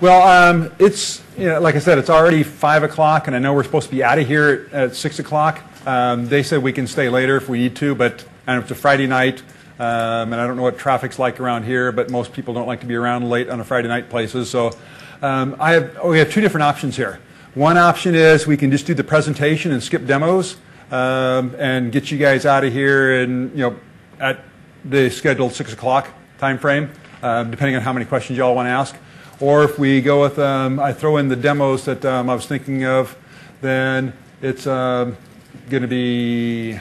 Well, it's, like I said, it's already 5 o'clock, and I know we're supposed to be out of here at 6 o'clock. They said we can stay later if we need to, but and it's a Friday night, and I don't know what traffic's like around here, but most people don't like to be around late on a Friday night places. So we have two different options here. One option is we can just do the presentation and skip demos and get you guys out of here and at the scheduled 6 o'clock time frame, depending on how many questions y'all want to ask. Or if we go with, I throw in the demos that I was thinking of, then it's going to be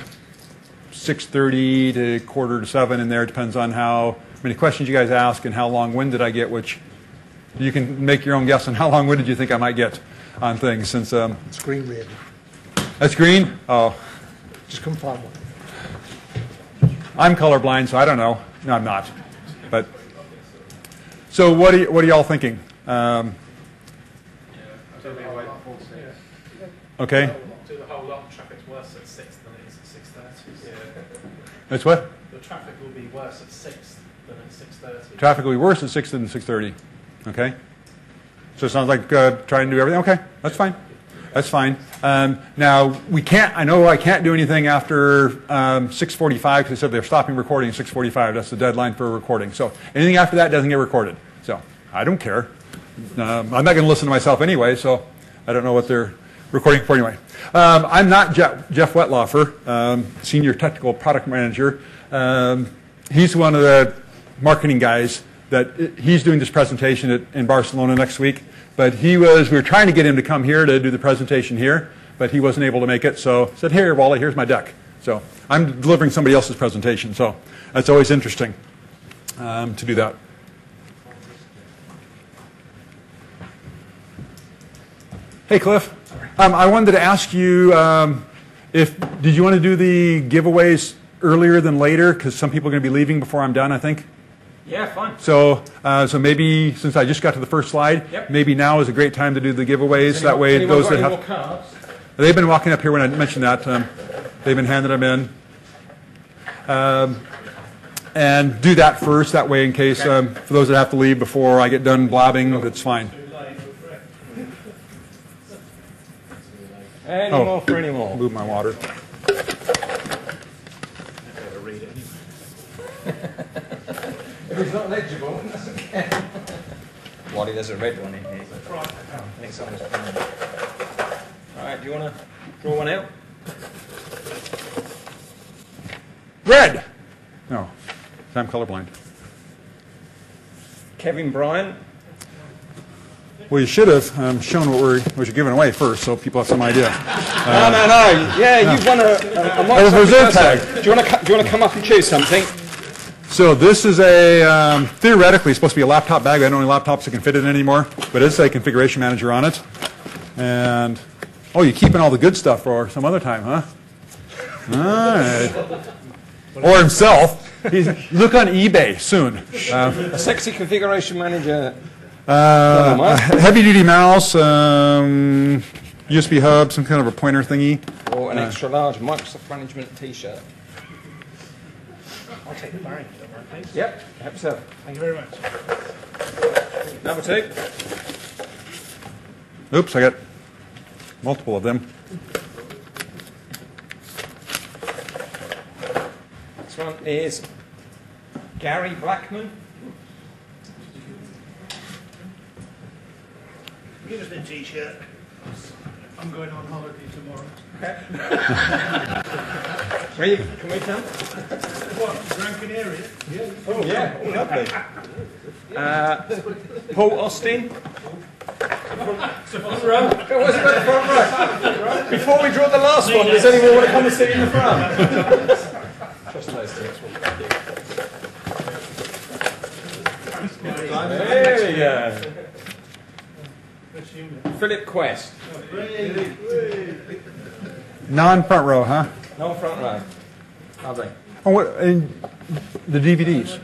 6:30 to 6:45 in there. It depends on how many questions you guys ask and how long-winded I get, which you can make your own guess on how long-winded you think I might get on things. Since it's green, really. That's green? Oh. Just come find one. I'm colorblind, so I don't know. No, I'm not. But so what are y'all thinking? Okay. Do the whole lot. Traffic's worse at 6 than it is at 6:30. Yeah. That's what? The traffic will be worse at 6 than at 6:30. Traffic will be worse at 6 than 6:30. Okay. So it sounds like trying to do everything. Okay, that's fine. That's fine. Now we can't. I know I can't do anything after 6:45 because they said they're stopping recording at 6:45. That's the deadline for recording. So anything after that doesn't get recorded. So I don't care. I'm not going to listen to myself anyway. So I don't know what they're recording for anyway. I'm not Jeff Wetlaufer, Senior Technical Product Manager. He's one of the marketing guys that he's doing this presentation in Barcelona next week. But we were trying to get him to come here to do the presentation here, but he wasn't able to make it. So I said, here, Wally, here's my deck. So I'm delivering somebody else's presentation. So that's always interesting to do that. Hey, Cliff. I wanted to ask you did you want to do the giveaways earlier than later? Because some people are going to be leaving before I'm done, I think. Yeah, fine. So maybe since I just got to the first slide, maybe now is a great time to do the giveaways. That way, those that have cards? They've been walking up here when I mentioned that. They've been handing them in, and do that first. That way, in case for those that have to leave before I get done blabbing, it's fine. Any more for any more? Move my water. If it's not legible, that's okay. Wally, there's a red one in here. I think someone's playing. All right, do you want to draw one out? Red! No, I'm colorblind. Kevin Bryant. Well, you should have shown what we're giving away first, so people have some idea. No. Yeah, you've won a reserve tag. Do you want to come up and choose something? So this is theoretically supposed to be a laptop bag. I don't know any laptops that can fit it anymore, but it's a configuration manager on it. And, you're keeping all the good stuff for some other time, huh? All right. Or himself. Look on eBay soon. A sexy configuration manager. A heavy-duty mouse, USB hub, some kind of a pointer thingy. Or an extra-large Microsoft Management T-shirt. I'll take the bag. Please. Yep, help yourself. Thank you very much. Number 2. Oops, I got multiple of them. This one is Gary Blackman. Give us the T-shirt. I'm going on holiday tomorrow. Can we come? What, Gran Canaria? Yeah. Oh, yeah. Oh, lovely. Paul Austin. Front row. What's about the front row? Before we draw the last one, does anyone want to come and sit in the front? Just those two. There we go. Philip Quest. Non-front row, huh? No front row. Lovely. Oh, what? The DVDs.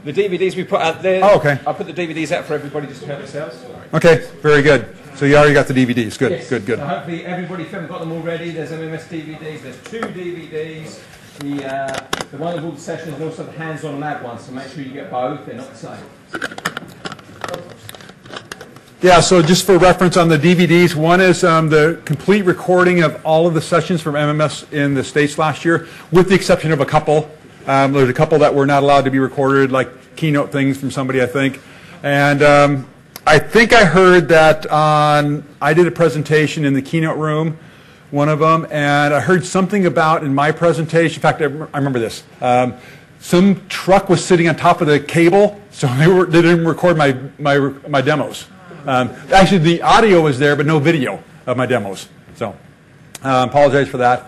The DVDs we put out there. Oh, okay. I put the DVDs out for everybody just to help themselves. Okay, very good. So you already got the DVDs. Good, Yes. good. So hopefully everybody, if you haven't got them already, there's MMS DVDs. There's 2 DVDs. The one of all the sessions and also the hands-on lab one. So make sure you get both. They're not the same. Yeah, so just for reference on the DVDs, one is the complete recording of all of the sessions from MMS in the States last year, with the exception of a couple. There's a couple that were not allowed to be recorded, like keynote things from somebody, I think. And I think I heard that I did a presentation in the keynote room, one of them, and I heard something about in my presentation, in fact, I remember this. Some truck was sitting on top of the cable, so they didn't record my demos. Actually, the audio was there, but no video of my demos. So, apologize for that.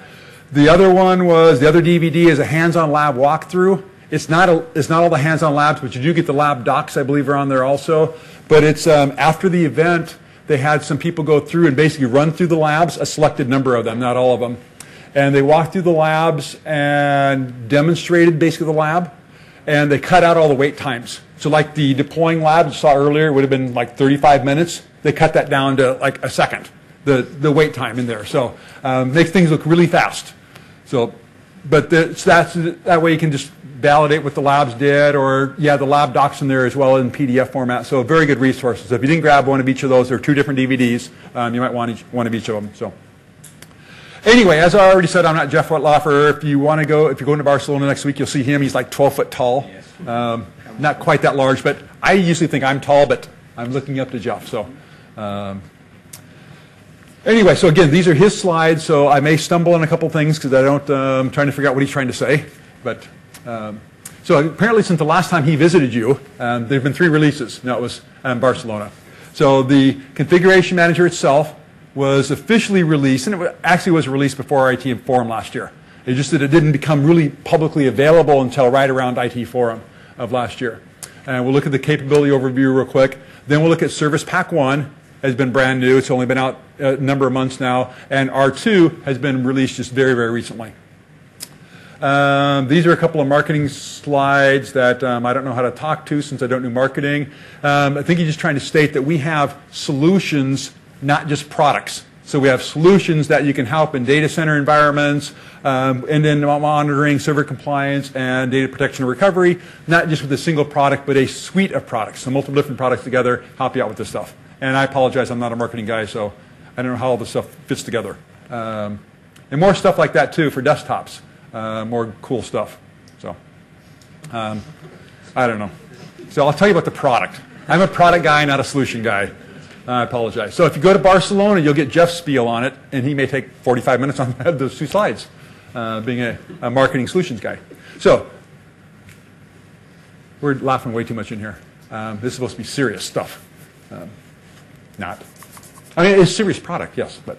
The other one was, the other DVD is a hands-on lab walkthrough. It's not all the hands-on labs, but you do get the lab docs, I believe, are on there also. But it's after the event, they had some people go through and basically run through the labs, a selected number of them, not all of them. And they walked through the labs and demonstrated basically the lab. And they cut out all the wait times. So like the deploying lab you saw earlier would have been like 35 minutes. They cut that down to like a second, the wait time in there. So makes things look really fast. So, but that way you can just validate what the labs did, or yeah, the lab docs in there as well in PDF format. So very good resources. If you didn't grab one of each of those, there are 2 different DVDs. You might want one of each of them. So anyway, as I already said, I'm not Jeff Whitloffer. If you're going to Barcelona next week, you'll see him. He's like 12 foot tall. Yes. Not quite that large, but I usually think I'm tall, but I'm looking up to Jeff. So anyway, so again, these are his slides, so I may stumble on a couple things because I'm trying to figure out what he's trying to say. But so apparently since the last time he visited you, there have been 3 releases. Now it was Barcelona. So the configuration manager itself was officially released, and it actually was released before IT Forum last year. It's just that it didn't become really publicly available until right around IT Forum of last year. And we'll look at the capability overview real quick. Then we'll look at Service Pack 1 has been brand new. It's only been out a number of months now. And R2 has been released just very, very recently. These are a couple of marketing slides that I don't know how to talk to since I don't do marketing. I think he's just trying to state that we have solutions, not just products. So we have solutions that you can help in data center environments, and then monitoring, server compliance, and data protection and recovery, not just with a single product, but a suite of products. So multiple different products together help you out with this stuff. And I apologize, I'm not a marketing guy, so I don't know how all this stuff fits together. And more stuff like that, too, for desktops. More cool stuff. So I don't know. So I'll tell you about the product. I'm a product guy, not a solution guy. I apologize. So if you go to Barcelona, you'll get Jeff's spiel on it, and he may take 45 minutes on those 2 slides, being a marketing solutions guy. So we're laughing way too much in here. This is supposed to be serious stuff. Not. I mean, it's a serious product, yes. But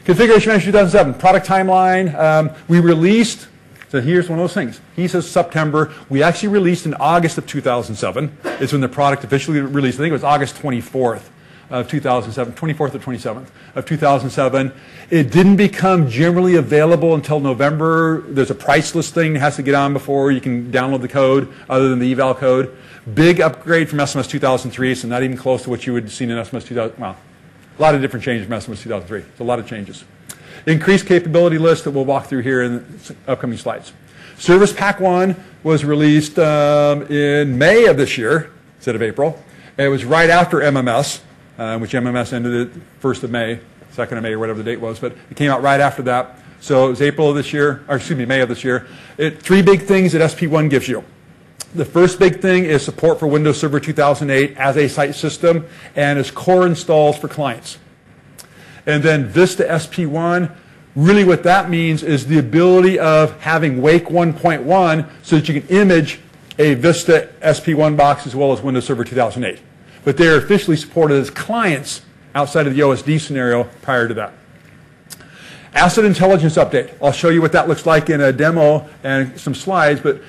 Configuration Manager 2007, product timeline. We released, so here's one of those things. He says September. We actually released in August of 2007. It's when the product officially released. I think it was August 24th. Of 2007, 24th or 27th of 2007. It didn't become generally available until November. There's a price list thing that has to get on before you can download the code, other than the eval code. Big upgrade from SMS 2003, so not even close to what you would have seen in SMS 2000. Well, a lot of different changes from SMS 2003. It's a lot of changes. Increased capability list that we'll walk through here in the upcoming slides. Service Pack 1 was released in May of this year instead of April. It was right after MMS. Which MMS ended at 1st of May, 2nd of May, or whatever the date was, but it came out right after that. So it was April of this year, or excuse me, May of this year. 3 big things that SP1 gives you. The first big thing is support for Windows Server 2008 as a site system and as core installs for clients. And then Vista SP1, really what that means is the ability of having Wake 1.1 so that you can image a Vista SP1 box as well as Windows Server 2008. But they're officially supported as clients outside of the OSD scenario prior to that. Asset Intelligence Update. I'll show you what that looks like in a demo and some slides, but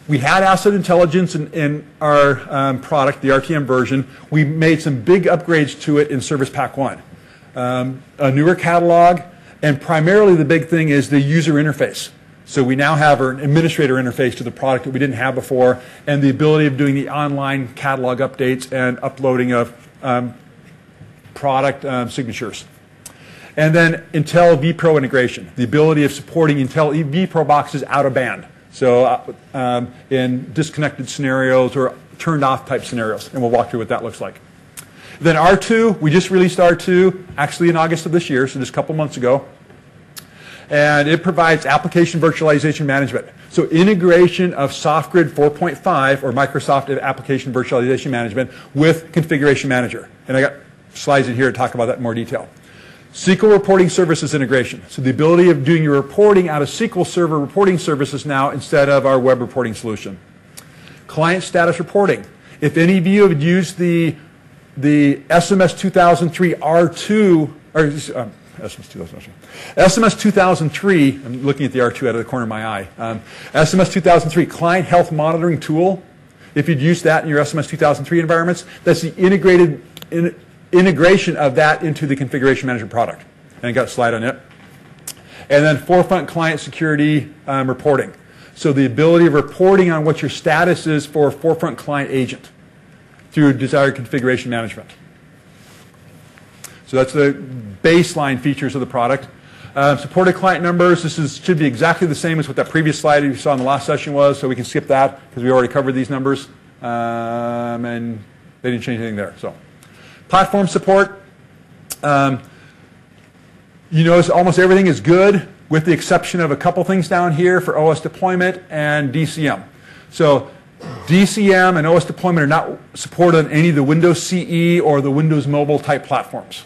we had Asset Intelligence in our product, the RTM version. We made some big upgrades to it in Service Pack 1. A newer catalog, and primarily the big thing is the user interface. So we now have an administrator interface to the product that we didn't have before, and the ability of doing the online catalog updates and uploading of product signatures. And then Intel vPro integration, the ability of supporting Intel vPro boxes out of band. So in disconnected scenarios or turned off type scenarios, and we'll walk through what that looks like. Then R2, we just released R2 actually in August of this year, so just a couple months ago. And it provides application virtualization management. So integration of SoftGrid 4.5 or Microsoft Application Virtualization Management with Configuration Manager. And I got slides in here to talk about that in more detail. SQL reporting services integration. So the ability of doing your reporting out of SQL Server reporting services now instead of our web reporting solution. Client status reporting. If any of you have used the SMS 2003 R2, or SMS 2003, I'm looking at the R2 out of the corner of my eye. SMS 2003 client health monitoring tool. If you'd use that in your SMS 2003 environments, that's the integration of that into the configuration management product. And I got a slide on it. And then forefront client security reporting. So the ability of reporting on what your status is for a forefront client agent through desired configuration management. So that's the baseline features of the product. Supported client numbers, should be exactly the same as what that previous slide you saw in the last session was, so we can skip that because we already covered these numbers. And they didn't change anything there. So, platform support. You notice almost everything is good with the exception of a couple things down here for OS deployment and DCM. So DCM and OS deployment are not supported on any of the Windows CE or the Windows Mobile type platforms.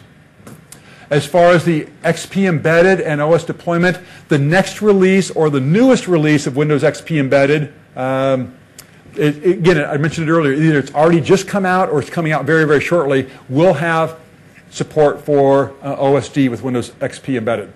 As far as the XP Embedded and OS deployment, the next release or the newest release of Windows XP Embedded, again, I mentioned it earlier, either it's already just come out or it's coming out very, very shortly, will have support for OSD with Windows XP Embedded.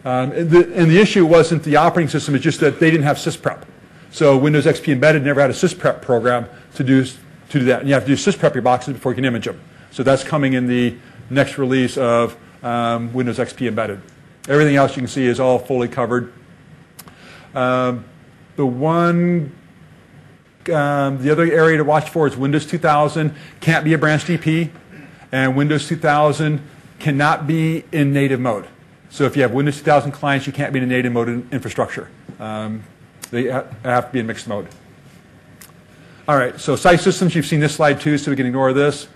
And the issue wasn't the operating system, it's just that they didn't have sysprep. So Windows XP Embedded never had a sysprep program to do that. And you have to do sysprep your boxes before you can image them. So that's coming in the next release of Windows XP Embedded. Everything else you can see is all fully covered. The other area to watch for is Windows 2000 can't be a branch DP, and Windows 2000 cannot be in native mode. So if you have Windows 2000 clients, you can't be in a native mode in infrastructure. They have to be in mixed mode. All right, so site systems, you've seen this slide too, so we can ignore this.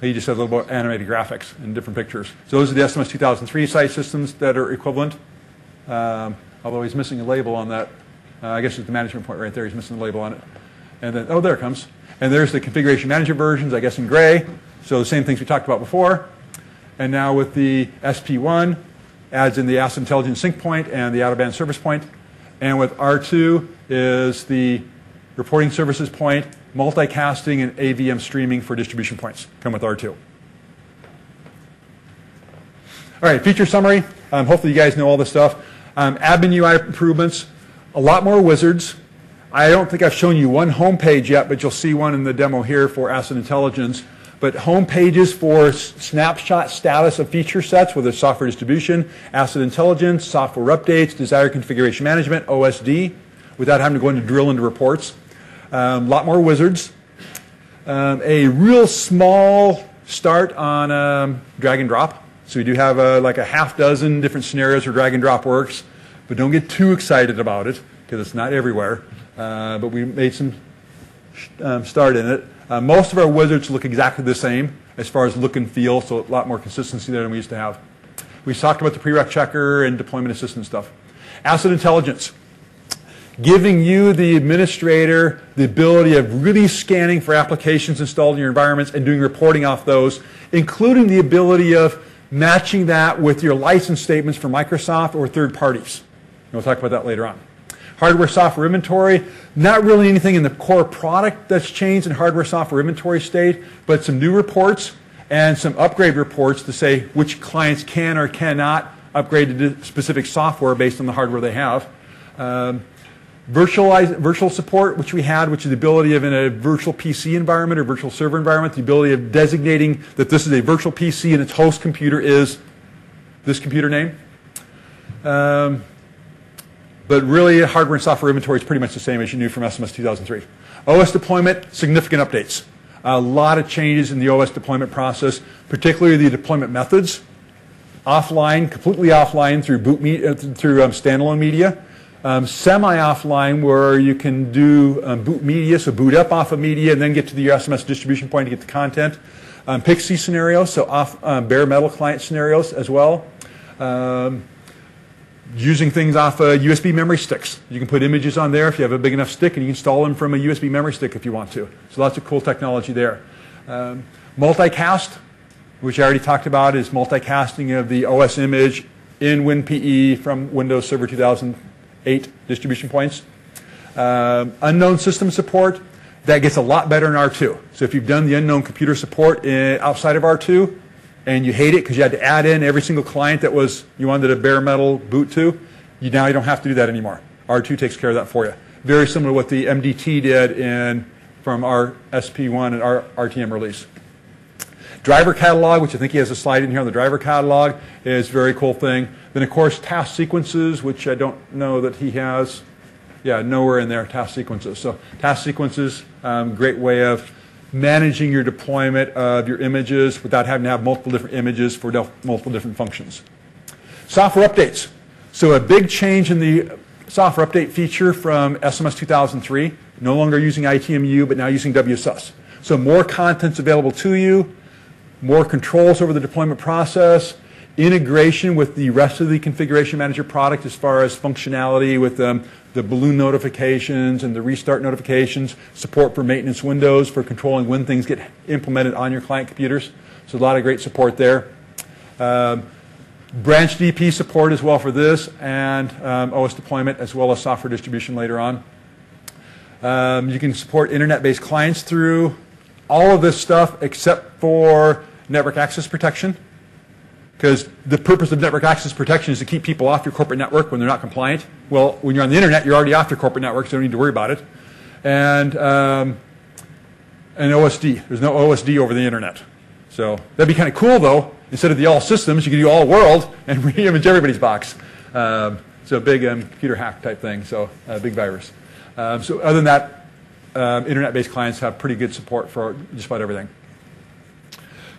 He just has a little bit animated graphics and different pictures. So those are the SMS 2003 site systems that are equivalent. Although he's missing a label on that. I guess it's the management point right there. He's missing the label on it. And then, oh, there it comes. And there's the configuration manager versions, I guess in gray. So the same things we talked about before. And now with the SP1, adds in the asset intelligence sync point and the out-of-band service point. And with R2 is the reporting services point, multicasting, and AVM streaming for distribution points come with R2. All right, feature summary. Hopefully you guys know all this stuff. Admin UI improvements, a lot more wizards. I don't think I've shown you one home page yet, but you'll see one in the demo here for asset intelligence. But home pages for snapshot status of feature sets, whether it's software distribution, asset intelligence, software updates, desired configuration management, OSD, without having to go into drill into reports. A lot more wizards. A real small start on drag and drop. So we do have like a half dozen different scenarios where drag and drop works, but don't get too excited about it because it's not everywhere. But we made some start in it. Most of our wizards look exactly the same as far as look and feel, so a lot more consistency there than we used to have. We talked about the prereq checker and deployment assistance stuff. Asset intelligence, giving you, the administrator, the ability of really scanning for applications installed in your environments and doing reporting off those, including the ability of matching that with your license statements for Microsoft or third parties. And we'll talk about that later on. Hardware software inventory, not really anything in the core product that's changed in hardware software inventory state, but some new reports and some upgrade reports to say which clients can or cannot upgrade to specific software based on the hardware they have. Virtual support, which we had, which is the ability of in a virtual PC environment or virtual server environment, the ability of designating that this is a virtual PC and its host computer is this computer name. But really, hardware and software inventory is pretty much the same as you knew from SMS 2003. OS deployment, significant updates. A lot of changes in the OS deployment process, particularly the deployment methods. Offline, completely offline through standalone media. Semi-offline where you can do boot media, so boot up off of media and then get to your SMS distribution point to get the content. Pixie scenarios, so off bare metal client scenarios as well. Using things off USB memory sticks. You can put images on there if you have a big enough stick, and you can install them from a USB memory stick if you want to. So lots of cool technology there. Multicast, which I already talked about, is multicasting of the OS image in WinPE from Windows Server 2008 distribution points. Unknown system support, that gets a lot better in R2. So if you've done the unknown computer support outside of R2, and you hate it because you had to add in every single client that you wanted a bare metal boot to, now you don't have to do that anymore. R2 takes care of that for you. Very similar to what the MDT did from our SP1 and our RTM release. Driver catalog, which I think he has a slide in here on the driver catalog, is a very cool thing. Then, of course, task sequences, which I don't know that he has. Yeah, nowhere in there, task sequences. So task sequences, great way of managing your deployment of your images without having to have multiple different images for multiple different functions. Software updates. So a big change in the software update feature from SMS 2003, no longer using ITMU, but now using WSUS. So more content's available to you, more controls over the deployment process, integration with the rest of the Configuration Manager product as far as functionality with the balloon notifications and the restart notifications, support for maintenance windows for controlling when things get implemented on your client computers. So a lot of great support there. Branch DP support as well for this, and OS deployment as well as software distribution later on. You can support internet-based clients through all of this stuff except for network access protection, because the purpose of network access protection is to keep people off your corporate network when they're not compliant. Well, when you're on the internet, you're already off your corporate network, so you don't need to worry about it. And OSD. There's no OSD over the internet. So that'd be kind of cool, though. Instead of the all systems, you can do all world and re-image everybody's box. So big computer hack type thing, so big virus. So other than that, internet-based clients have pretty good support for just about everything.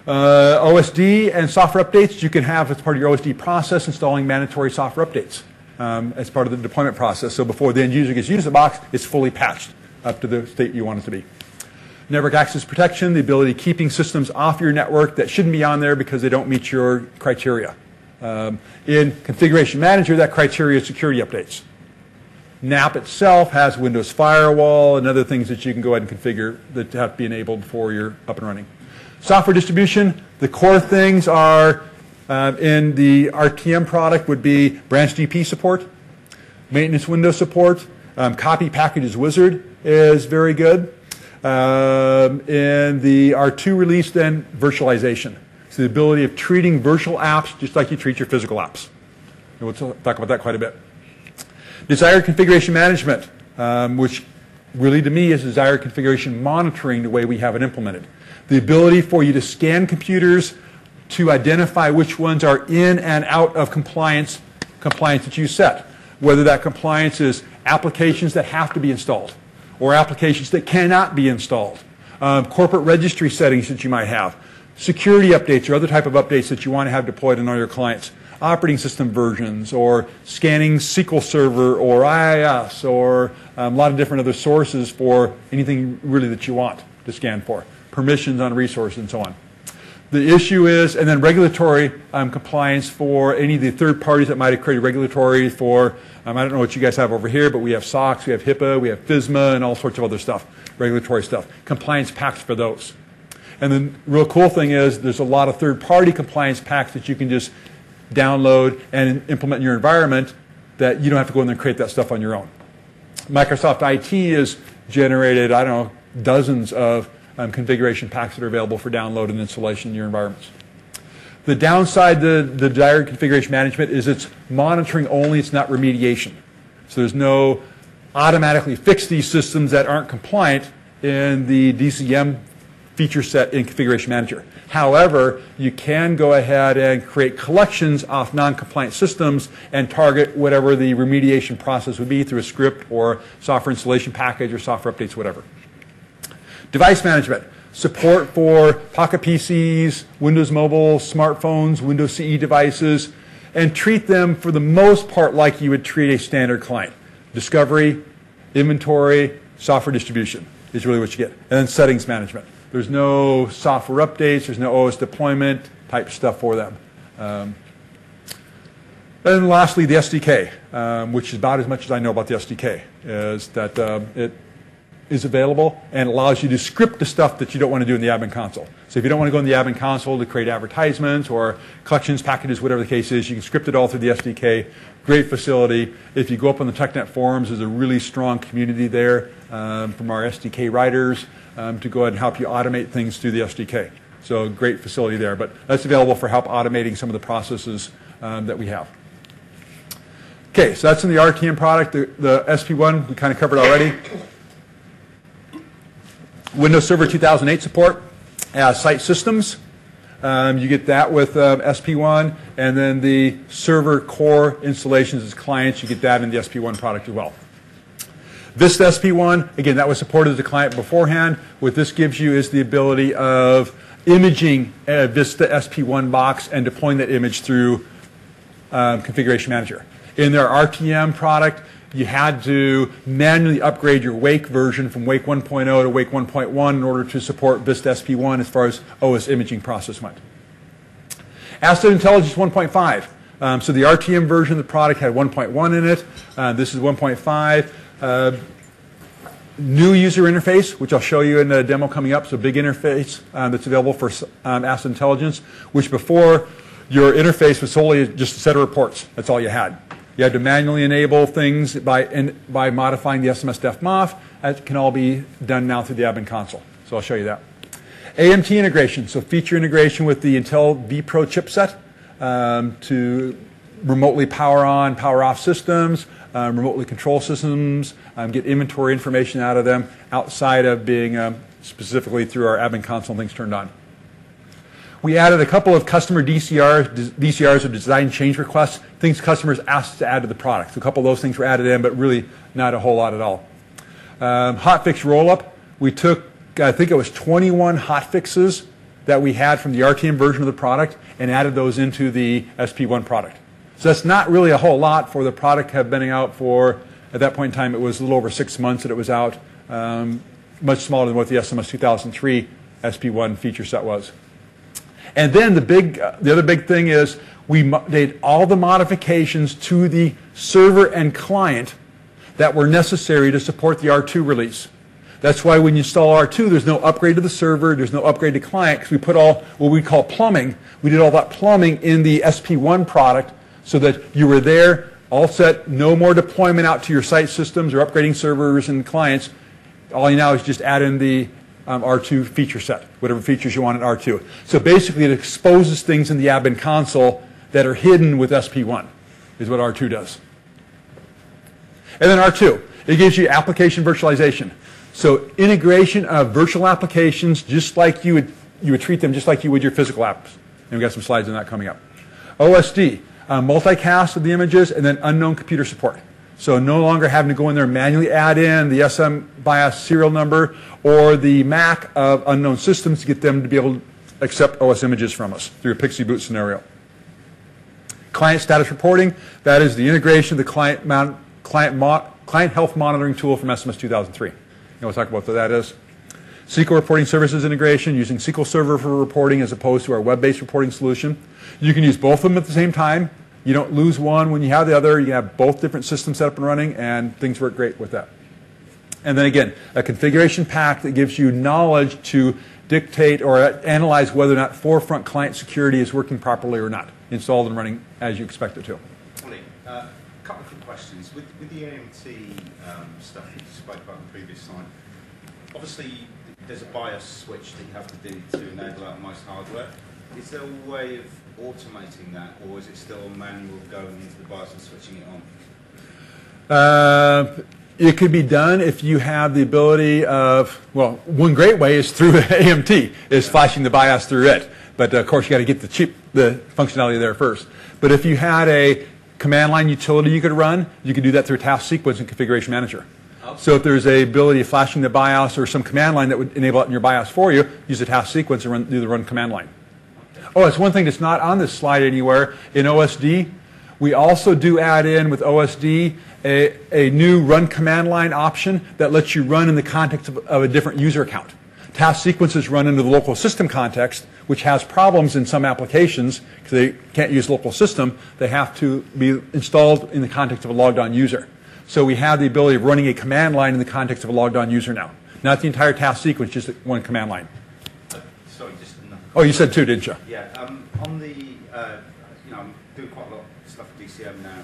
OSD and software updates, you can have as part of your OSD process installing mandatory software updates as part of the deployment process. So before the end user gets used the box, it's fully patched up to the state you want it to be. Network access protection, the ability of keeping systems off your network that shouldn't be on there because they don't meet your criteria. In Configuration Manager, that criteria is security updates. NAP itself has Windows Firewall and other things that you can go ahead and configure that have to be enabled before you're up and running. Software distribution, the core things are in the RTM product would be branch DP support, maintenance window support, copy packages wizard is very good. In the R2 release then, virtualization. So the ability of treating virtual apps just like you treat your physical apps. And we'll talk about that quite a bit. Desired configuration management, which really to me is desired configuration monitoring the way we have it implemented. The ability for you to scan computers to identify which ones are in and out of compliance that you set. Whether that compliance is applications that have to be installed or applications that cannot be installed. Corporate registry settings that you might have. Security updates or other type of updates that you want to have deployed on all your clients. Operating system versions or scanning SQL Server or IIS or a lot of different other sources for anything really that you want to scan for. Permissions on resources and so on. The issue is, and then regulatory compliance for any of the third parties that might have created regulatory for, I don't know what you guys have over here, but we have SOX, we have HIPAA, we have FISMA, and all sorts of other stuff, regulatory stuff. Compliance packs for those. And the real cool thing is there's a lot of third-party compliance packs that you can just download and implement in your environment that you don't have to go in there and create that stuff on your own. Microsoft IT has generated, I don't know, dozens of configuration packs that are available for download and installation in your environments. The downside to the desired configuration management is it's monitoring only, it's not remediation. So there's no automatically fix these systems that aren't compliant in the DCM feature set in Configuration Manager. However, you can go ahead and create collections off non-compliant systems and target whatever the remediation process would be through a script or software installation package or software updates, whatever. Device management, support for Pocket PCs, Windows Mobile, smartphones, Windows CE devices, and treat them for the most part like you would treat a standard client. Discovery, inventory, software distribution is really what you get. And then settings management. There's no software updates. There's no OS deployment type stuff for them. And lastly, the SDK, which is about as much as I know about the SDK, is that it is available and allows you to script the stuff that you don't want to do in the admin console. So if you don't want to go in the admin console to create advertisements or collections, packages, whatever the case is, you can script it all through the SDK. Great facility. If you go up on the TechNet forums, there's a really strong community there from our SDK writers to go ahead and help you automate things through the SDK. So great facility there. But that's available for help automating some of the processes that we have. Okay, so that's in the RTM product. The SP1 we kind of covered already. Windows Server 2008 support as site systems. You get that with SP1, and then the server core installations as clients, you get that in the SP1 product as well. Vista SP1, again, that was supported as a client beforehand. What this gives you is the ability of imaging a Vista SP1 box and deploying that image through Configuration Manager. In their RTM product, you had to manually upgrade your Wake version from Wake 1.0 to Wake 1.1 in order to support Vista SP1 as far as OS imaging process went. Asset Intelligence 1.5. So the RTM version of the product had 1.1 in it. This is 1.5. New user interface, which I'll show you in a demo coming up. So big interface that's available for Asset Intelligence, which before your interface was solely just a set of reports. That's all you had. You had to manually enable things by modifying the SMS def moff. That can all be done now through the admin console. So I'll show you that. AMT integration, so feature integration with the Intel vPro chipset to remotely power on, power off systems, remotely control systems, get inventory information out of them outside of being specifically through our admin console things turned on. We added a couple of customer DCRs or design change requests, things customers asked us to add to the product. So a couple of those things were added in, but really not a whole lot at all. Hotfix rollup. We took, I think it was 21 hotfixes that we had from the RTM version of the product and added those into the SP1 product. So that's not really a whole lot for the product have been out for, at that point in time, it was a little over 6 months that it was out, much smaller than what the SMS 2003 SP1 feature set was. And then the other big thing is we made all the modifications to the server and client that were necessary to support the R2 release. That's why when you install R2, there's no upgrade to the server, there's no upgrade to client, because we put all what we call plumbing. We did all that plumbing in the SP1 product so that you were there, all set, no more deployment out to your site systems or upgrading servers and clients. All you now is just add in the R2 feature set, whatever features you want in R2. So basically it exposes things in the admin console that are hidden with SP1, is what R2 does. And then R2, it gives you application virtualization. So integration of virtual applications just like you would treat them just like you would your physical apps. And we've got some slides on that coming up. OSD, multicast of the images, and then unknown computer support. So no longer having to go in there and manually add in the SM BIOS serial number or the MAC of unknown systems to get them to be able to accept OS images from us through a Pixie boot scenario. Client status reporting, that is the integration of the client health monitoring tool from SMS 2003. And we'll talk about what that is. SQL reporting services integration, using SQL Server for reporting as opposed to our web-based reporting solution. You can use both of them at the same time. You don't lose one when you have the other. You have both different systems set up and running, and things work great with that. And then again, a configuration pack that gives you knowledge to dictate or analyze whether or not forefront client security is working properly or not, installed and running as you expect it to. Wally, a couple of quick questions. With the AMT stuff that you spoke about in the previous slide, obviously there's a BIOS switch that you have to do to enable that on most hardware. Is there a way of automating that, or is it still manual going into the BIOS and switching it on? It could be done if you have the ability of, well, one great way is through AMT, is flashing the BIOS through it. But of course, you got to get the functionality there first. But if you had a command line utility you could run, you could do that through task sequence and Configuration Manager. Okay. So if there's a ability of flashing the BIOS or some command line that would enable it in your BIOS for you, use the task sequence and do the run command line. Oh, it's one thing that's not on this slide anywhere. In OSD, we also do add in with OSD a new run command line option that lets you run in the context of a different user account. task sequences run into the local system context, which has problems in some applications because they can't use local system. They have to be installed in the context of a logged on user. So we have the ability of running a command line in the context of a logged on user now. Not the entire task sequence, just one command line. Sorry, just another. Oh, you said two, didn't you? Yeah. On the, I'm doing quite a lot of stuff with DCM now.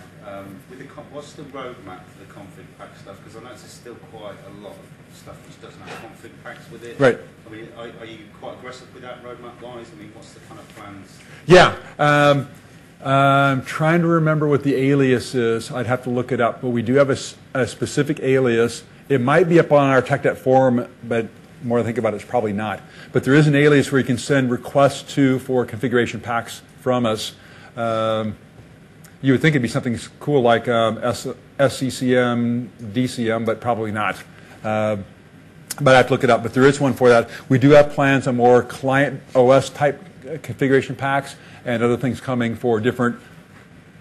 With the what's the roadmap for the config pack stuff? Because I notice there's still quite a lot of stuff which doesn't have config packs with it. Right. I mean, are you quite aggressive with that roadmap-wise? I mean, what's the kind of plans? Yeah. I'm trying to remember what the alias is. I'd have to look it up. But we do have a specific alias. It might be up on our TechNet forum, but the more I think about it, it's probably not. But there is an alias where you can send requests to for configuration packs from us. You would think it'd be something cool like SCCM, DCM, but probably not. But I have to look it up. But there is one for that. We do have plans on more client OS type configuration packs and other things coming for different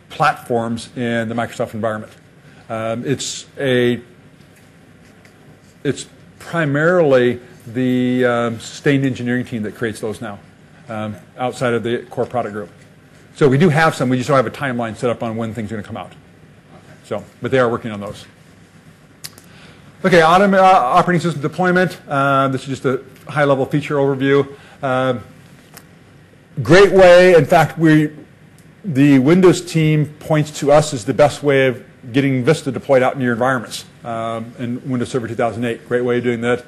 platforms in the Microsoft environment. It's primarily the sustained engineering team that creates those now, outside of the core product group. So we do have some. We just don't have a timeline set up on when things are going to come out. So, but they are working on those. Okay, operating system deployment. This is just a high-level feature overview. Great way. In fact, the Windows team points to us as the best way of getting Vista deployed out in your environments in Windows Server 2008. Great way of doing that.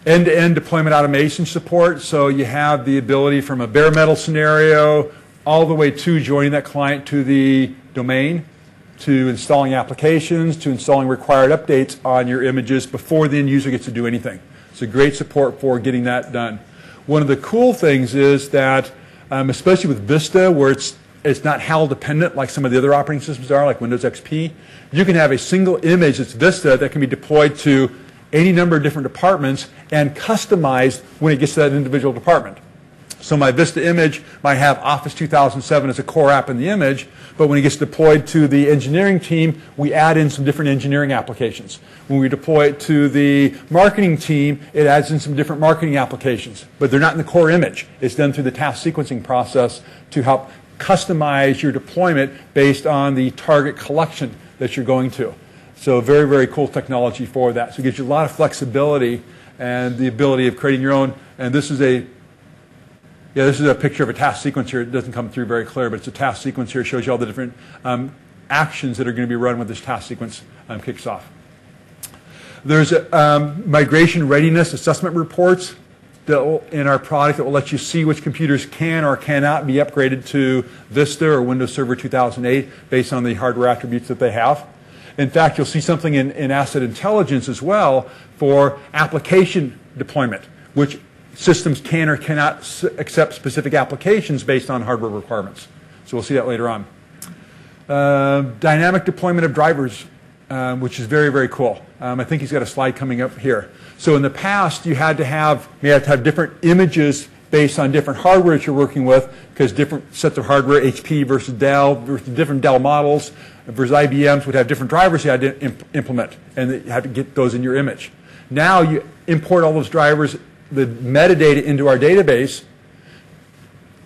End-to-end deployment automation support. So you have the ability from a bare metal scenario all the way to joining that client to the domain, to installing applications, to installing required updates on your images before the end user gets to do anything. So great support for getting that done. One of the cool things is that, especially with Vista, where it's not HAL dependent like some of the other operating systems are, like Windows XP, you can have a single image that's Vista that can be deployed to any number of different departments and customized when it gets to that individual department. So my Vista image might have Office 2007 as a core app in the image, but when it gets deployed to the engineering team, we add in some different engineering applications. When we deploy it to the marketing team, it adds in some different marketing applications, but they're not in the core image. It's done through the task sequencing process to help customize your deployment based on the target collection that you're going to. So very, very cool technology for that. So it gives you a lot of flexibility and the ability of creating your own. And this is a picture of a task sequence here. It doesn't come through very clear, but it's a task sequence here. It shows you all the different actions that are going to be run when this task sequence kicks off. There's migration readiness assessment reports in our product that will let you see which computers can or cannot be upgraded to Vista or Windows Server 2008 based on the hardware attributes that they have. In fact, you'll see something in Asset Intelligence as well for application deployment, which systems can or cannot accept specific applications based on hardware requirements. So we'll see that later on. Dynamic deployment of drivers, which is very, very cool. I think he's got a slide coming up here. So in the past, you had to have different images based on different hardware that you're working with, because different sets of hardware, HP versus Dell, versus different Dell models, versus IBMs would have different drivers you had to implement, and you had to get those in your image. Now you import all those drivers, the metadata into our database,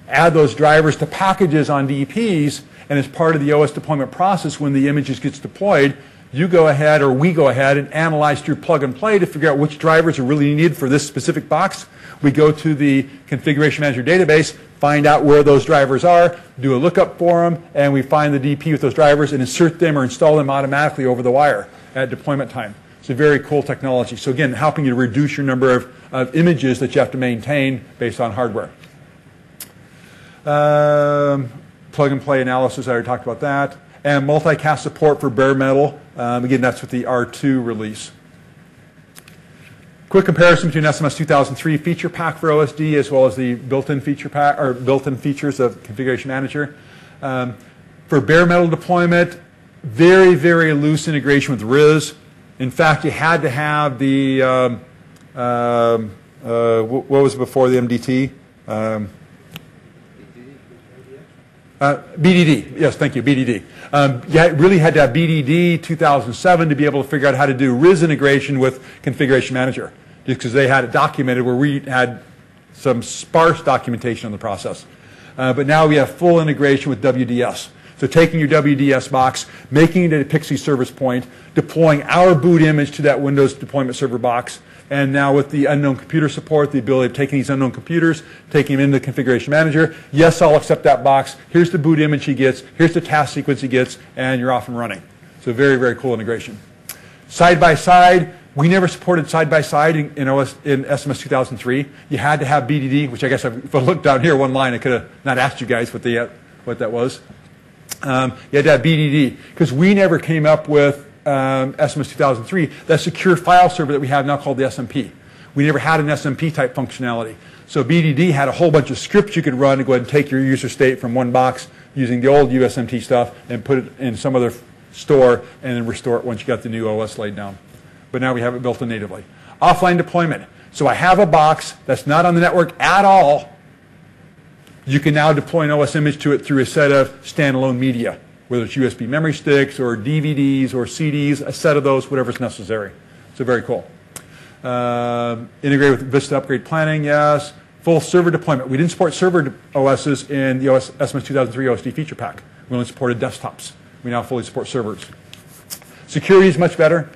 add those drivers to packages on DEPs, and as part of the OS deployment process, when the images gets deployed, you go ahead, or we go ahead, and analyze through plug and play to figure out which drivers are really needed for this specific box. We go to the Configuration Manager database, find out where those drivers are, do a lookup for them, and we find the DP with those drivers and insert them or install them automatically over the wire at deployment time. It's a very cool technology. So again, helping you to reduce your number of images that you have to maintain based on hardware. Plug and play analysis, I already talked about that. And multicast support for bare metal. Again, that's with the R2 release. Quick comparison between SMS 2003 feature pack for OSD as well as the built-in feature pack or built-in features of Configuration Manager. For bare metal deployment, very, very loose integration with RIS. In fact, you had to have the what was before the MDT? BDD, yes, thank you, BDD. You really had to have BDD 2007 to be able to figure out how to do RIS integration with Configuration Manager. because they had it documented where we had some sparse documentation on the process. But now we have full integration with WDS. So taking your WDS box, making it a Pixie service point, deploying our boot image to that Windows deployment server box, and now with the unknown computer support, the ability of taking these unknown computers, taking them into the configuration manager. Yes, I'll accept that box. Here's the boot image he gets. Here's the task sequence he gets, and you're off and running. So very, very cool integration. Side by side, we never supported side by side in SMS 2003. You had to have BDD, which I guess if I looked down here one line, I could have not asked you guys what that was. You had to have BDD because we never came up with SMS 2003, that secure file server that we have now called the SMP. We never had an SMP type functionality. So BDD had a whole bunch of scripts you could run to go ahead and take your user state from one box using the old USMT stuff and put it in some other store and then restore it once you got the new OS laid down. But now we have it built in natively. Offline deployment. So I have a box that's not on the network at all. You can now deploy an OS image to it through a set of standalone media, whether it's USB memory sticks or DVDs or CDs, a set of those, whatever's necessary. So very cool. Integrate with Vista upgrade planning, yes. Full server deployment. We didn't support server OSs in the SMS 2003 OSD feature pack. We only supported desktops. We now fully support servers. Security is much better.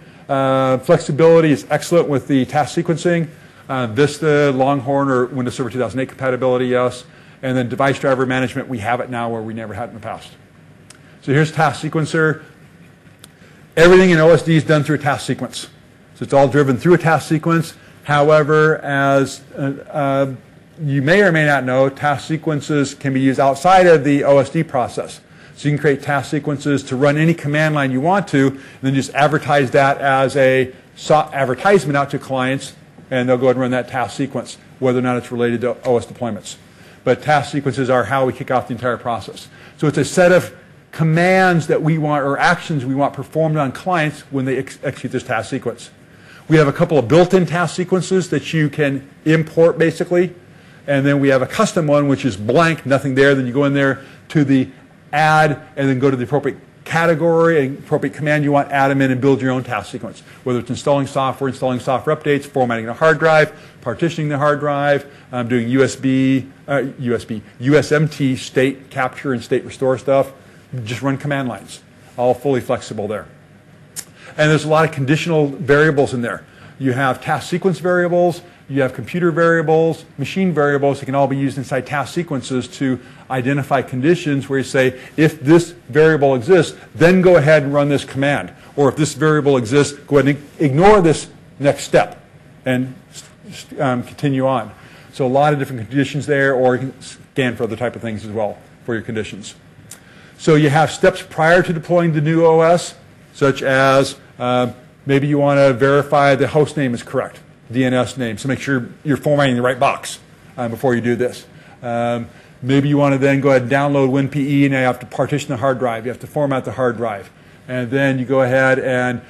Flexibility is excellent with the task sequencing. Vista, Longhorn, or Windows Server 2008 compatibility, yes. And then device driver management, we have it now where we never had it in the past. So here's task sequencer. Everything in OSD is done through a task sequence. So it's all driven through a task sequence. However, as you may or may not know, task sequences can be used outside of the OSD process. So you can create task sequences to run any command line you want to, and then just advertise that as a advertisement out to clients, and they'll go ahead and run that task sequence, whether or not it's related to OS deployments. But task sequences are how we kick off the entire process. So it's a set of commands that we want, or actions we want performed on clients when they execute this task sequence. We have a couple of built-in task sequences that you can import, basically. And then we have a custom one, which is blank, nothing there. Then you go in there to the add, and then go to the appropriate category and appropriate command you want, add them in, and build your own task sequence. Whether it's installing software updates, formatting a hard drive, partitioning the hard drive, doing USMT state capture and state restore stuff. Just run command lines. All fully flexible there. And there's a lot of conditional variables in there. You have task sequence variables, you have computer variables, machine variables that can all be used inside task sequences to identify conditions where you say, if this variable exists, then go ahead and run this command. Or if this variable exists, go ahead and ignore this next step and continue on. So a lot of different conditions there, or you can scan for other type of things as well for your conditions. So you have steps prior to deploying the new OS, such as maybe you want to verify the host name is correct, DNS name, so make sure you're formatting the right box before you do this. Maybe you want to then go ahead and download WinPE, and you have to partition the hard drive. You have to format the hard drive. And then you go ahead and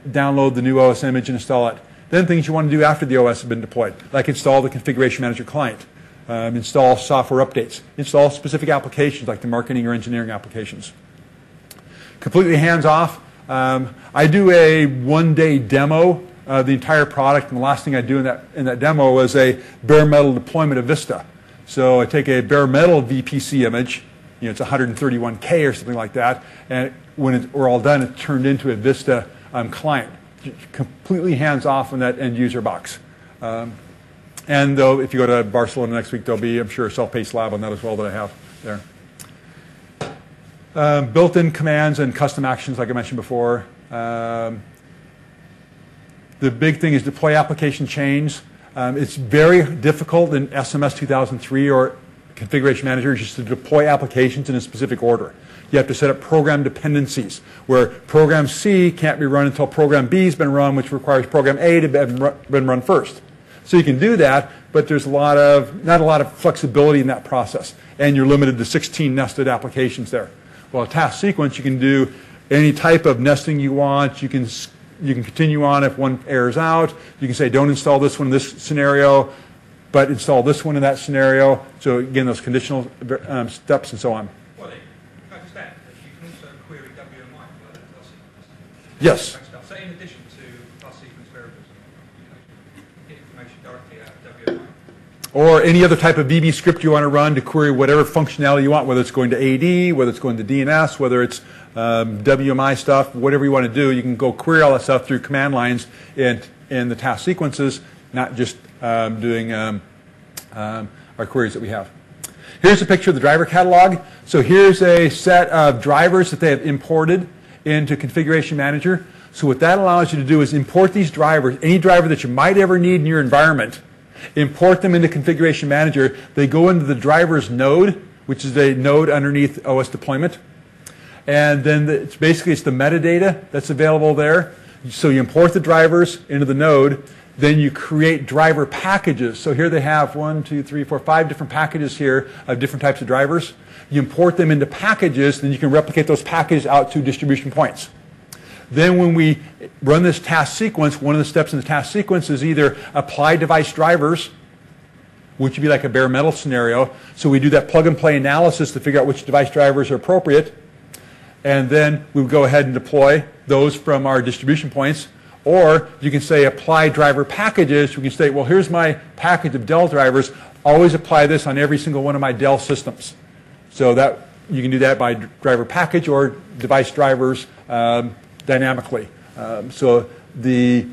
download the new OS image and install it. Then things you want to do after the OS has been deployed, like install the configuration manager client, install software updates, install specific applications like the marketing or engineering applications. Completely hands-off. I do a one-day demo of the entire product, and the last thing I do in that demo was a bare metal deployment of Vista. So I take a bare metal VPC image, it's 131K or something like that, and when we're all done, it's turned into a Vista client, completely hands-off on that end-user box. And though, if you go to Barcelona next week, there'll be, I'm sure, a self-paced lab on that as well that I have there. Built-in commands and custom actions, like I mentioned before. The big thing is deploy application chains. It's very difficult in SMS 2003 or Configuration Manager just to deploy applications in a specific order. You have to set up program dependencies, where program C can't be run until program B has been run, which requires program A to have been run first. So you can do that, but there's not a lot of flexibility in that process, and you're limited to 16 nested applications there. Well, a task sequence, you can do any type of nesting you want. You can continue on if one errors out. You can say, don't install this one in this scenario, but install this one in that scenario. So again, those conditional steps and so on. Well, can I just add that you can also query WMI for that task sequence? Yes. So in addition to task sequence variables. get information directly out of WMI. Or any other type of VB script you want to run to query whatever functionality you want, whether it's going to AD, whether it's going to DNS, whether it's WMI stuff, whatever you want to do, you can go query all that stuff through command lines in the task sequences, not just doing our queries that we have. Here's a picture of the driver catalog. So here's a set of drivers that they have imported into Configuration Manager. So what that allows you to do is import these drivers, any driver that you might ever need in your environment, import them into Configuration Manager. They go into the drivers node, which is a node underneath OS deployment. And then it's the metadata that's available there. So you import the drivers into the node. Then you create driver packages. So here they have 5 different packages here of different types of drivers. You import them into packages, then you can replicate those packages out to distribution points. Then when we run this task sequence, one of the steps in the task sequence is either apply device drivers, which would be like a bare metal scenario. So we do that plug and play analysis to figure out which device drivers are appropriate. And then we would go ahead and deploy those from our distribution points. Or you can say apply driver packages. You can say, well, here's my package of Dell drivers. Always apply this on every single one of my Dell systems. So that you can do that by driver package or device drivers dynamically. So the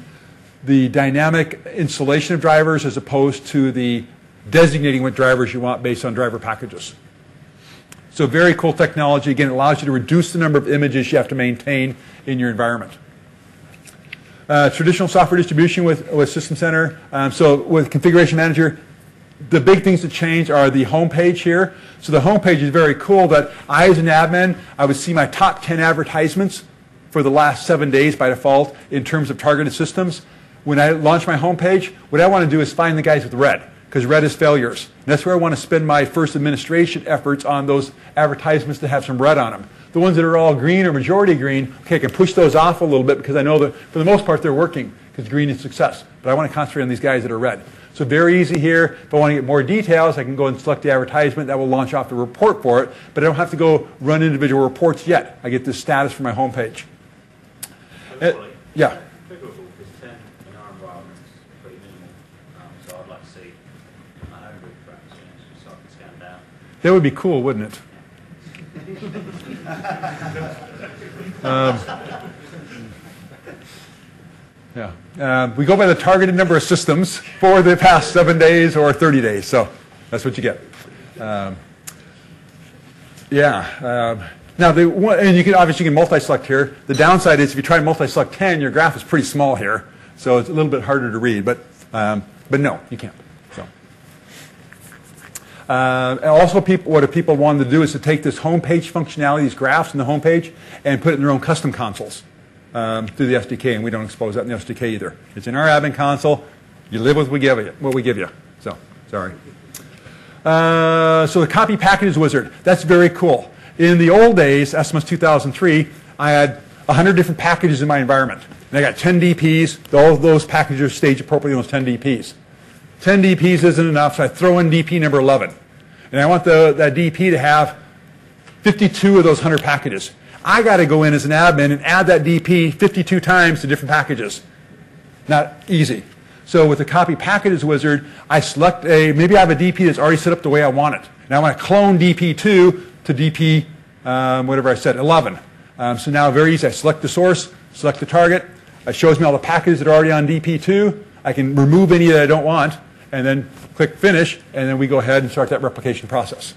dynamic installation of drivers as opposed to the designating what drivers you want based on driver packages. So very cool technology. Again, it allows you to reduce the number of images you have to maintain in your environment. Traditional software distribution with System Center. So with Configuration Manager, the big things that change are the home page here. So the home page is very cool that I, as an admin, I would see my top 10 advertisements for the last 7 days by default in terms of targeted systems. When I launch my home page, what I want to do is find the guys with red, because red is failures. And that's where I want to spend my first administration efforts on those advertisements that have some red on them. The ones that are all green or majority green, okay, I can push those off a little bit because I know that for the most part they're working because green is success. But I want to concentrate on these guys that are red. So very easy here. If I want to get more details, I can go and select the advertisement. That will launch off the report for it. But I don't have to go run individual reports yet. I get this status from my home page. Yeah. Configurable because 10 in our environment is pretty minimal. So I'd like to see my own group perhaps changed so I can scan down. That would be cool, wouldn't it? Yeah. We go by the targeted number of systems for the past 7 days or 30 days. So that's what you get. Now, and you can obviously multi-select here. The downside is if you try to multi-select 10, your graph is pretty small here. So it's a little bit harder to read. But no, you can't. And also, what people wanted to do is to take this home page functionality, these graphs in the home page, and put it in their own custom consoles through the SDK, and we don't expose that in the SDK either. It's in our admin console. You live with what we give you. So, sorry. So the copy packages wizard, that's very cool. In the old days, SMS 2003, I had 100 different packages in my environment. And I got 10 DPs. All of those packages are staged appropriately on those 10 DPs. 10 DPs isn't enough, so I throw in DP number 11. And I want that DP to have 52 of those 100 packages. I got to go in as an admin and add that DP 52 times to different packages. Not easy. So with the copy packages wizard, I select maybe I have a DP that's already set up the way I want it. And I want to clone DP2 to DP, whatever I said, 11. So now very easy. I select the source, select the target. It shows me all the packages that are already on DP2. I can remove any that I don't want, and then click Finish, and then we go ahead and start that replication process.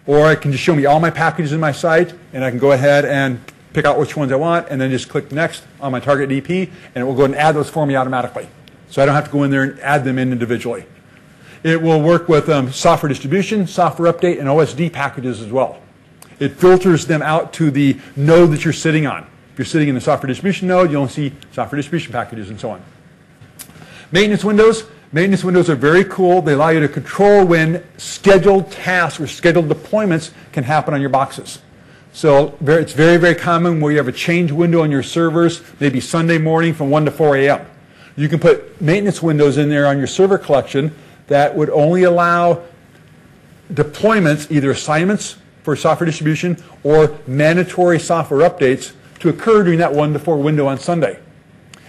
Or it can just show me all my packages in my site, and I can go ahead and pick out which ones I want, and then just click Next on my target DP, and it will go ahead and add those for me automatically. So I don't have to go in there and add them in individually. It will work with software distribution, software update, and OSD packages as well. It filters them out to the node that you're sitting on. If you're sitting in the software distribution node, you only see software distribution packages and so on. Maintenance windows. Maintenance windows are very cool. They allow you to control when scheduled tasks or scheduled deployments can happen on your boxes. So it's very, very common where you have a change window on your servers, maybe Sunday morning from 1 to 4 a.m. You can put maintenance windows in there on your server collection that would only allow deployments, either assignments for software distribution or mandatory software updates to occur during that 1 to 4 window on Sunday.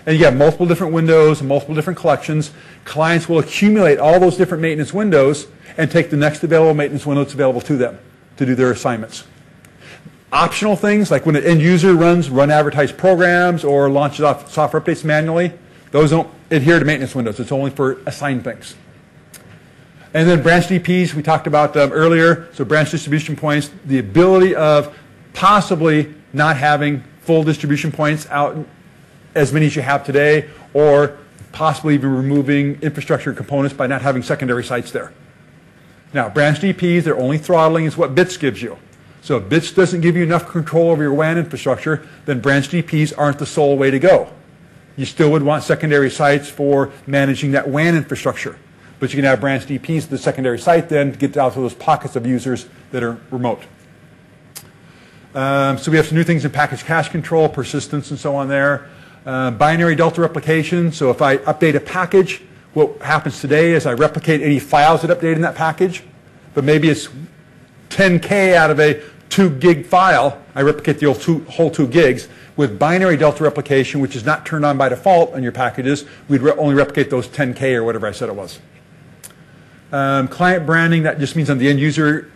And you have multiple different windows and multiple different collections. Clients will accumulate all those different maintenance windows and take the next available maintenance window that's available to them to do their assignments. Optional things, like when an end user run advertised programs or launches off software updates manually, those don't adhere to maintenance windows. It's only for assigned things. And then branch DPs, we talked about earlier. So branch distribution points, the ability of possibly not having full distribution points out as many as you have today, or possibly even removing infrastructure components by not having secondary sites there. Now, branch DPs, their only throttling is what BITS gives you. So if BITS doesn't give you enough control over your WAN infrastructure, then branch DPs aren't the sole way to go. You still would want secondary sites for managing that WAN infrastructure. But you can have branch DPs at the secondary site then to get out to those pockets of users that are remote. So we have some new things in package cache control, persistence, and so on there. Binary delta replication. So if I update a package, what happens today is I replicate any files that update in that package, but maybe it's 10K out of a 2 gig file. I replicate the whole 2 gigs. With binary delta replication, which is not turned on by default on your packages, we'd only replicate those 10K or whatever I said it was. Client branding, that just means on the end user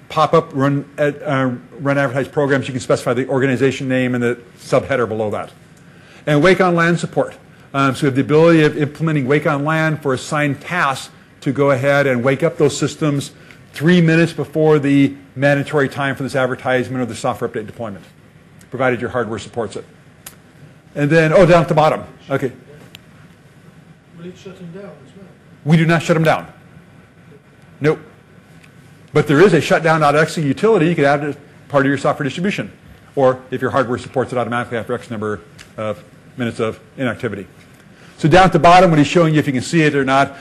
pop-up run advertised programs, you can specify the organization name and the subheader below that. And Wake on LAN support. So we have the ability of implementing Wake on LAN for assigned tasks to go ahead and wake up those systems 3 minutes before the mandatory time for this advertisement or the software update deployment, provided your hardware supports it. And then, down at the bottom. Okay. Will it shut them down as well? We do not shut them down. Nope. But there is a shutdown.exe utility you could add as part of your software distribution, or if your hardware supports it automatically after X number of minutes of inactivity. So down at the bottom, when he's showing you if you can see it or not,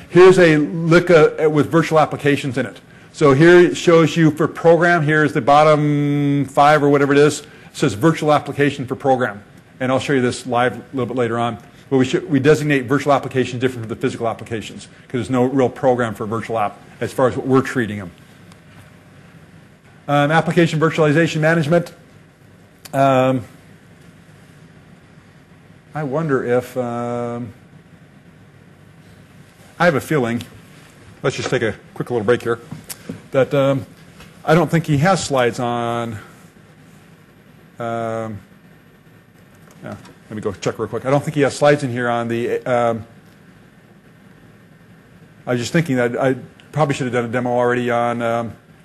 here's a look with virtual applications in it. So here it shows you for program. Here's the bottom 5 or whatever it is. It says virtual application for program. And I'll show you this live a little bit later on. But we designate virtual applications different from the physical applications because there's no real program for virtual app as far as what we're treating them. Application virtualization management. I wonder if, I have a feeling, let's just take a quick little break here, that I don't think he has slides on, yeah, let me go check real quick. I don't think he has slides in here on the, I was just thinking that I probably should have done a demo already on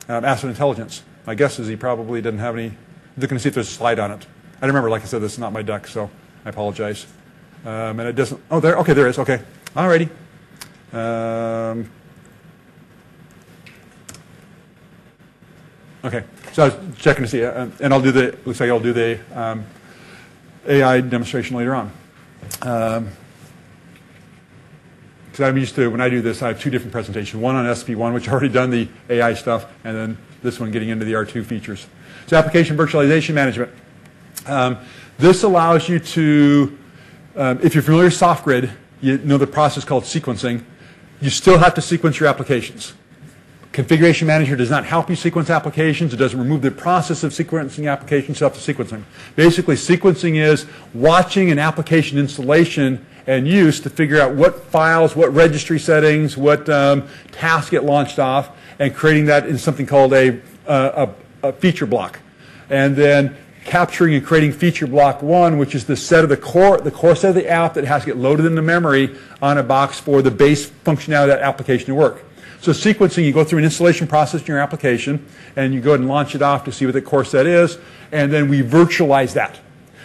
asset intelligence. My guess is he probably didn't have any, looking to see if there's a slide on it. I remember, like I said, this is not my deck, so I apologize. And it doesn't, there, okay, there is, okay. Alrighty. Okay, so I was checking to see, and I'll do the, looks like I'll do the AI demonstration later on. Because I'm used to, when I do this, I have 2 different presentations. One on SP1, which I've already done the AI stuff, and then this one getting into the R2 features. So application virtualization management. This allows you to, if you're familiar with SoftGrid, you know the process called sequencing. You still have to sequence your applications. Configuration Manager does not help you sequence applications. It doesn't remove the process of sequencing applications. You have to sequence them. Basically, sequencing is watching an application installation and use to figure out what files, what registry settings, what tasks get launched off, and creating that in something called a feature block. And then capturing and creating feature block 1, which is the set of the core set of the app that has to get loaded into memory on a box for the base functionality of that application to work. So sequencing, you go through an installation process in your application, and you go ahead and launch it off to see what the core set is, and then we virtualize that.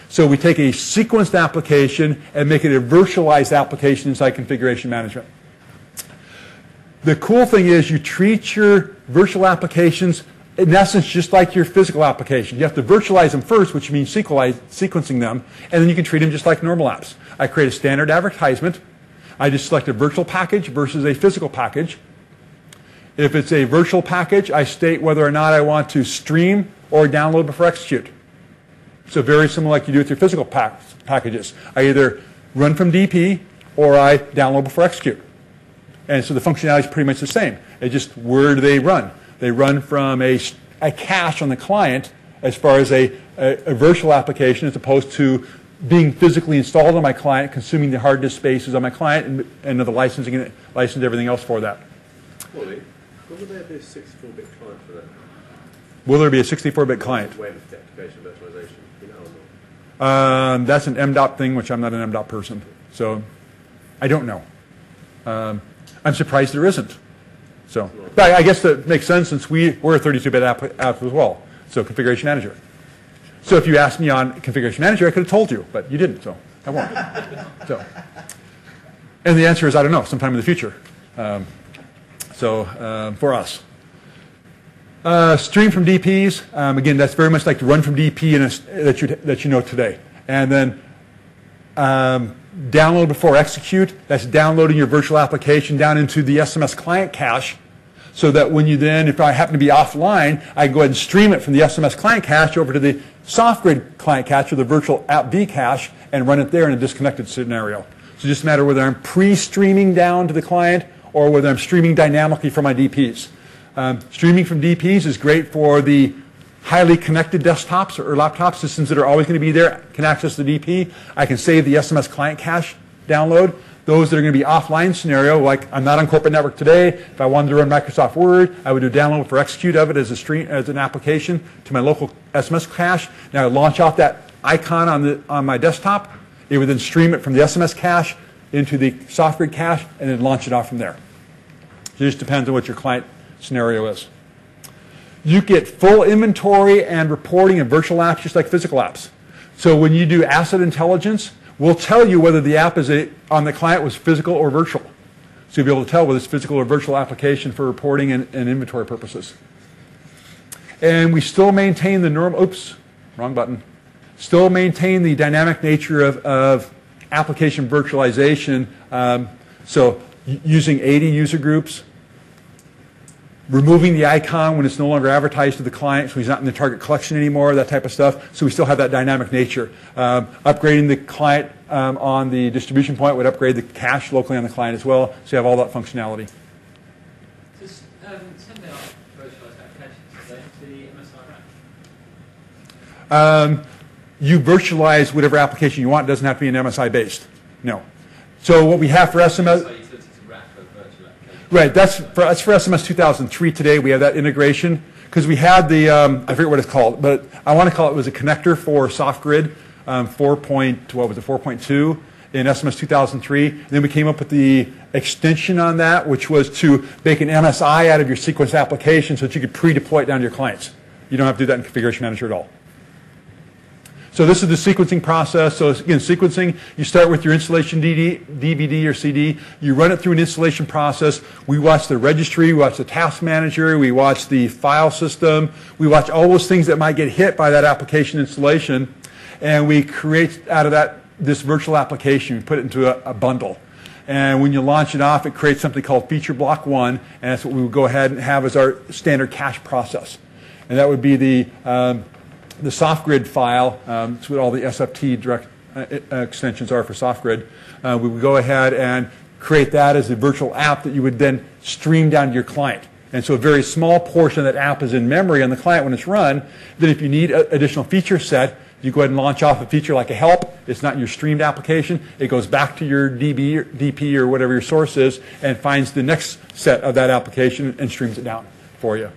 So we take a sequenced application and make it a virtualized application inside configuration management. The cool thing is you treat your virtual applications in essence just like your physical application. You have to virtualize them first, which means sequencing them, and then you can treat them just like normal apps. I create a standard advertisement. I just select a virtual package versus a physical package. If it's a virtual package, I state whether or not I want to stream or download before execute. So very similar like you do with your physical packages. I either run from DP or I download before execute. And so the functionality is pretty much the same. It's just where do they run? They run from a cache on the client as far as a virtual application as opposed to being physically installed on my client, consuming the hard disk spaces on my client, and the licensing and license everything else for that. Wally, will there be a 64-bit client for that? Will there be a 64-bit client? Web application virtualization, you know or not? That's an MDOT thing, which I'm not an MDOT person, so I don't know. I'm surprised there isn't. So, but I guess that makes sense since we're a 32-bit app as well. So configuration manager. So if you asked me on configuration manager, I could have told you, but you didn't, so I won't. So, and the answer is I don't know, sometime in the future. For us. Stream from DPs, again, that's very much like to run from DP that you know today. And then download before execute, that's downloading your virtual application down into the SMS client cache so that when you then, if I happen to be offline, I can go ahead and stream it from the SMS client cache over to the SoftGrid client cache or the virtual app V cache and run it there in a disconnected scenario. So just a matter whether I'm pre-streaming down to the client or whether I'm streaming dynamically from my DPs. Streaming from DPs is great for the highly connected desktops or laptop systems that are always going to be there, can access the DP. I can save the SMS client cache download. Those that are going to be offline scenario, like I'm not on corporate network today, if I wanted to run Microsoft Word, I would do download for execute of it as an application to my local SMS cache. Now I launch off that icon on my desktop. It would then stream it from the SMS cache into the SoftGrid cache and then launch it off from there. So it just depends on what your client scenario is. You get full inventory and reporting in virtual apps just like physical apps. So when you do asset intelligence, we'll tell you whether the app on the client was physical or virtual. So you'll be able to tell whether it's physical or virtual application for reporting and inventory purposes. And we still maintain the still maintain the dynamic nature of application virtualization. So using 80 user groups, removing the icon when it's no longer advertised to the client, so he's not in the target collection anymore, that type of stuff. So we still have that dynamic nature. Upgrading the client on the distribution point would upgrade the cache locally on the client as well, so you have all that functionality. Does something like virtualized applications relate to the MSI rack? You virtualize whatever application you want. It doesn't have to be an MSI based. No. So what we have for SMS... Right, that's for SMS 2003 today. We have that integration because we had the, I forget what it's called, but I want to call it was a connector for SoftGrid 4.2 in SMS 2003. And then we came up with the extension on that, which was to make an MSI out of your sequence application so that you could pre-deploy it down to your clients. You don't have to do that in Configuration Manager at all. So this is the sequencing process. So again, sequencing, you start with your installation DVD or CD. You run it through an installation process. We watch the registry, we watch the task manager, we watch the file system. We watch all those things that might get hit by that application installation. And we create out of that this virtual application. We put it into a bundle. And when you launch it off, it creates something called feature block 1. And that's what we would go ahead and have as our standard cache process. And that would be the SoftGrid file. That's what all the SFT direct extensions are for SoftGrid. We would go ahead and create that as a virtual app that you would then stream down to your client. And so a very small portion of that app is in memory on the client when it's run. Then if you need additional feature set, you go ahead and launch off a feature like a help. It's not in your streamed application. It goes back to your DP or whatever your source is and finds the next set of that application and streams it down for you.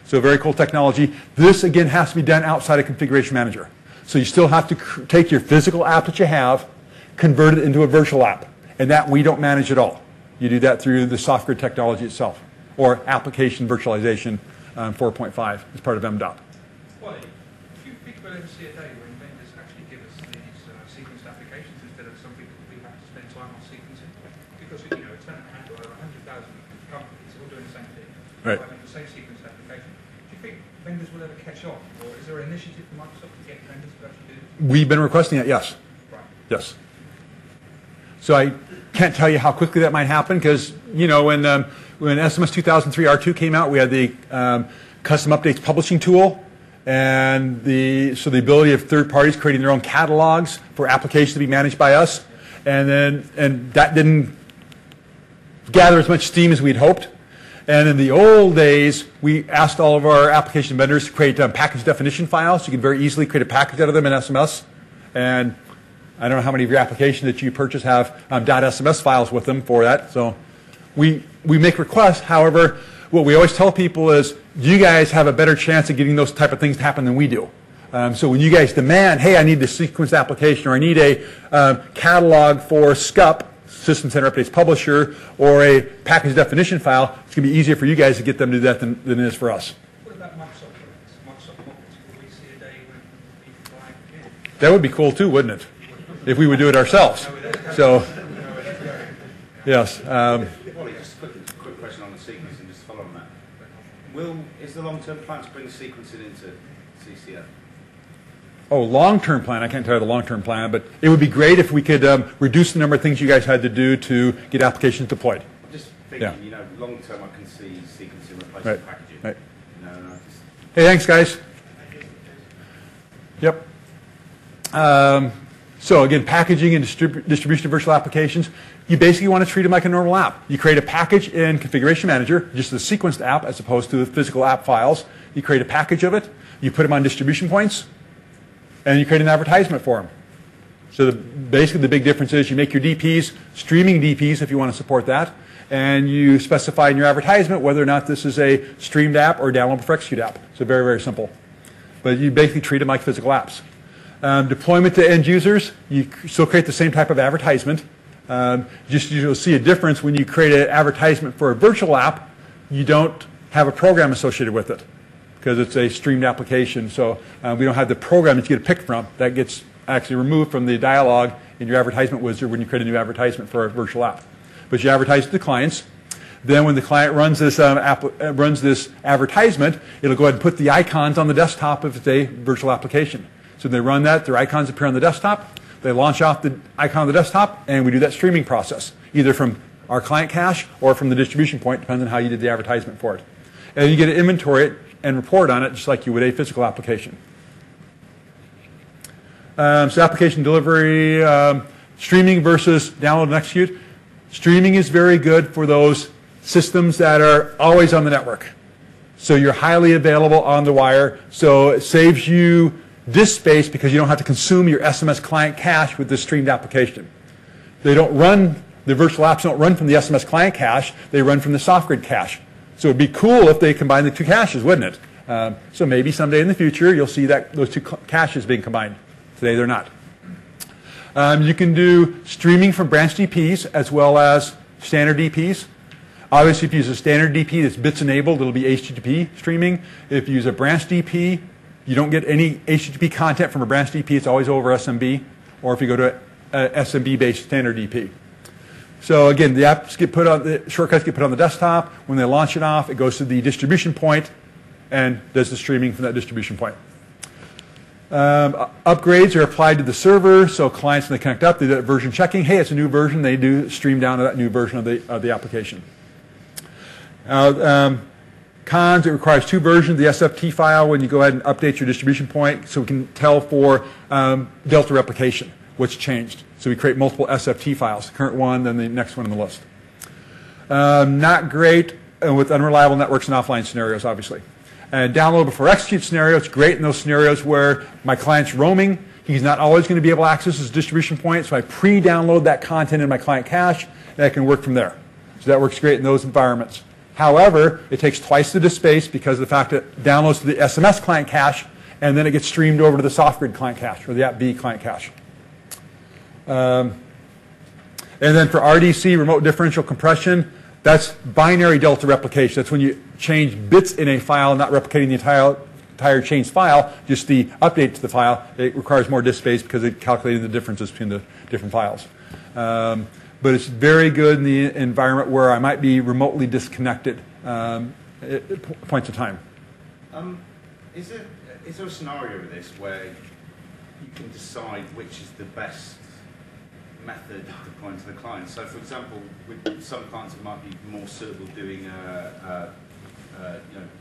So very cool technology. This, again, has to be done outside of Configuration Manager. So you still have to take your physical app that you have, convert it into a virtual app. And that we don't manage at all. You do that through the SoftGrid technology itself, or Application Virtualization 4.5 as part of MDOT. Wally, a few people ever see a day when vendors actually give us these sequenced applications instead of something that we have to spend time on sequencing? Because, you know, it's going to handle over 100,000 companies all doing the same thing. Right. The same sequenced application. Do you think vendors will ever catch on? Or is there an initiative from Microsoft to get vendors to actually do this? We've been requesting it, yes. Right. Yes. So I can't tell you how quickly that might happen because, you know, when SMS 2003 R2 came out, we had the custom updates publishing tool and the ability of third parties creating their own catalogs for applications to be managed by us. And that didn't gather as much steam as we'd hoped. And in the old days, we asked all of our application vendors to create package definition files. So you could very easily create a package out of them in SMS And I don't know how many of your applications that you purchase have .sms files with them for that. So we make requests. However, what we always tell people is you guys have a better chance of getting those type of things to happen than we do. So when you guys demand, hey, I need a sequence application, or I need a catalog for SCUP, System Center Updates Publisher, or a package definition file, it's going to be easier for you guys to get them to do that than it is for us. What about Microsoft products? Microsoft products? Will we see a day when people buy again? That would be cool too, wouldn't it? If we would do it ourselves. So, yes. Wally, just a quick question on the sequencing, just to follow on that. Is the long-term plan to bring the sequencing into CCF? Oh, long-term plan. I can't tell you the long-term plan, but it would be great if we could reduce the number of things you guys had to do to get applications deployed. I'm just thinking, long-term I can see sequencing replacing packaging. Right. Hey, thanks, guys. Yep. So again, packaging and distribution of virtual applications, you basically want to treat them like a normal app. You create a package in Configuration Manager, just a sequenced app as opposed to the physical app files. You create a package of it, you put them on distribution points, and you create an advertisement for them. So basically the big difference is you make your DPs, streaming DPs if you want to support that, and you specify in your advertisement whether or not this is a streamed app or a downloadable for execute app. So very, very simple. But you basically treat them like physical apps. Deployment to end users, you still create the same type of advertisement. Just you'll see a difference when you create an advertisement for a virtual app, you don't have a program associated with it because it's a streamed application. So we don't have the program that you get to pick from. That gets actually removed from the dialog in your advertisement wizard when you create a new advertisement for a virtual app. But you advertise to the clients. Then when the client runs this advertisement, it'll go ahead and put the icons on the desktop if it's a virtual application. So they run that, their icons appear on the desktop, they launch off the icon on the desktop, and we do that streaming process, either from our client cache or from the distribution point, depends on how you did the advertisement for it. And you get to inventory it and report on it just like you would a physical application. So application delivery, streaming versus download and execute. Streaming is very good for those systems that are always on the network. So you're highly available on the wire, so it saves you disk space because you don't have to consume your SMS client cache with this streamed application. The virtual apps don't run from the SMS client cache, they run from the SoftGrid cache. So it'd be cool if they combine the two caches, wouldn't it? So maybe someday in the future you'll see that those two caches being combined. Today they're not. You can do streaming from branch DPs as well as standard DPs. Obviously if you use a standard DP that's bits enabled, it'll be HTTP streaming. If you use a branch DP, you don't get any HTTP content from a branch DP. It's always over SMB, or if you go to a SMB-based standard DP. So again, the shortcuts get put on the desktop. When they launch it off, it goes to the distribution point and does the streaming from that distribution point. Upgrades are applied to the server, so clients, when they connect up, they do version checking. Hey, it's a new version. They do stream down to that new version of the application. Cons, it requires two versions of the SFT file when you go ahead and update your distribution point, so we can tell for Delta replication what's changed. So we create multiple SFT files, the current one, then the next one on the list. Not great with unreliable networks and offline scenarios, obviously. Downloadable for execute scenario, it's great in those scenarios where my client's roaming. He's not always going to be able to access his distribution point, so I pre-download that content in my client cache, and I can work from there. So that works great in those environments. However, it takes twice the disk space because of the fact that it downloads to the SMS client cache, and then it gets streamed over to the SoftGrid client cache, or the app B client cache. And then for RDC, remote differential compression, that's binary delta replication. That's when you change bits in a file, not replicating the entire changed file, just the update to the file. It requires more disk space because it calculated the differences between the different files. But it's very good in the environment where I might be remotely disconnected at points of time. Is there a scenario with this where you can decide which is the best method to point to the client? So, for example, with some clients it might be more suitable doing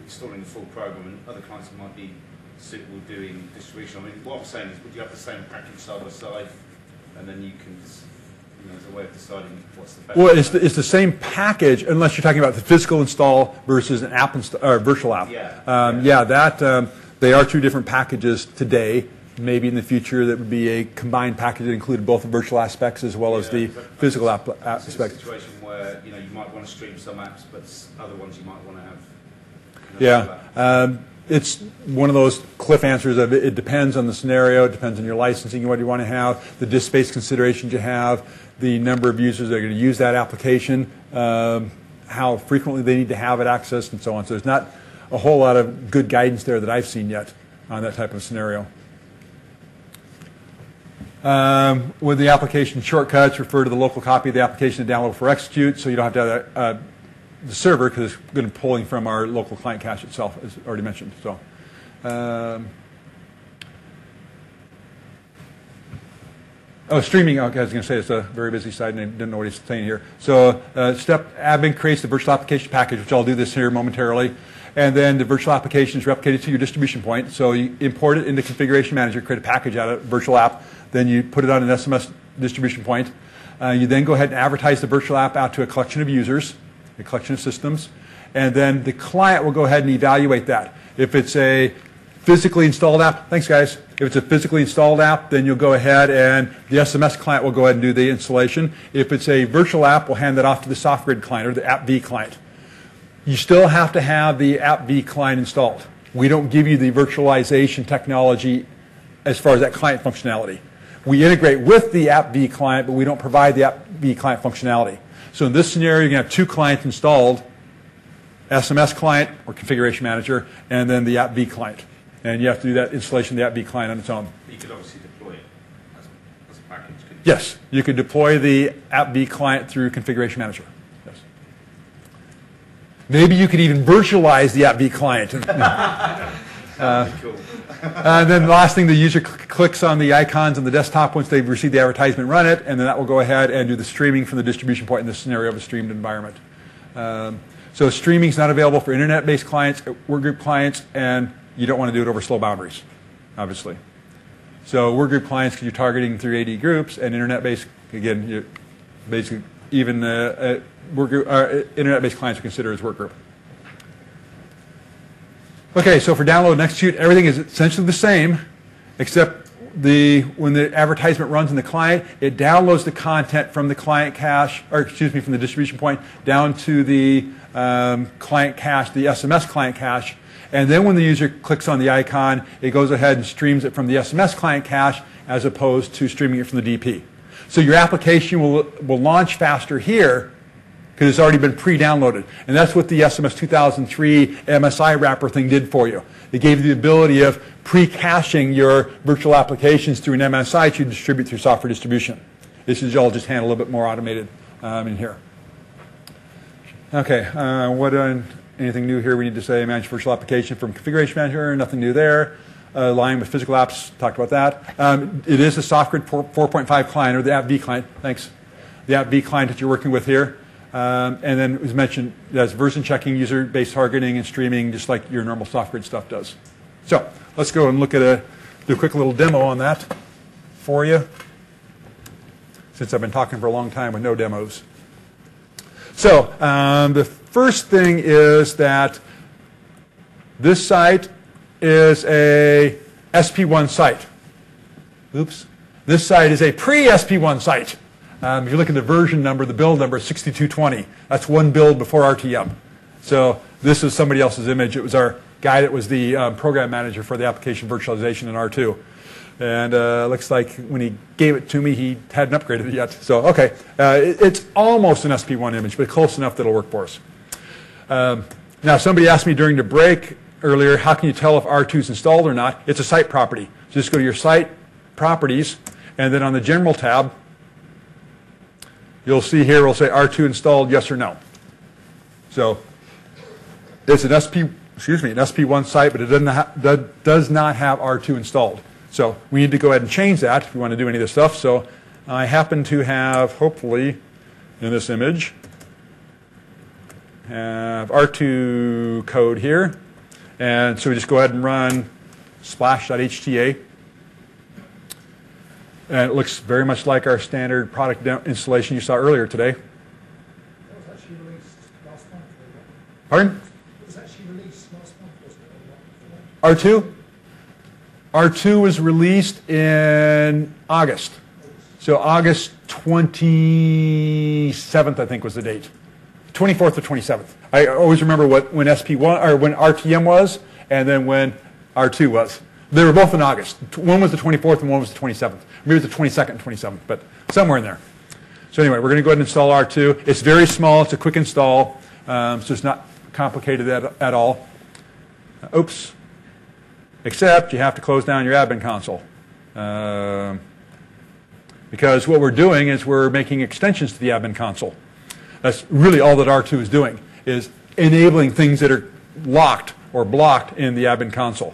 installing the full program, and other clients it might be suitable doing distribution. I mean, what I'm saying is, would you have the same package side by side, and then you can, there's a way of deciding what's the best? Well, it's the same package, unless you're talking about the physical install versus an app or virtual app. Yeah. They are two different packages today. maybe in the future that would be a combined package that included both the virtual aspects as well as the physical aspects. It's a situation where you might want to stream some apps, but other ones you might want to have. Yeah, it's one of those cliff answers of it depends on the scenario, it depends on your licensing, what you want to have, the disk space considerations you have, the number of users that are going to use that application, how frequently they need to have it accessed, and so on. So there's not a whole lot of good guidance there that I've seen yet on that type of scenario. With the application shortcuts, refer to the local copy of the application to download for execute, so you don't have to have the server, because it's going to be pulling from our local client cache itself, as already mentioned. So, streaming. Okay, I was going to say it's a very busy site, and I didn't know what he's saying here. So, step admin creates the virtual application package, which I'll do this here momentarily, and then the virtual application is replicated to your distribution point. So you import it into Configuration Manager, create a package out of virtual app, then you put it on an SMS distribution point. You then go ahead and advertise the virtual app out to a collection of users, a collection of systems, and then the client will go ahead and evaluate that. If it's a physically installed app, thanks guys. If it's a physically installed app, then you'll go ahead and the SMS client will go ahead and do the installation. If it's a virtual app, we'll hand that off to the SoftGrid client or the AppV client. You still have to have the AppV client installed. We don't give you the virtualization technology as far as that client functionality. We integrate with the AppV client, but we don't provide the AppV client functionality. So in this scenario, you're going to have two clients installed, SMS client or Configuration Manager, and then the AppV client. And you have to do that installation of the AppV client on its own. You could obviously deploy it as a package, couldn't you? Yes, you could deploy the AppV client through Configuration Manager. Yes. Maybe you could even virtualize the AppV client. Cool. And then the last thing, the user clicks on the icons on the desktop once they've received the advertisement, run it, and then that will go ahead and do the streaming from the distribution point in the scenario of a streamed environment. So streaming is not available for internet-based clients, workgroup clients, and you don't want to do it over slow boundaries, obviously. So workgroup clients, because you're targeting through AD groups, and internet-based, again, you're basically even internet-based clients are considered as workgroup. Okay, so for download and execute, everything is essentially the same, except when the advertisement runs in the client, it downloads the content from the client cache, or excuse me, from the distribution point down to the client cache, the SMS client cache, and then when the user clicks on the icon, it goes ahead and streams it from the SMS client cache as opposed to streaming it from the DP. So your application will launch faster here because it's already been pre-downloaded. And that's what the SMS 2003 MSI wrapper thing did for you. It gave you the ability of pre-caching your virtual applications through an MSI to distribute through software distribution. This is all just handled a little bit more automated in here. Okay, anything new here we need to say? Manage virtual application from Configuration Manager, nothing new there. Align with physical apps, talked about that. It is a SoftGrid 4.5 client, or the AppV client, thanks. The AppV client that you're working with here. And then it was mentioned as version checking, user-based targeting, and streaming, just like your normal SoftGrid stuff does. So let's go and look at do a quick little demo on that for you, since I've been talking for a long time with no demos. So the first thing is that this site is a SP1 site. Oops. This site is a pre-SP1 site. If you look at the version number, the build number is 6220. That's one build before RTM. So this is somebody else's image. It was our guy that was the program manager for the application virtualization in R2. And looks like when he gave it to me, he hadn't upgraded it yet. So, okay. It's almost an SP1 image, but close enough that it'll work for us. Now, somebody asked me during the break earlier, how can you tell if R2 is installed or not? It's a site property. So just go to your site properties, and then on the general tab, you'll see here, it'll say R2 installed, yes or no. So it's an SP1 site, but it does not have R2 installed. So we need to go ahead and change that if we want to do any of this stuff. So I happen to have, hopefully, in this image, have R2 code here. And so we just go ahead and run splash.hta. And it looks very much like our standard product installation you saw earlier today. That was actually released last month. Pardon? It was actually released last month, wasn't it? R2? R2 was released in August. So August 27th, I think, was the date. 24th or 27th. I always remember when SP1 or when RTM was, and then when R2 was. They were both in August. One was the 24th and one was the 27th. Maybe it was the 22nd and 27th, but somewhere in there. So anyway, we're going to go ahead and install R2. It's very small. It's a quick install, so it's not complicated at all. Oops. Except you have to close down your admin console. Because what we're doing is we're making extensions to the admin console. That's really all that R2 is doing, is enabling things that are locked or blocked in the admin console.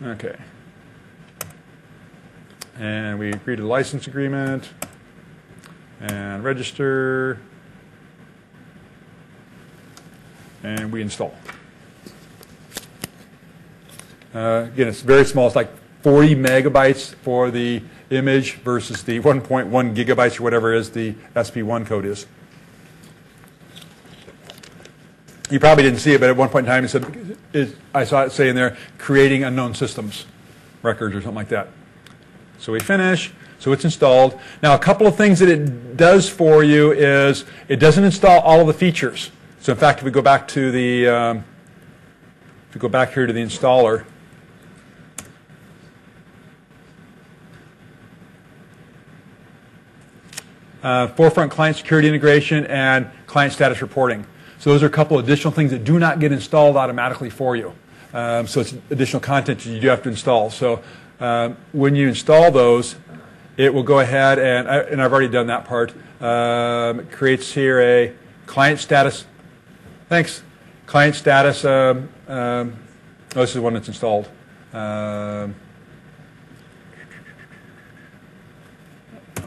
Okay. And we agree to the license agreement and register. And we install. Again, it's very small. It's like 40 megabytes for the image versus the 1.1 gigabytes or whatever is the SP1 code is. You probably didn't see it, but at one point in time it said, I saw it say in there, creating unknown systems records or something like that. So we finish. So it's installed. Now, a couple of things that it does for you is it doesn't install all of the features. So in fact, if we go back to the, if we go back here to the installer, forefront client security integration and client status reporting. So those are a couple additional things that do not get installed automatically for you. So it's additional content that you do have to install. So when you install those, it will go ahead and I've already done that part. It creates here a client status. Thanks. Client status. Oh, this is the one that's installed. Let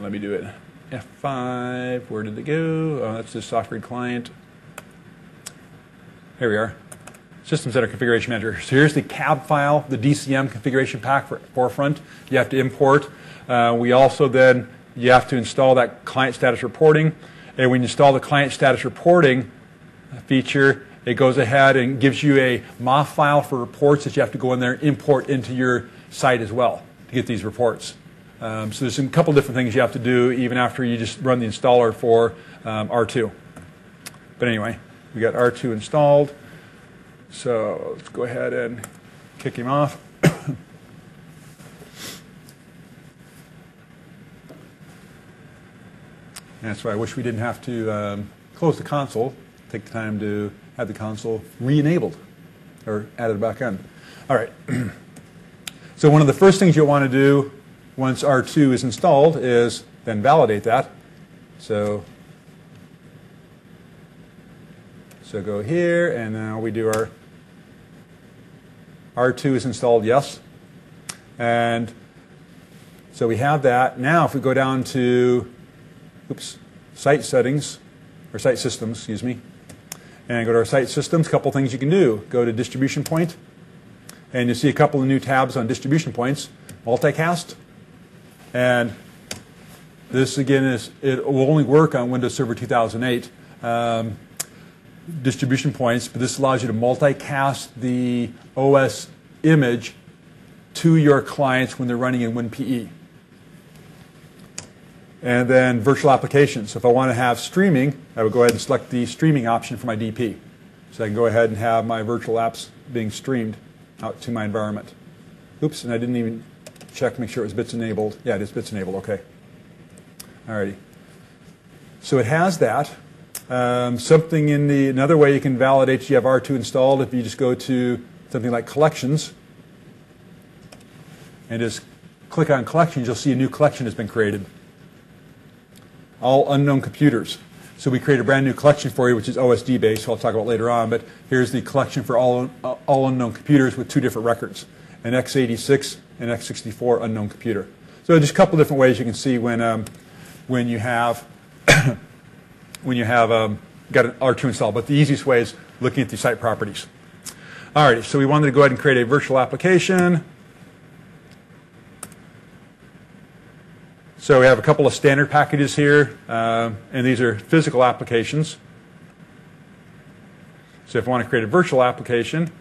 me do it. F5. Where did it go? Oh, that's the software client. Here we are. System Center Configuration Manager. So here's the cab file, the DCM configuration pack for Forefront. You have to import. We also then, you have to install that client status reporting. And when you install the client status reporting feature, it goes ahead and gives you a MOF file for reports that you have to go in there and import into your site as well to get these reports. So there's a couple different things you have to do even after you just run the installer for R2. But anyway, we got R2 installed. So let's go ahead and kick him off. That's why I wish we didn't have to close the console, take the time to have the console re-enabled or added back in. All right. So one of the first things you'll want to do once R2 is installed is then validate that. So go here, and now we do our R2 is installed, yes. And so we have that. Now if we go down to site settings, or site systems, excuse me, and go to our site systems, a couple things you can do. Go to distribution point, and you see a couple of new tabs on distribution points. Multicast, and this again it will only work on Windows Server 2008 distribution points, but this allows you to multicast the OS image to your clients when they're running in WinPE. And then virtual applications. So if I want to have streaming, I would go ahead and select the streaming option for my DP. So I can go ahead and have my virtual apps being streamed out to my environment. Oops, and I didn't even check to make sure it was bits enabled. Yeah, it is bits enabled, okay. Alrighty. So it has that. Something in another way you can validate you have R2 installed, if you just go to something like collections and just click on collections, you'll see a new collection has been created. All unknown computers. So we create a brand new collection for you, which is OSD based, so I'll talk about later on, but here's the collection for all unknown computers with two different records, an x86 and x64 unknown computer. So just a couple different ways you can see when you have got an R2 installed, but the easiest way is looking at the site properties. Alrighty, so we wanted to go ahead and create a virtual application. So we have a couple of standard packages here, and these are physical applications. So if I want to create a virtual application,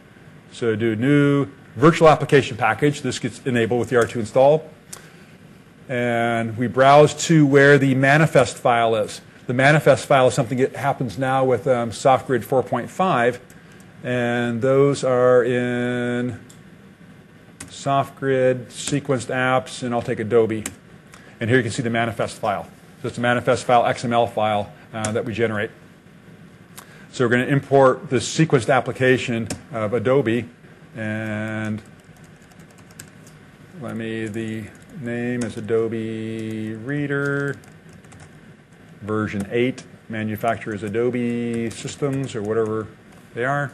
so do new virtual application package. This gets enabled with the R2 install. And we browse to where the manifest file is. The manifest file is something that happens now with SoftGrid 4.5. And those are in SoftGrid, sequenced apps, and I'll take Adobe. And here you can see the manifest file. So it's a manifest file, XML file that we generate. So we're going to import the sequenced application of Adobe, and the name is Adobe Reader, version 8, manufacturer is Adobe Systems or whatever they are.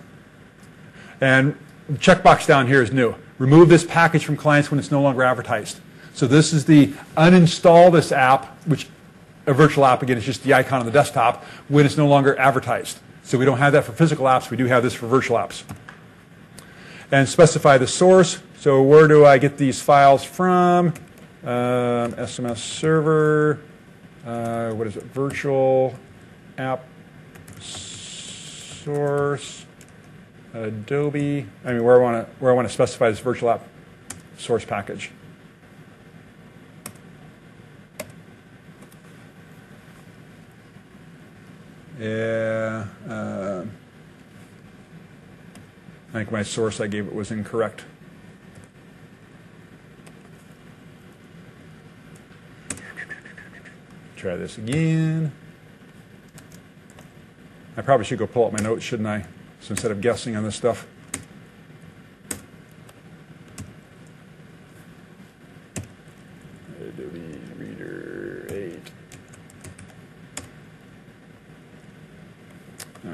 And the checkbox down here is new. Remove this package from clients when it's no longer advertised. So this is the uninstall this app, which a virtual app, again, is just the icon on the desktop, when it's no longer advertised. So we don't have that for physical apps. We do have this for virtual apps. And specify the source. So where do I get these files from? SMS server. What is it? Virtual app source. Adobe. I mean, where I want to specify this virtual app source package. Yeah, I think my source I gave it was incorrect. Try this again. I probably should go pull up my notes, shouldn't I? So instead of guessing on this stuff. Adobe Reader 8.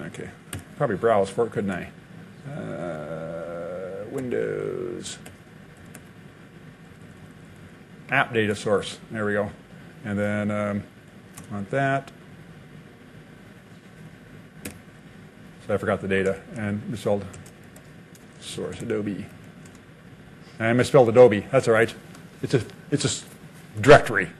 Okay, probably browse for it, couldn't I? Windows. App data source. There we go. And then want that. So I forgot the data and misspelled source Adobe. And I misspelled Adobe. That's all right. It's a directory.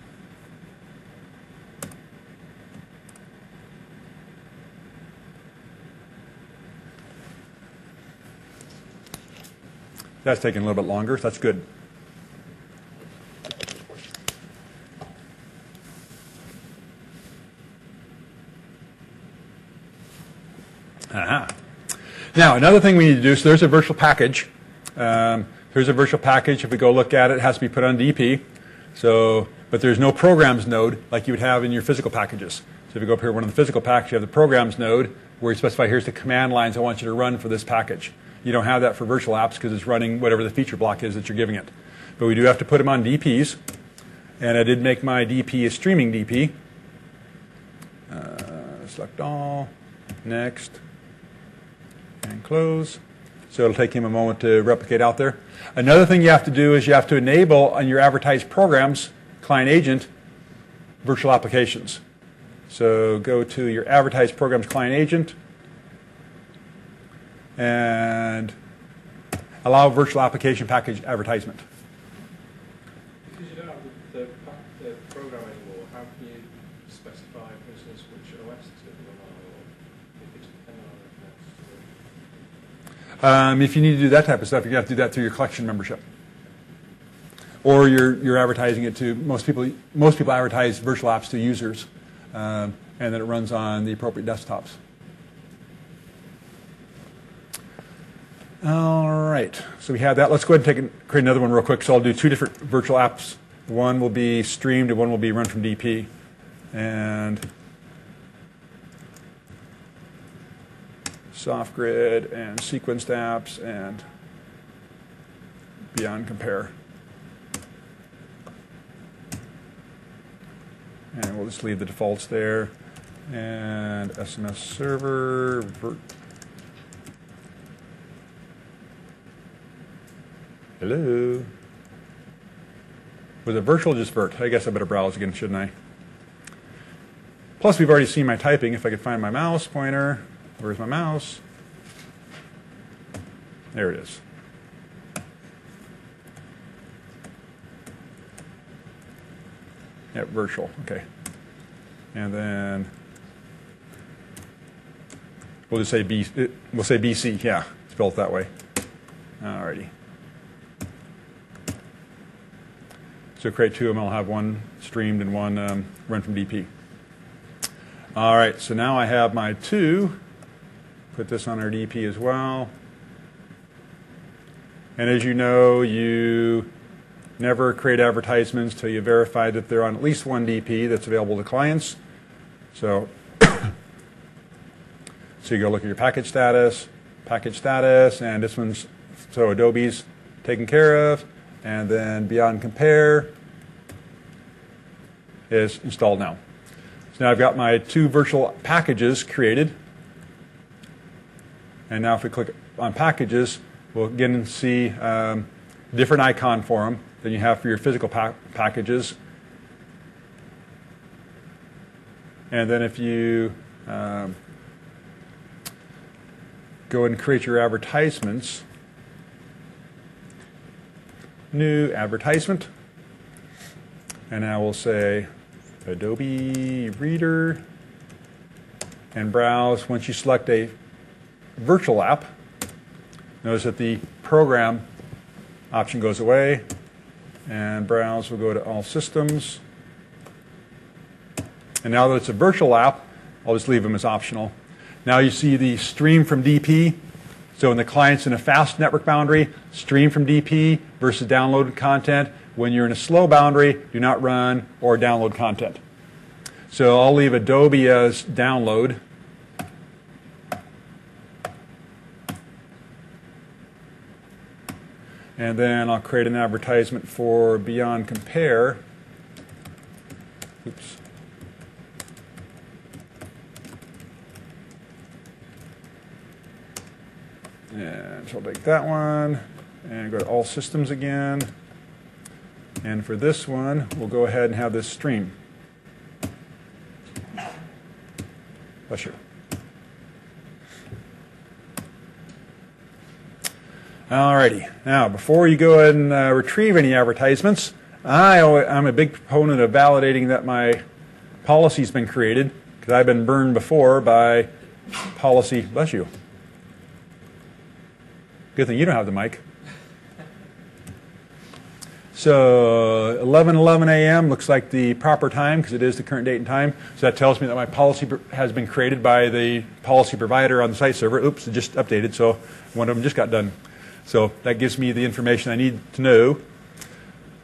That's taking a little bit longer. So that's good. Now, another thing we need to do, so there's a virtual package. Here's a virtual package. If we go look at it, it has to be put on DP. So, but there's no programs node like you would have in your physical packages. So if you go up here, one of the physical packages, you have the programs node where you specify here's the command lines I want you to run for this package. You don't have that for virtual apps because it's running whatever the feature block is that you're giving it. But we do have to put them on DPs. And I did make my DP a streaming DP. Select all, next, and close. So it'll take him a moment to replicate out there. Another thing you have to do is you have to enable on your advertised programs, client agent, virtual applications. So go to your advertised programs client agent and allow virtual application package advertisement. Because you don't have the program anymore, how can you specify, for instance, which OS it's going to run on, or if it's dependent on it? If you need to do that type of stuff, you have to do that through your collection membership. Or you're advertising it to, most people advertise virtual apps to users, and then it runs on the appropriate desktops. All right, so we have that. Let's go ahead and create another one real quick. So I'll do two different virtual apps. One will be streamed and one will be run from DP. And SoftGrid and sequenced apps and beyond compare. And we'll just leave the defaults there. And SMS server, hello. Was it virtual or just virt? I guess I better browse again, shouldn't I? Plus, we've already seen my typing. If I could find my mouse pointer. Where's my mouse? There it is. Yeah, virtual. Okay. And then we'll just say we'll say BC. Yeah, spelled that way. Alrighty. So create two of them. I'll have one streamed and one run from DP. All right. So now I have my two. Put this on our DP as well. And as you know, you never create advertisements till you verify that they're on at least one DP that's available to clients. So, so you go look at your package status, and this one's, so Adobe's taken care of, and then Beyond Compare is installed now. So now I've got my two virtual packages created. And now if we click on packages, we'll again see different icon for them than you have for your physical packages. And then if you go and create your advertisements, new advertisement, and now we'll say Adobe Reader and browse. Once you select a virtual app, notice that the program option goes away, and browse will go to all systems. And now that it's a virtual app, I'll just leave them as optional. Now you see the stream from DP. So when the client's in a fast network boundary, stream from DP versus downloaded content. When you're in a slow boundary, do not run or download content. So I'll leave Adobe as download. And then I'll create an advertisement for Beyond Compare. Oops. And so I'll take that one and go to all systems again. And for this one, we'll go ahead and have this stream. Bless you. Alrighty. Now, before you go ahead and retrieve any advertisements, I'm a big proponent of validating that my policy's been created, because I've been burned before by policy. Bless you. Good thing you don't have the mic. So 11:11 a.m. looks like the proper time because it is the current date and time. So that tells me that my policy has been created by the policy provider on the site server. Oops, it just updated, so one of them just got done. So that gives me the information I need to know.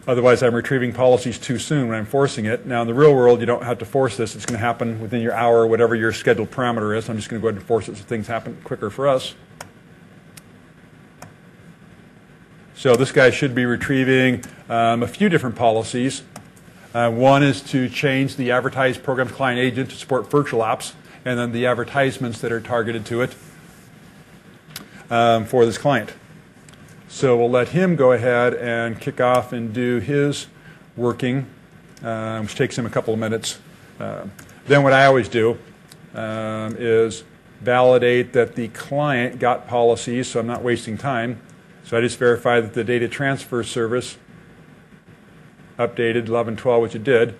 Otherwise, I'm retrieving policies too soon when I'm forcing it. Now, in the real world, you don't have to force this. It's going to happen within your hour, whatever your scheduled parameter is. I'm just going to go ahead and force it so things happen quicker for us. So this guy should be retrieving a few different policies. One is to change the advertised programs client agent to support virtual apps, and then the advertisements that are targeted to it for this client. So we'll let him go ahead and kick off and do his working, which takes him a couple of minutes. Then what I always do is validate that the client got policies, so I'm not wasting time. So I just verify that the data transfer service updated 11:12, which it did.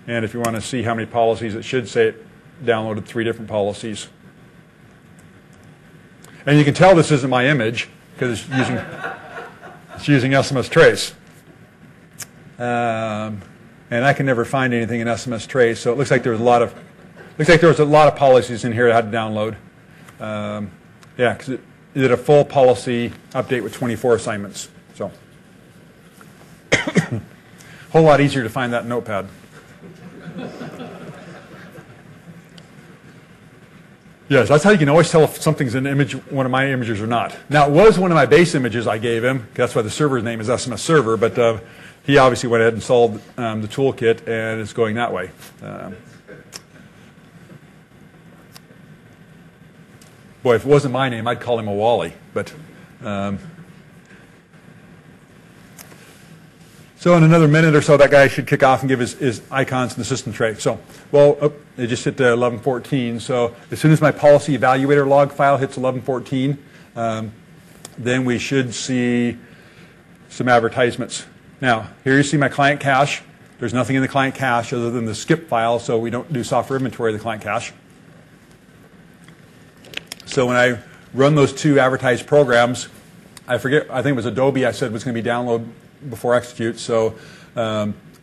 And if you want to see how many policies, it should say it downloaded 3 different policies. And you can tell this isn't my image because it's using SMS trace. And I can never find anything in SMS trace, so it looks like there was a lot of policies in here I had to download. Yeah, because it did a full policy update with 24 assignments. So, a whole lot easier to find that in Notepad. Yes, that's how you can always tell if something's an image, one of my images or not. Now, it was one of my base images I gave him. That's why the server's name is SMS Server, but he obviously went ahead and installed the toolkit, and it's going that way. Boy, if it wasn't my name, I'd call him a Wally. But so in another minute or so, that guy should kick off and give his icons in the system tray. So, well, it just hit 11:14. So as soon as my policy evaluator log file hits 11:14, then we should see some advertisements. Now, here you see my client cache. There's nothing in the client cache other than the skip file, so we don't do software inventory of the client cache. So when I run those two advertised programs, I think it was Adobe I said was going to be download before execute. So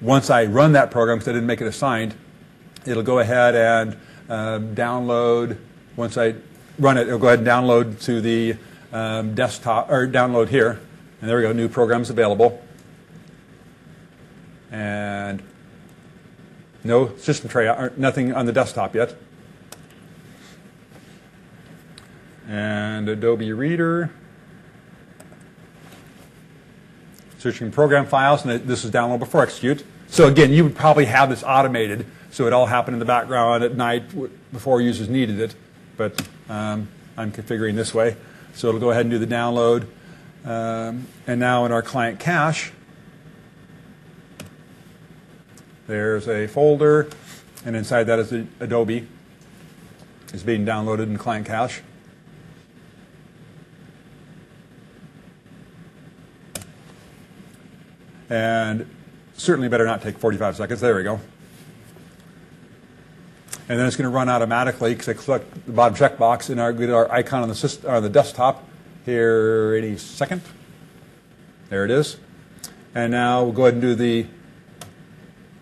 once I run that program, because I didn't make it assigned, it'll go ahead and download. Once I run it, it'll go ahead and download to the desktop, or download here. And there we go, new programs available. And no system tray, nothing on the desktop yet. And Adobe Reader. Searching program files, and this is download before execute. So again, you would probably have this automated, so it all happened in the background at night before users needed it. But I'm configuring this way. So it'll go ahead and do the download. And now in our client cache, there's a folder, and inside that is the Adobe. It's being downloaded in client cache. And certainly better not take 45 seconds. There we go. And then it's going to run automatically because I click the bottom checkbox and get our icon on the desktop here any second. There it is. And now we'll go ahead and do the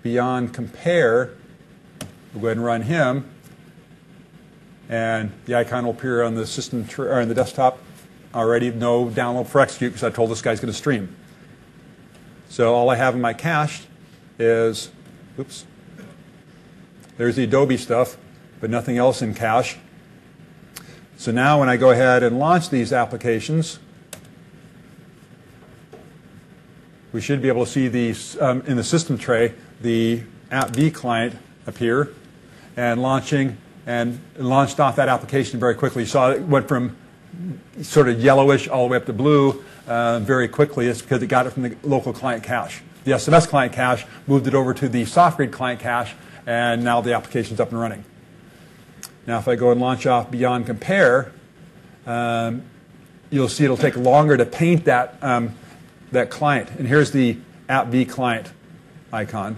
Beyond Compare. We'll go ahead and run him. And the icon will appear on the system or on the desktop already. No download for execute because I told this guy's going to stream. So all I have in my cache is, oops, there's the Adobe stuff, but nothing else in cache. So now when I go ahead and launch these applications, we should be able to see these in the system tray, the app V client appear, and launched off that application very quickly. You saw it went from sort of yellowish all the way up to blue very quickly. It's because it got it from the local client cache. The SMS client cache moved it over to the SoftGrid client cache, and now the application's up and running. Now if I go and launch off Beyond Compare, you'll see it'll take longer to paint that, that client. And here's the app V client icon.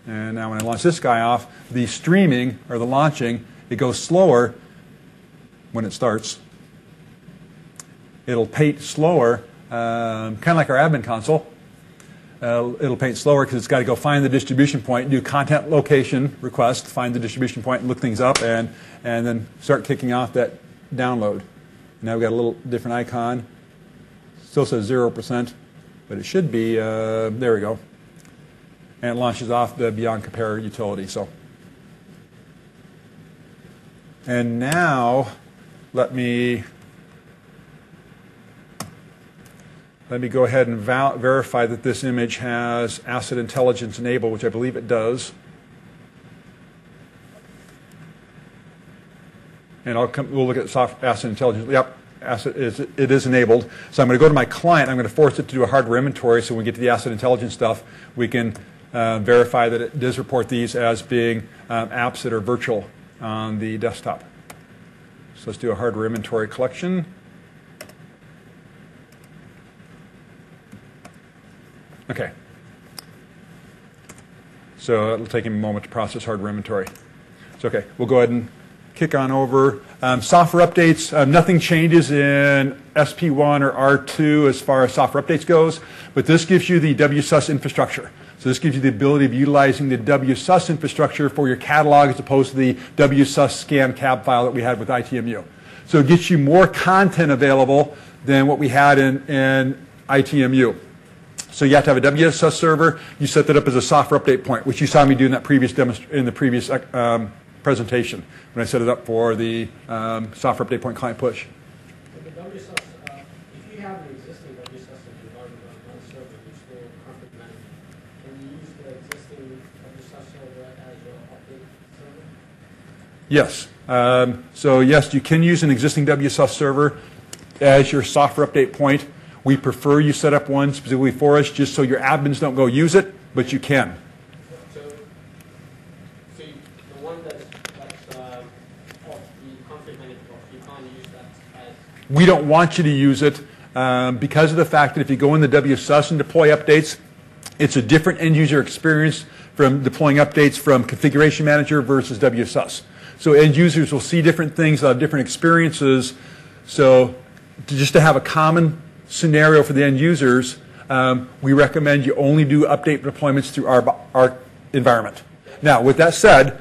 And now when I launch this guy off, the streaming, or the launching, it goes slower when it starts. It'll paint slower, kind of like our admin console. It'll paint slower because it's got to go find the distribution point, do content location request, find the distribution point, and look things up, and then start kicking off that download. Now we've got a little different icon. Still says 0%, but it should be, there we go. And it launches off the Beyond Compare utility. So, and now let me go ahead and verify that this image has Asset Intelligence enabled, which I believe it does. And we'll look at Asset Intelligence. Yep, it is enabled. So I'm going to go to my client. I'm going to force it to do a hardware inventory. So when we get to the Asset Intelligence stuff, we can verify that it does report these as being apps that are virtual on the desktop. So let's do a hardware inventory collection. Okay. So it'll take him a moment to process hardware inventory. So okay, we'll go ahead and kick on over. Software updates, nothing changes in SP1 or R2 as far as software updates goes, but this gives you the WSUS infrastructure. So this gives you the ability of utilizing the WSUS infrastructure for your catalog as opposed to the WSUS scan cab file that we had with ITMU. So it gets you more content available than what we had in ITMU. So you have to have a WSUS server. You set that up as a software update point, which you saw me do in that previous presentation when I set it up for the software update point client push. The WSUS, if you have an existing WSUS environment on one server, you store config management. Can you use the existing WSUS server as your update server? Yes. So yes, you can use an existing WSUS server as your software update point. We prefer you set up one specifically for us just so your admins don't go use it, but you can. So the one that's off the config management box, you can't use that as... We don't want you to use it because of the fact that if you go in the WSUS and deploy updates, it's a different end user experience from deploying updates from Configuration Manager versus WSUS. So end users will see different things, they'll have different experiences. So just to have a common scenario for the end users, we recommend you only do update deployments through our environment. Now, with that said,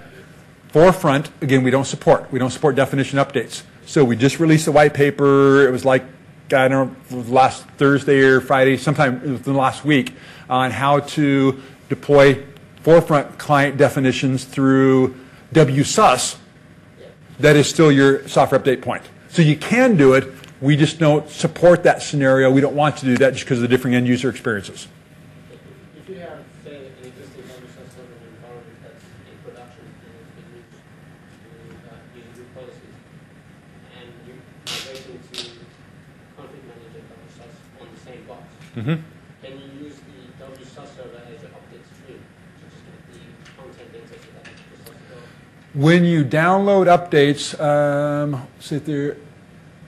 Forefront, again, we don't support. We don't support definition updates. So we just released a white paper. It was like, I don't know, last Thursday or Friday, sometime within the last week, on how to deploy Forefront client definitions through WSUS. That is still your software update point. So you can do it. We just don't support that scenario. We don't want to do that just because of the different end user experiences. If you have, say, an existing WSUS server environment that's in production and it's been used to use new policies, and you migrate into config manager WSUS on the same box, can you use the WSUS server as your update stream to just get the content data so that it's just go? When you download updates, sit there.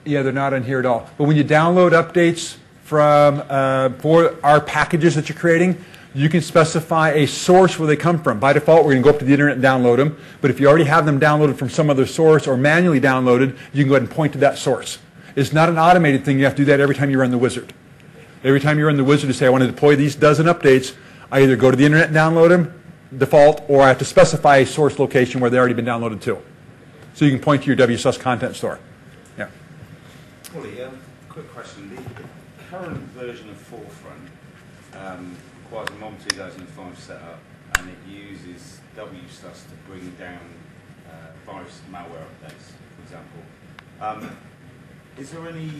Yeah, they're not in here at all. But when you download updates from for our packages that you're creating, you can specify a source where they come from. By default, we're going to go up to the internet and download them. But if you already have them downloaded from some other source or manually downloaded, you can go ahead and point to that source. It's not an automated thing. You have to do that every time you run the wizard. Every time you run the wizard to say, I want to deploy these dozen updates, I either go to the internet and download them, default, or I have to specify a source location where they've already been downloaded to. So you can point to your WSUS content store. Yeah. Wally, quick question. The current version of Forefront requires a MOM 2005 setup, and it uses WSUS to bring down virus malware updates, for example. Is there any,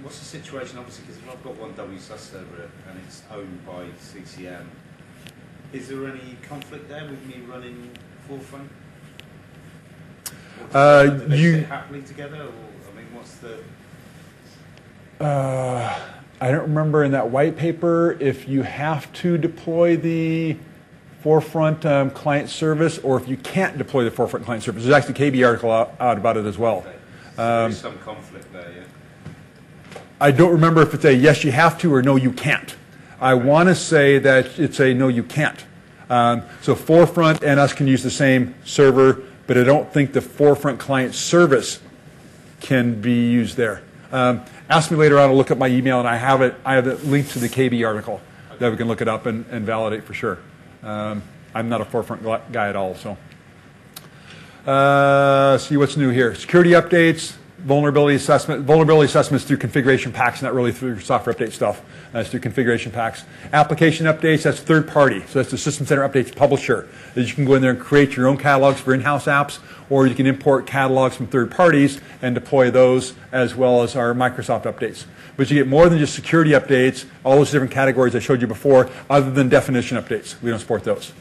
what's the situation, obviously, because if I've got one WSUS server and it's owned by CCM, is there any conflict there with me running Forefront? Or do they sit happily together, or I mean, what's the? I don't remember in that white paper if you have to deploy the Forefront client service or if you can't deploy the Forefront client service. There's actually a KB article out about it as well. Okay. So there is some conflict there, yeah? I don't remember if it's a yes you have to or no you can't. I want to say that it's a no you can't. So Forefront and us can use the same server, but I don't think the Forefront client service can be used there. Ask me later on to look up my email, and I have it. I have a link to the KB article that we can look it up and validate for sure. I'm not a Forefront guy at all, so. See what's new here. Security updates, vulnerability assessment. Vulnerability assessments through configuration packs, not really through software update stuff. That's through configuration packs. Application updates, that's third party. So that's the System Center Updates publisher. That you can go in there and create your own catalogs for in-house apps, or you can import catalogs from third parties and deploy those as well as our Microsoft updates. But you get more than just security updates, all those different categories I showed you before, other than definition updates. We don't support those.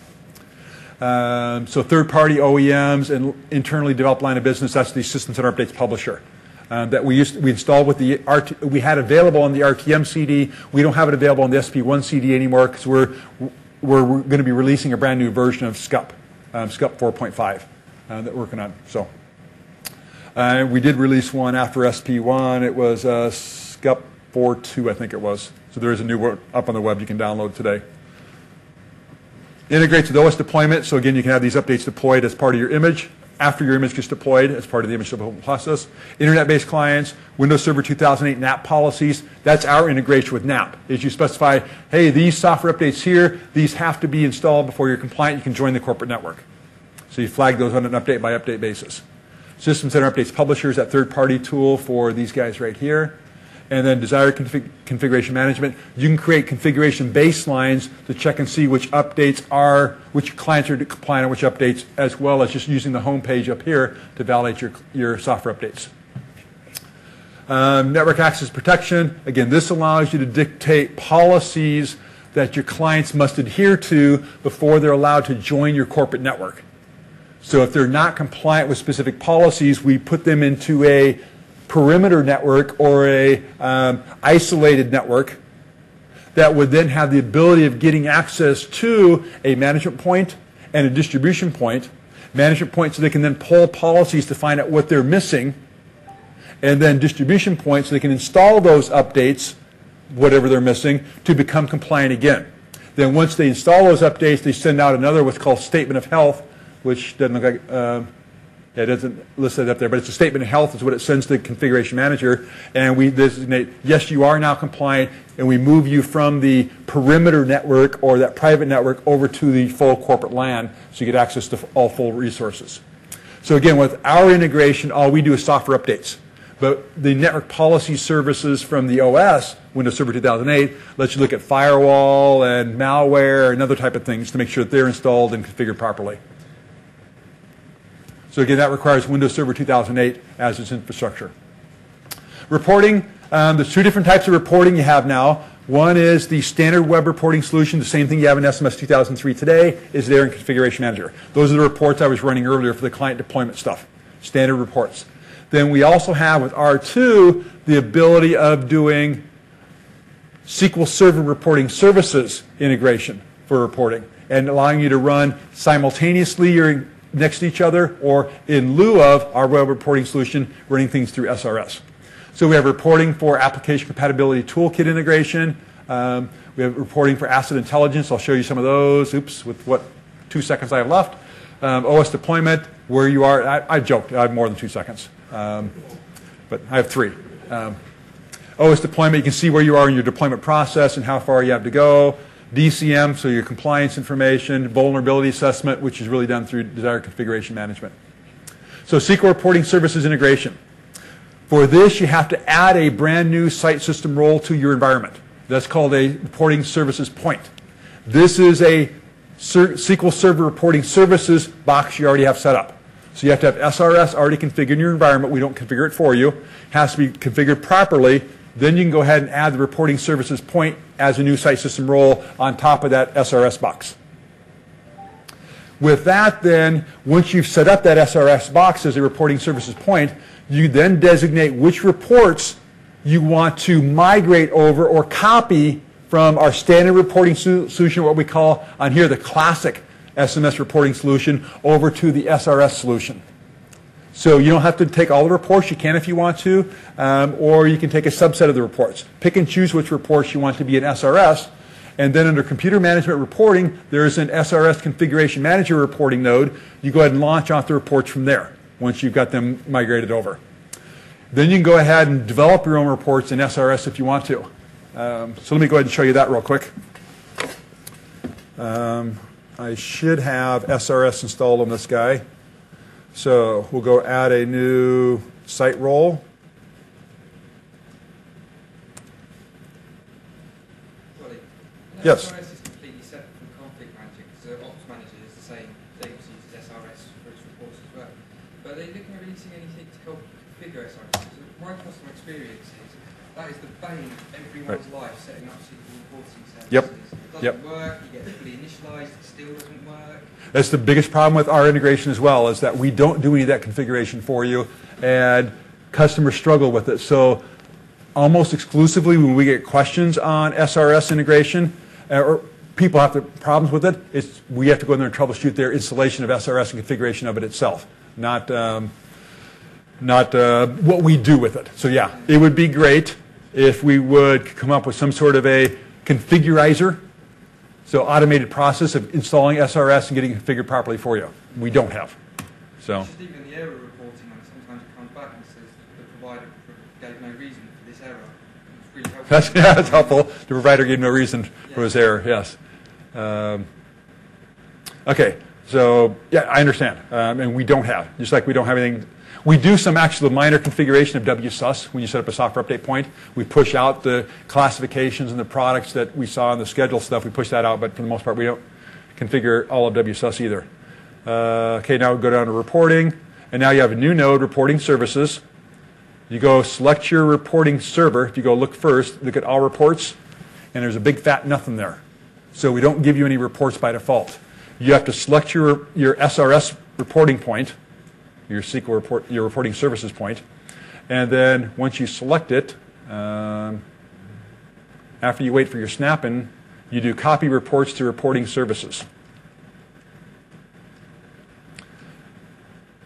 So third-party OEMs and internally developed line of business, that's the System Center Updates publisher. That we installed with the we had available on the RTM CD. We don't have it available on the SP1 CD anymore because we're going to be releasing a brand new version of SCUP, SCUP 4.5 that we're working on. So we did release one after SP1. It was SCUP 4.2, I think it was. So there is a new one up on the web you can download today. Integrates with OS deployment. So again, you can have these updates deployed as part of your image. After your image gets deployed as part of the image development process. Internet-based clients, Windows Server 2008 NAP policies, that's our integration with NAP. Is you specify, hey, these software updates here, these have to be installed before you're compliant, you can join the corporate network. So you flag those on an update-by-update basis. System Center Updates Publishers, that third-party tool for these guys right here. And then desired configuration management. You can create configuration baselines to check and see which updates are, which clients are compliant on which updates, as well as just using the home page up here to validate your software updates. Network access protection. Again, this allows you to dictate policies that your clients must adhere to before they're allowed to join your corporate network. So if they're not compliant with specific policies, we put them into a perimeter network or a isolated network that would then have the ability of getting access to a management point and a distribution point. Management point so they can then pull policies to find out what they're missing and then distribution points so they can install those updates, whatever they're missing, to become compliant again. Then once they install those updates, they send out another what's called statement of health, which doesn't look like, it doesn't list it up there, but it's a statement of health is what it sends to the configuration manager, and we designate, yes, you are now compliant, and we move you from the perimeter network or that private network over to the full corporate LAN so you get access to all full resources. So again, with our integration, all we do is software updates. But the network policy services from the OS, Windows Server 2008, lets you look at firewall and malware and other type of things to make sure that they're installed and configured properly. So again, that requires Windows Server 2008 as its infrastructure. Reporting, there's two different types of reporting you have now. One is the standard web reporting solution, the same thing you have in SMS 2003 today, is there in Configuration Manager. Those are the reports I was running earlier for the client deployment stuff, standard reports. Then we also have with R2 the ability of doing SQL Server reporting services integration for reporting and allowing you to run simultaneously or next to each other or in lieu of our web reporting solution running things through SRS. So we have reporting for application compatibility toolkit integration. We have reporting for asset intelligence. I'll show you some of those. Oops, with what 2 seconds I have left. OS deployment, where you are. I joked, I have more than 2 seconds. But I have 3. OS deployment, you can see where you are in your deployment process and how far you have to go. DCM, so your compliance information. Vulnerability assessment, which is really done through desired configuration management. So SQL reporting services integration. For this, you have to add a brand new site system role to your environment. That's called a reporting services point. This is a SQL Server reporting services box you already have set up. So you have to have SRS already configured in your environment. We don't configure it for you. It has to be configured properly. Then you can go ahead and add the reporting services point as a new site system role on top of that SRS box. With that, then, once you've set up that SRS box as a reporting services point, you then designate which reports you want to migrate over or copy from our standard reporting solution, what we call on here the classic SMS reporting solution, over to the SRS solution. So you don't have to take all the reports. You can if you want to, or you can take a subset of the reports. Pick and choose which reports you want to be in SRS. And then under Computer Management Reporting, there is an SRS Configuration Manager reporting node. You go ahead and launch off the reports from there once you've got them migrated over. Then you can go ahead and develop your own reports in SRS if you want to. So let me go ahead and show you that real quick. I should have SRS installed on this guy. So we'll go add a new site role. Yes. SRS is completely separate from config manager because the ops manager is the same thing, so uses SRS for its reports as well. But are they looking at releasing anything to help configure SRS? So my customer experience is that is the bane of everyone's life, setting up SQL reporting services. Yep. It doesn't work, you get it fully initialized, it still doesn't work. That's the biggest problem with our integration as well, is that we don't do any of that configuration for you, and customers struggle with it. So almost exclusively when we get questions on SRS integration, or people have problems with it, we have to go in there and troubleshoot their installation of SRS and configuration of it itself, not what we do with it. So yeah, it would be great if we would come up with some sort of a configurizer, so automated process of installing SRS and getting it configured properly for you. We don't have. So. Just even the error reporting, and sometimes it comes back and says the provider gave no reason for this error. It's really helpful. That's helpful. The provider gave no reason for his error, yes. Okay, so yeah, I understand. And we don't have, just like we don't have anything. We do some actual minor configuration of WSUS when you set up a software update point. We push out the classifications and the products that we saw in the schedule stuff. We push that out, but for the most part, we don't configure all of WSUS either. Okay, now we go down to reporting, and now you have a new node, reporting services. You go select your reporting server. If you go look first, look at all reports, and there's a big fat nothing there. So we don't give you any reports by default. You have to select your SRS reporting point, your SQL report, your reporting services point, and then once you select it, after you wait for your snap-in, you do copy reports to reporting services.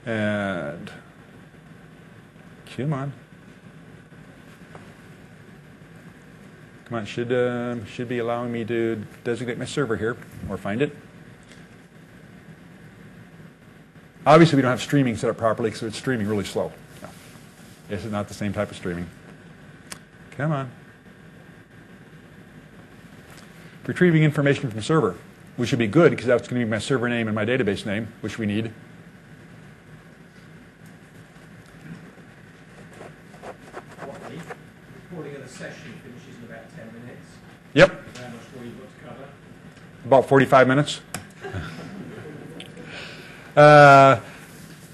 And come on, Come on, should be allowing me to designate my server here or find it. Obviously, we don't have streaming set up properly, so it's streaming really slow. No. This is not the same type of streaming. Come on. Retrieving information from server, which should be good because that's going to be my server name and my database name, which we need. Recording of the session finishes in about 10 minutes. Yep. How much more you've got to cover? About 45 minutes.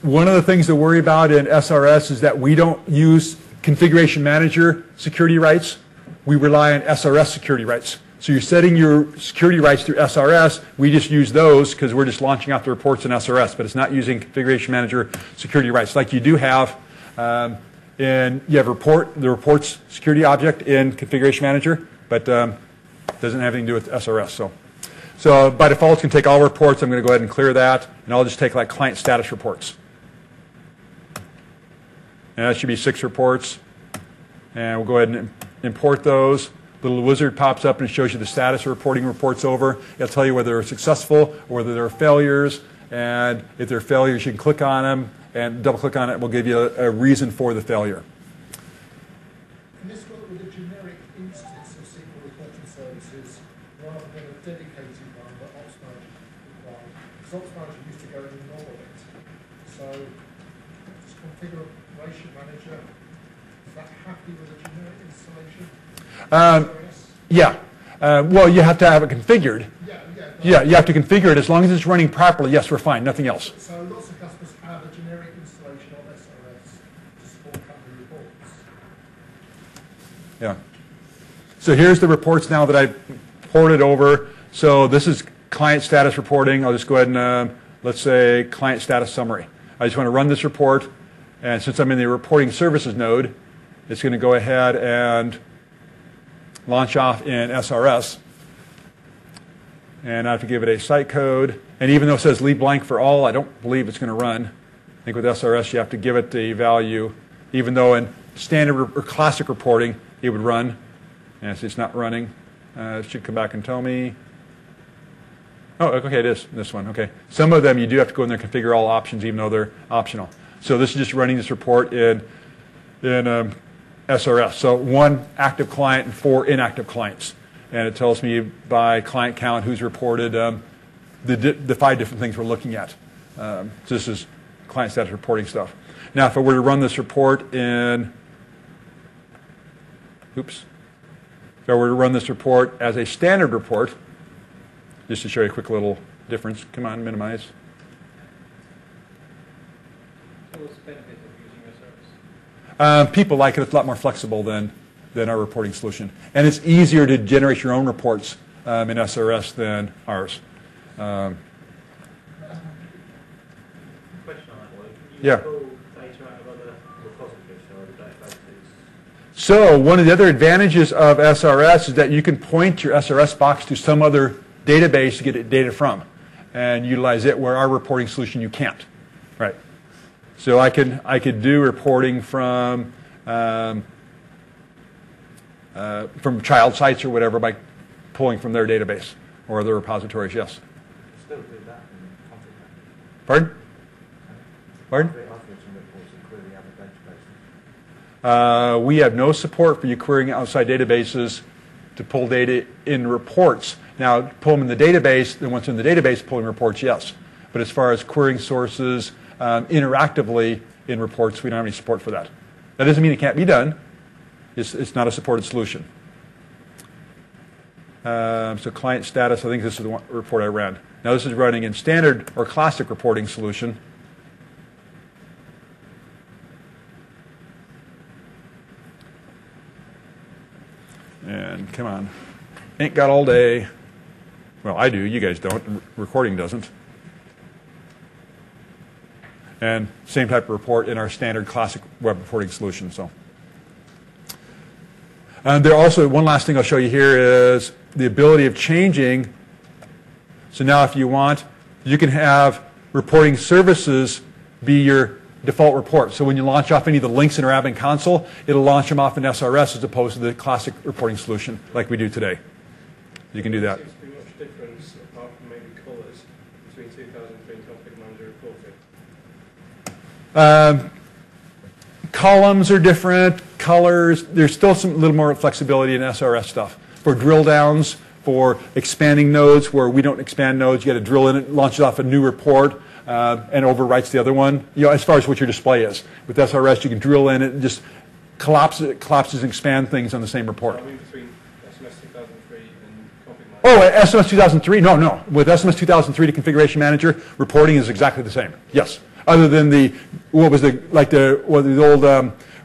One of the things to worry about in SRS is that we don't use configuration manager security rights. We rely on SRS security rights. So you're setting your security rights through SRS. We just use those because we're just launching out the reports in SRS, but it's not using configuration manager security rights like you do have. You have the reports security object in configuration manager, but doesn't have anything to do with SRS. So by default, it's going to take all reports. I'm going to go ahead and clear that, and I'll just take like client status reports. And that should be 6 reports. And we'll go ahead and import those. Little wizard pops up and it shows you the status of reporting reports over. It'll tell you whether they're successful or whether they're failures. And if they're failures, you can click on them and double click on it. Will give you a reason for the failure. Can this work with a generic instance of SQL reporting services rather than a dedicated one that Ops Manager required? Because Ops Manager used to go and ignore it. So, does Configuration Manager, is that happy with a generic installation? Yeah. Well, you have to have it configured. Yeah, you have to configure it. As long as it's running properly, yes, we're fine. Nothing else. So lots of customers have a generic installation of SRS to support company reports. Yeah. So here's the reports now that I ported over. So this is client status reporting. I'll just go ahead and, let's say, client status summary. I just want to run this report. And since I'm in the reporting services node, it's going to go ahead and launch off in SRS. And I have to give it a site code. And even though it says leave blank for all, I don't believe it's going to run. I think with SRS, you have to give it the value, even though in standard or classic reporting, it would run. And it's not running. It should come back and tell me. Oh, okay, it is this one. Okay. Some of them, you do have to go in there and configure all options, even though they're optional. So this is just running this report in SRS. So 1 active client and 4 inactive clients. And it tells me by client count who's reported the 5 different things we're looking at. So this is client status reporting stuff. Now, if I were to run this report in, if I were to run this report as a standard report, just to show you a quick little difference. Come on, minimize. So what's the benefit of using SRS? People like it. It's a lot more flexible than our reporting solution. And it's easier to generate your own reports in SRS than ours. Question on that, Wally. Can you Yeah. pull data out of other repositories or other databases? So one of the other advantages of SRS is that you can point your SRS box to some other database to get data from and utilize it, where our reporting solution you can't. Right. So I could do reporting from child sites or whatever by pulling from their database or other repositories. Yes. Still do that in config manager. Pardon? Pardon? I've got some reports that query other databases. We have no support for you querying outside databases to pull data in reports. Now, pull them in the database, then once in the database, pulling reports, yes. But as far as querying sources interactively in reports, we don't have any support for that. That doesn't mean it can't be done. It's not a supported solution. So client status, I think this is the one report I ran. Now this is running in standard or classic reporting solution. And come on, ain't got all day. Well, I do, you guys don't, recording doesn't. And same type of report in our standard classic web reporting solution. So, there also, one last thing I'll show you here is the ability of changing. So now if you want, you can have reporting services be your default report. So when you launch off any of the links in our admin console, it'll launch them off in SRS as opposed to the classic reporting solution like we do today. You can do that. There seems to be much difference, apart from maybe colours, between 2003 and Config Manager reporting. Columns are different, colors, there's still some little more flexibility in SRS stuff. For drill downs, for expanding nodes where we don't expand nodes, you got to drill in it, launch it off a new report, and overwrites the other one. You know, as far as what your display is. With SRS, you can drill in it and just collapses and expand things on the same report. I mean between SMS 2003 and Config Manager. Oh, SMS 2003? No. With SMS 2003 to Configuration Manager, reporting is exactly the same. Yes. Other than the old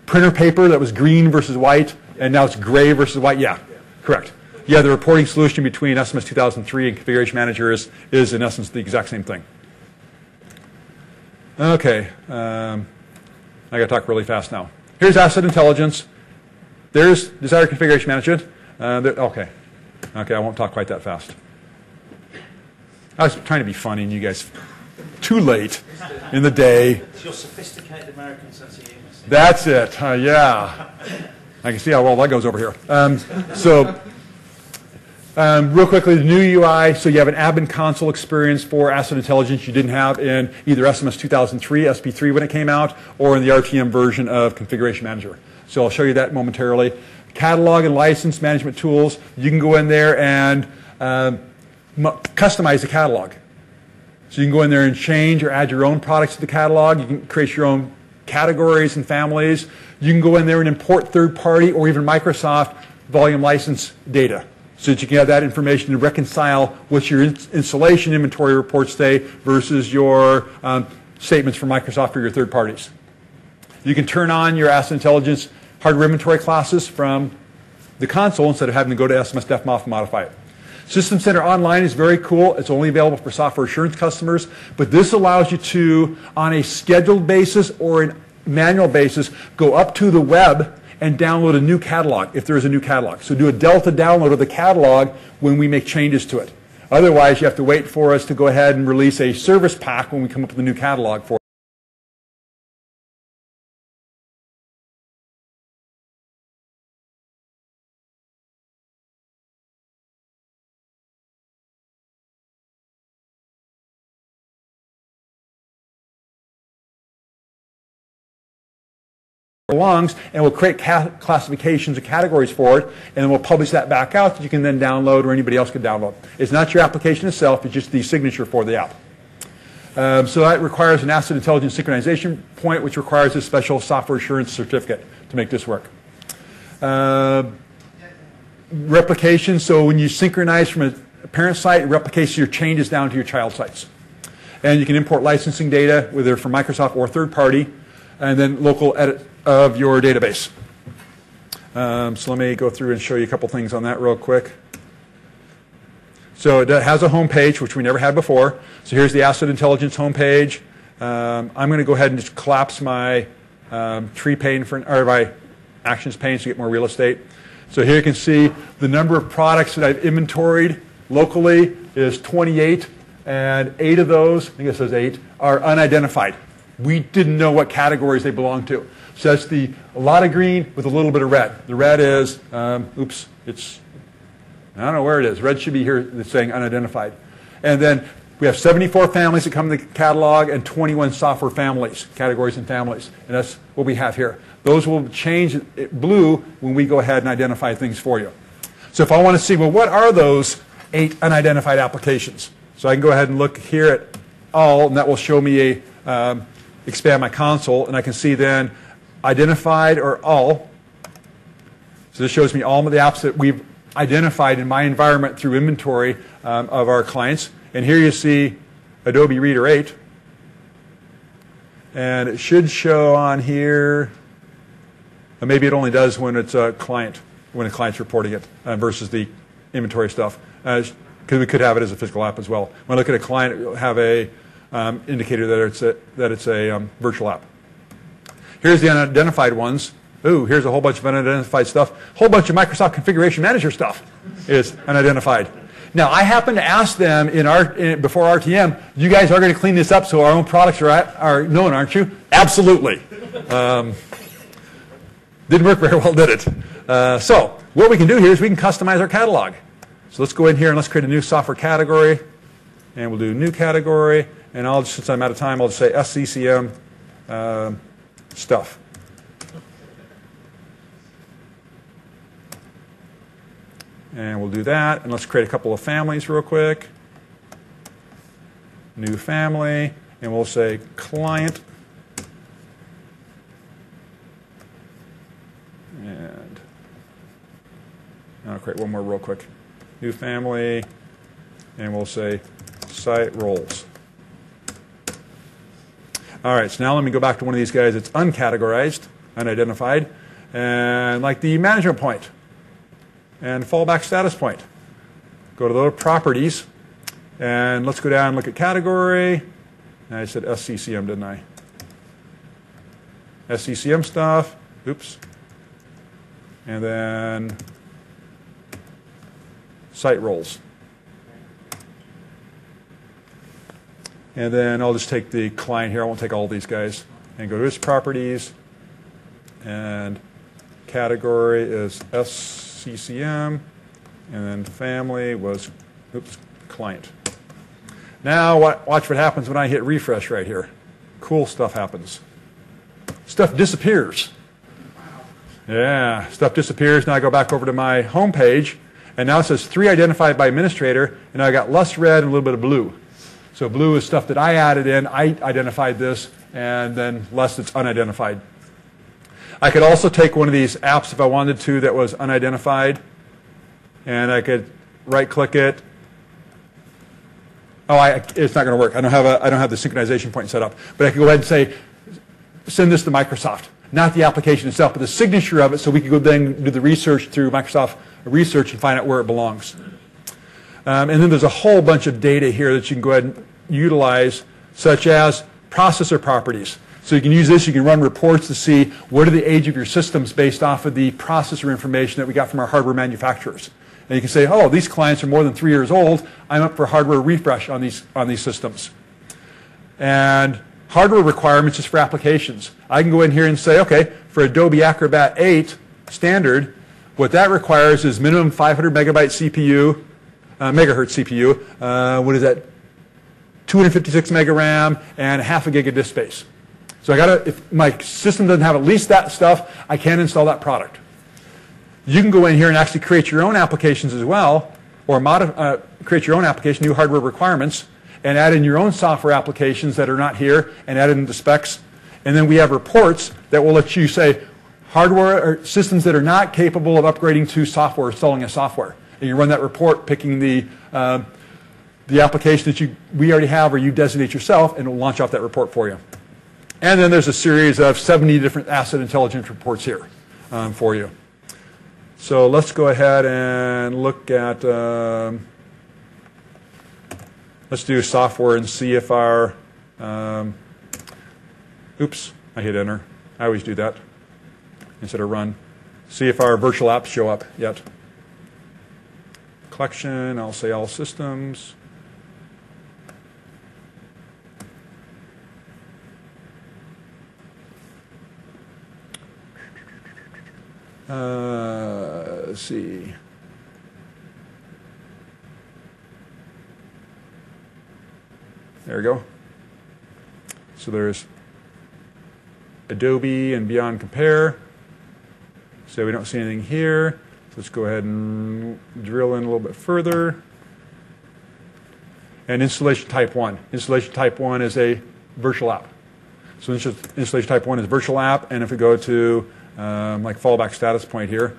printer paper that was green versus white, and now it's gray versus white. Yeah, correct. Yeah, the reporting solution between SMS 2003 and Configuration Manager is in essence the exact same thing. Okay, I got to talk really fast now. Here's Asset Intelligence. There's Desired Configuration Management. Okay, I won't talk quite that fast. I was trying to be funny, and you guys too late in the day. It's your sophisticated American sense of humor. That's it. Yeah. I can see how well that goes over here. Real quickly, the new UI. So you have an admin console experience for Asset Intelligence you didn't have in either SMS 2003, SP3 when it came out, or in the RTM version of Configuration Manager. So I'll show you that momentarily. Catalog and license management tools. You can go in there and customize the catalog. So you can go in there and change or add your own products to the catalog. You can create your own categories and families. You can go in there and import third-party or even Microsoft volume license data so that you can have that information to reconcile what your installation inventory reports say versus your statements from Microsoft or your third parties. You can turn on your Asset Intelligence hardware inventory classes from the console instead of having to go to SMS DefMoff and modify it. System Center Online is very cool. It's only available for software assurance customers, but this allows you to, on a scheduled basis or a manual basis, go up to the web and download a new catalog if there is a new catalog. So do a Delta download of the catalog when we make changes to it. Otherwise, you have to wait for us to go ahead and release a service pack when we come up with a new catalog for it. Belongs, and we'll create classifications and categories for it, and then we'll publish that back out that you can then download or anybody else can download. It's not your application itself, it's just the signature for the app. So that requires an Asset Intelligence synchronization point, which requires a special software assurance certificate to make this work. Replication, so when you synchronize from a parent site, it replicates your changes down to your child sites. And you can import licensing data, whether from Microsoft or third party, and then local edit of your database. So let me go through and show you a couple things on that real quick. So it has a home page, which we never had before. So here's the Asset Intelligence home page. I'm going to go ahead and just collapse my tree pane or my actions pane to get more real estate. So here you can see the number of products that I've inventoried locally is 28, and 8 of those, I think it says 8, are unidentified. We didn't know what categories they belong to. So that's a lot of green with a little bit of red. The red is, I don't know where it is. Red should be here that's saying unidentified. And then we have 74 families that come in the catalog and 21 software families, categories and families. And that's what we have here. Those will change blue when we go ahead and identify things for you. So if I want to see, well, what are those 8 unidentified applications? So I can go ahead and look here at all, and that will show me expand my console, and I can see then identified or all. So this shows me all of the apps that we've identified in my environment through inventory of our clients. And here you see Adobe Reader 8. And it should show on here, maybe it only does when it's a client, when a client's reporting it versus the inventory stuff. Because we could have it as a physical app as well. When I look at a client, it'll have a indicator that it's a virtual app. Here's the unidentified ones. Ooh, here's a whole bunch of unidentified stuff. A whole bunch of Microsoft Configuration Manager stuff is unidentified. Now, I happen to ask them before RTM, you guys are going to clean this up so our own products are known, aren't you? Absolutely. Didn't work very well, did it? So what we can do here is we can customize our catalog. So let's go in here and let's create a new software category. And we'll do new category. And since I'm out of time, I'll just say SCCM stuff. And we'll do that. And let's create a couple of families real quick. New family. And we'll say client. And I'll create one more real quick. New family. And we'll say site roles. All right, so now let me go back to one of these guys that's uncategorized, unidentified, and like the management point and fallback status point. Go to the properties, and let's go down and look at category. And I said SCCM, didn't I? SCCM stuff, oops. And then site roles. And then I'll just take the client here. I won't take all these guys. And go to its properties. And category is SCCM. And then family was, oops, client. Now watch what happens when I hit refresh right here. Cool stuff happens. Stuff disappears. Yeah, stuff disappears. Now I go back over to my home page. And now it says 3 identified by administrator. And now I got less red and a little bit of blue. So blue is stuff that I added in. I identified this, and then less that's unidentified. I could also take one of these apps if I wanted to that was unidentified, and I could right-click it. Oh, it's not going to work. I don't have the synchronization point set up. But I could go ahead and say, send this to Microsoft. Not the application itself, but the signature of it, so we could go then do the research through Microsoft Research and find out where it belongs. And then there's a whole bunch of data here that you can go ahead and utilize, such as processor properties. So you can use this, you can run reports to see what are the age of your systems based off of the processor information that we got from our hardware manufacturers. And you can say, oh, these clients are more than 3 years old, I'm up for hardware refresh on these systems. And hardware requirements is for applications. I can go in here and say, okay, for Adobe Acrobat 8 standard, what that requires is minimum 500 megabyte CPU, megahertz CPU. What is that? 256 mega RAM and half a gig of disk space. So if my system doesn't have at least that stuff, I can't install that product. You can go in here and actually create your own applications as well, or create your own application, new hardware requirements, and add in your own software applications that are not here, and add in the specs. And then we have reports that will let you say hardware or systems that are not capable of upgrading to software, installing a software. And you run that report, picking the application that we already have or you designate yourself, and it will launch off that report for you. And then there's a series of 70 different asset intelligence reports here for you. So let's go ahead and look at, let's do software and see if our, oops, I hit enter. I always do that instead of run. See if our virtual apps show up yet. Collection, I'll say all systems. Let's see. There we go. So there's Adobe and Beyond Compare. So we don't see anything here. So let's go ahead and drill in a little bit further. And installation type 1. Installation type 1 is a virtual app. So installation type 1 is virtual app, and if we go to like fallback status point here,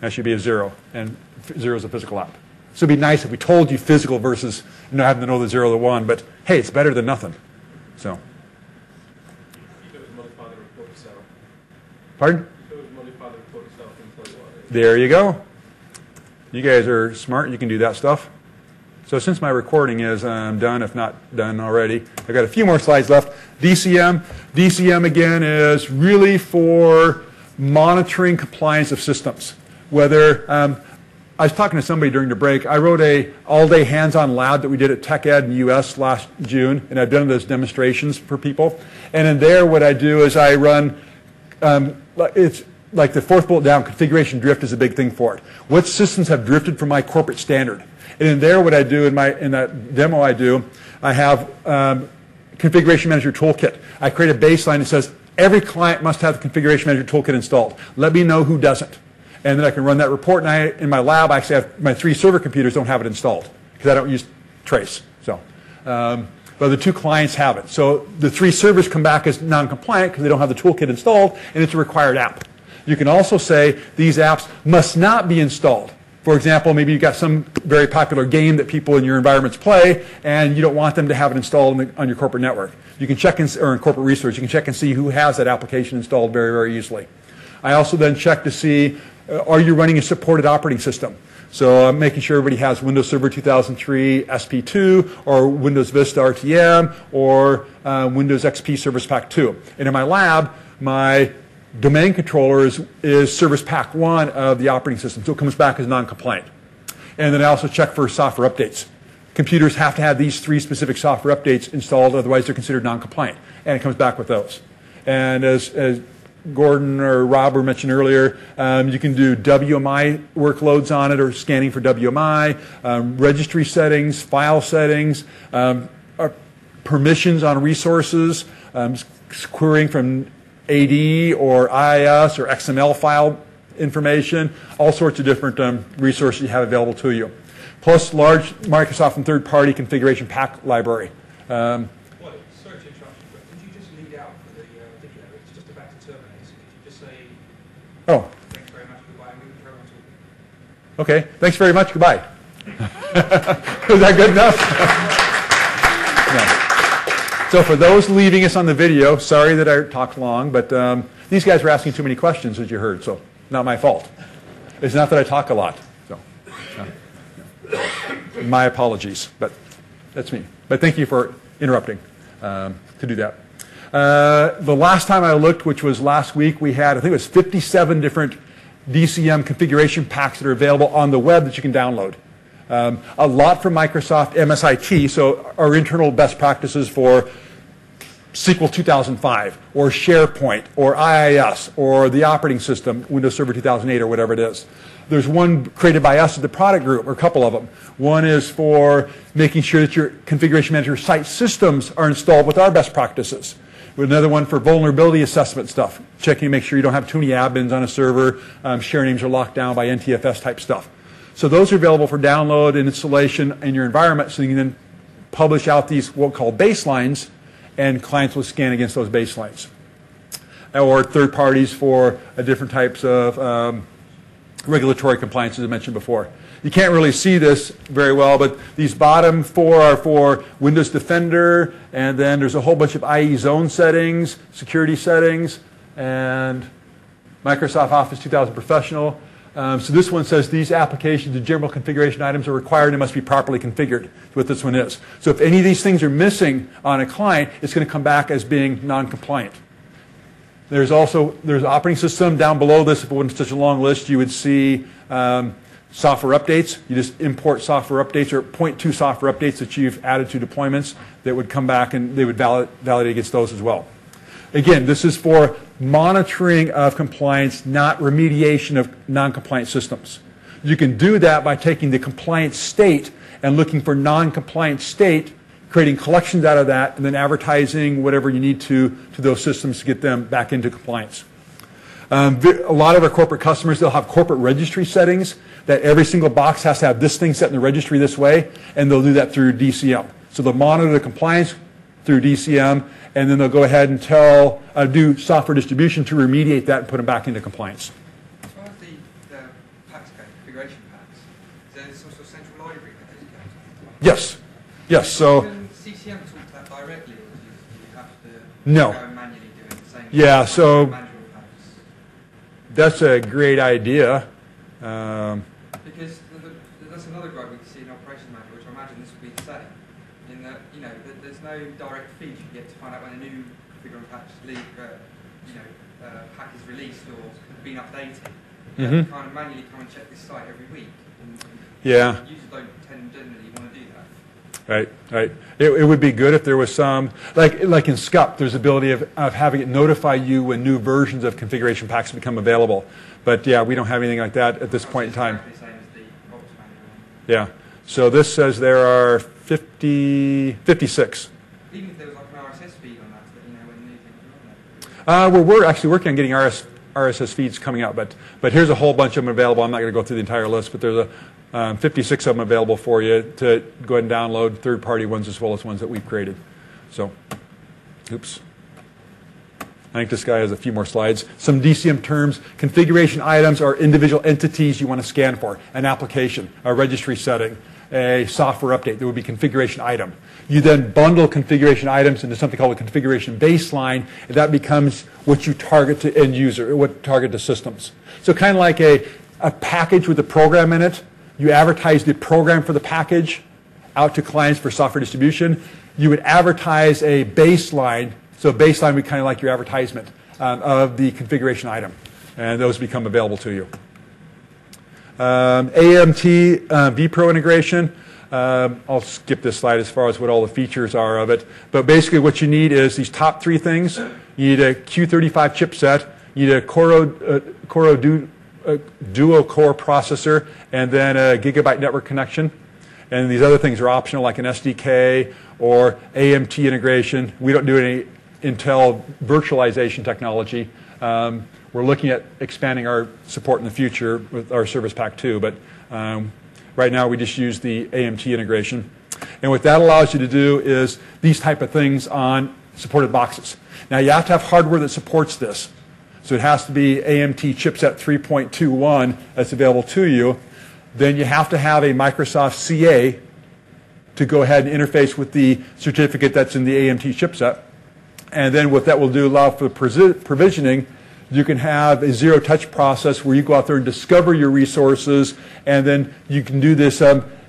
that should be a 0, and 0 is a physical app. So it'd be nice if we told you physical versus having to know the 0 or the 1, but hey, it's better than nothing. So. You could modify the report yourself. Pardon? You could modify the report yourself and tell you what it is. There you go. You guys are smart. You can do that stuff. So since my recording is done, if not done already, I've got a few more slides left. DCM. DCM, again, is really for monitoring compliance of systems. Whether I was talking to somebody during the break. I wrote a all-day hands-on lab that we did at Tech Ed in the U.S. last June, and I've done those demonstrations for people. And in there, what I do is I run, it's like the fourth bullet down, configuration drift is a big thing for it. What systems have drifted from my corporate standard? And in there, what I do in that demo I have Configuration Manager Toolkit. I create a baseline that says, every client must have the Configuration Manager Toolkit installed. Let me know who doesn't. And then I can run that report. And in my lab, I actually have my 3 server computers don't have it installed because I don't use Trace. So, but the 2 clients have it. So the 3 servers come back as non-compliant because they don't have the toolkit installed, and it's a required app. You can also say these apps must not be installed. For example, maybe you've got some very popular game that people in your environments play, and you don't want them to have it installed on your corporate network. You can check or in corporate resource, you can check and see who has that application installed very, very easily. I also then check to see, are you running a supported operating system? So I'm making sure everybody has Windows Server 2003 SP2 or Windows Vista RTM or Windows XP Service Pack 2. And in my lab, my domain controller is Service Pack 1 of the operating system, so it comes back as non-compliant. And then I also check for software updates. Computers have to have these 3 specific software updates installed, otherwise they're considered non-compliant. And it comes back with those. And as Gordon or Rob were mentioned earlier, you can do WMI workloads on it or scanning for WMI, registry settings, file settings, permissions on resources, querying from AD or IIS or XML file information, all sorts of different resources you have available to you. Plus large Microsoft and third-party configuration pack library. Well, sorry to interrupt you, but could you just lead out for the video? It's just about to terminate, so could you just say, oh, thanks very much, goodbye, and we can carry on talking. Okay, thanks very much, goodbye. Was that good enough? No. So for those leaving us on the video, sorry that I talked long, but these guys were asking too many questions, as you heard, so not my fault. It's not that I talk a lot, so my apologies, but that's me. But thank you for interrupting to do that. The last time I looked, which was last week, we had, I think it was 57 different DCM configuration packs that are available on the web that you can download. A lot from Microsoft MSIT, so our internal best practices for SQL 2005 or SharePoint or IIS or the operating system, Windows Server 2008 or whatever it is. There's one created by us at the product group, or a couple of them. One is for making sure that your configuration manager site systems are installed with our best practices. Another one for vulnerability assessment stuff, checking to make sure you don't have too many admins on a server, share names are locked down by NTFS type stuff. So those are available for download and installation in your environment, so you can then publish out these what we call baselines, and clients will scan against those baselines. Or third parties for different types of regulatory compliance, as I mentioned before. You can't really see this very well, but these bottom 4 are for Windows Defender, and then there's a whole bunch of IE zone settings, security settings, and Microsoft Office 2000 Professional. So this one says these applications and general configuration items are required and must be properly configured. That's what this one is. So if any of these things are missing on a client, it's going to come back as being non-compliant. There's operating system down below this. If it wasn't such a long list, you would see software updates. You just import software updates or point to software updates that you've added to deployments that would come back and they would validate against those as well. Again, this is for monitoring of compliance, not remediation of non-compliant systems. You can do that by taking the compliant state and looking for non-compliant state, creating collections out of that, and then advertising whatever you need to those systems to get them back into compliance. A lot of our corporate customers, they'll have corporate registry settings that every single box has to have this thing set in the registry this way, and they'll do that through DCM. So they'll monitor the compliance through DCM, and then they'll go ahead and do software distribution to remediate that and put them back into compliance. As far as the packs go, configuration packs, is there some sort of central library that those go to? Yes. Yes. So. Can CCM talk to that directly, or do you have to No. go and manually do it the same? Yeah. So manual packs? that's a great idea. Because that's another gripe we can see in Operations Manager, which I imagine this will be the same. In that, there's no direct feed you get to find out when a new configuration patch pack is released or been updated. You Mhm. have to kind of manually come and check this site every week. And Yeah. users don't generally want to do that. Right, right. It would be good if there was some, like in SCUP, there's the ability of having it notify you when new versions of configuration packs become available. But yeah, we don't have anything like that at this point in time. Exactly the same as the Ops manual. Yeah. So this says there are 56. Even if there was like an RSS feed on that, so that you know when new things are on there. We're actually working on getting RSS feeds coming out, but here's a whole bunch of them available. I'm not going to go through the entire list, but there's 56 of them available for you to go ahead and download, third-party ones as well as ones that we've created. So, oops. I think this guy has a few more slides. Some DCM terms. Configuration items are individual entities you want to scan for. An application, a registry setting, a software update. There would be configuration item. You then bundle configuration items into something called a configuration baseline, and that becomes what you target to end user, or what target to systems. So kind of like a package with a program in it. You advertise the program for the package out to clients for software distribution. You would advertise a baseline. So baseline would be kind of like your advertisement of the configuration item. And those become available to you. AMT vPro integration. I'll skip this slide as far as what all the features are of it. But basically what you need is these top three things. You need a Q35 chipset. You need a Coro dual core processor, and then a gigabyte network connection. And these other things are optional, like an SDK or AMT integration. We don't do any Intel virtualization technology. We're looking at expanding our support in the future with our Service Pack 2, but right now we just use the AMT integration. And what that allows you to do is these type of things on supported boxes. Now you have to have hardware that supports this. So it has to be AMT chipset 3.21 that's available to you. Then you have to have a Microsoft CA to go ahead and interface with the certificate that's in the AMT chipset. And then what that will do, allow for provisioning. You can have a zero-touch process where you go out there and discover your resources, and then you can do this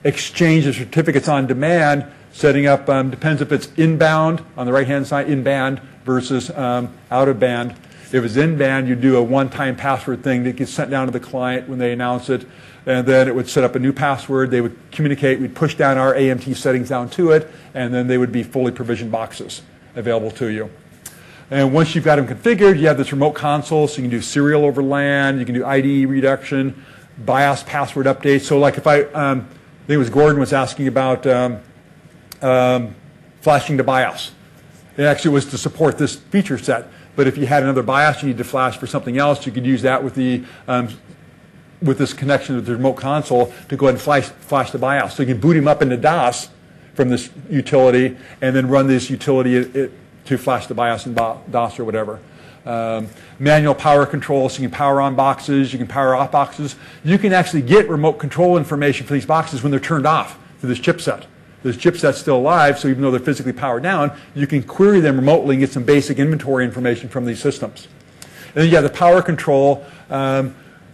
exchange of certificates on demand, setting up, depends if it's inbound, on the right-hand side, in-band versus out-of-band. If it's in-band, you do a one-time password thing that gets sent down to the client when they announce it, and then it would set up a new password. They would communicate. We'd push down our AMT settings down to it, and then they would be fully provisioned boxes available to you. And once you've got them configured, you have this remote console, so you can do serial over LAN, you can do IDE reduction, BIOS password updates. So like if I think it was Gordon was asking about flashing to BIOS. It actually was to support this feature set. But if you had another BIOS you need to flash for something else, you could use that with the with this connection with the remote console to go ahead and flash the BIOS. So you can boot him up into DOS from this utility and then run this utility to flash the BIOS in DOS or whatever. Manual power control, so you can power on boxes, you can power off boxes. You can actually get remote control information for these boxes when they're turned off through this chipset. This chipset's still alive, so even though they're physically powered down, you can query them remotely and get some basic inventory information from these systems. And then you have the power control,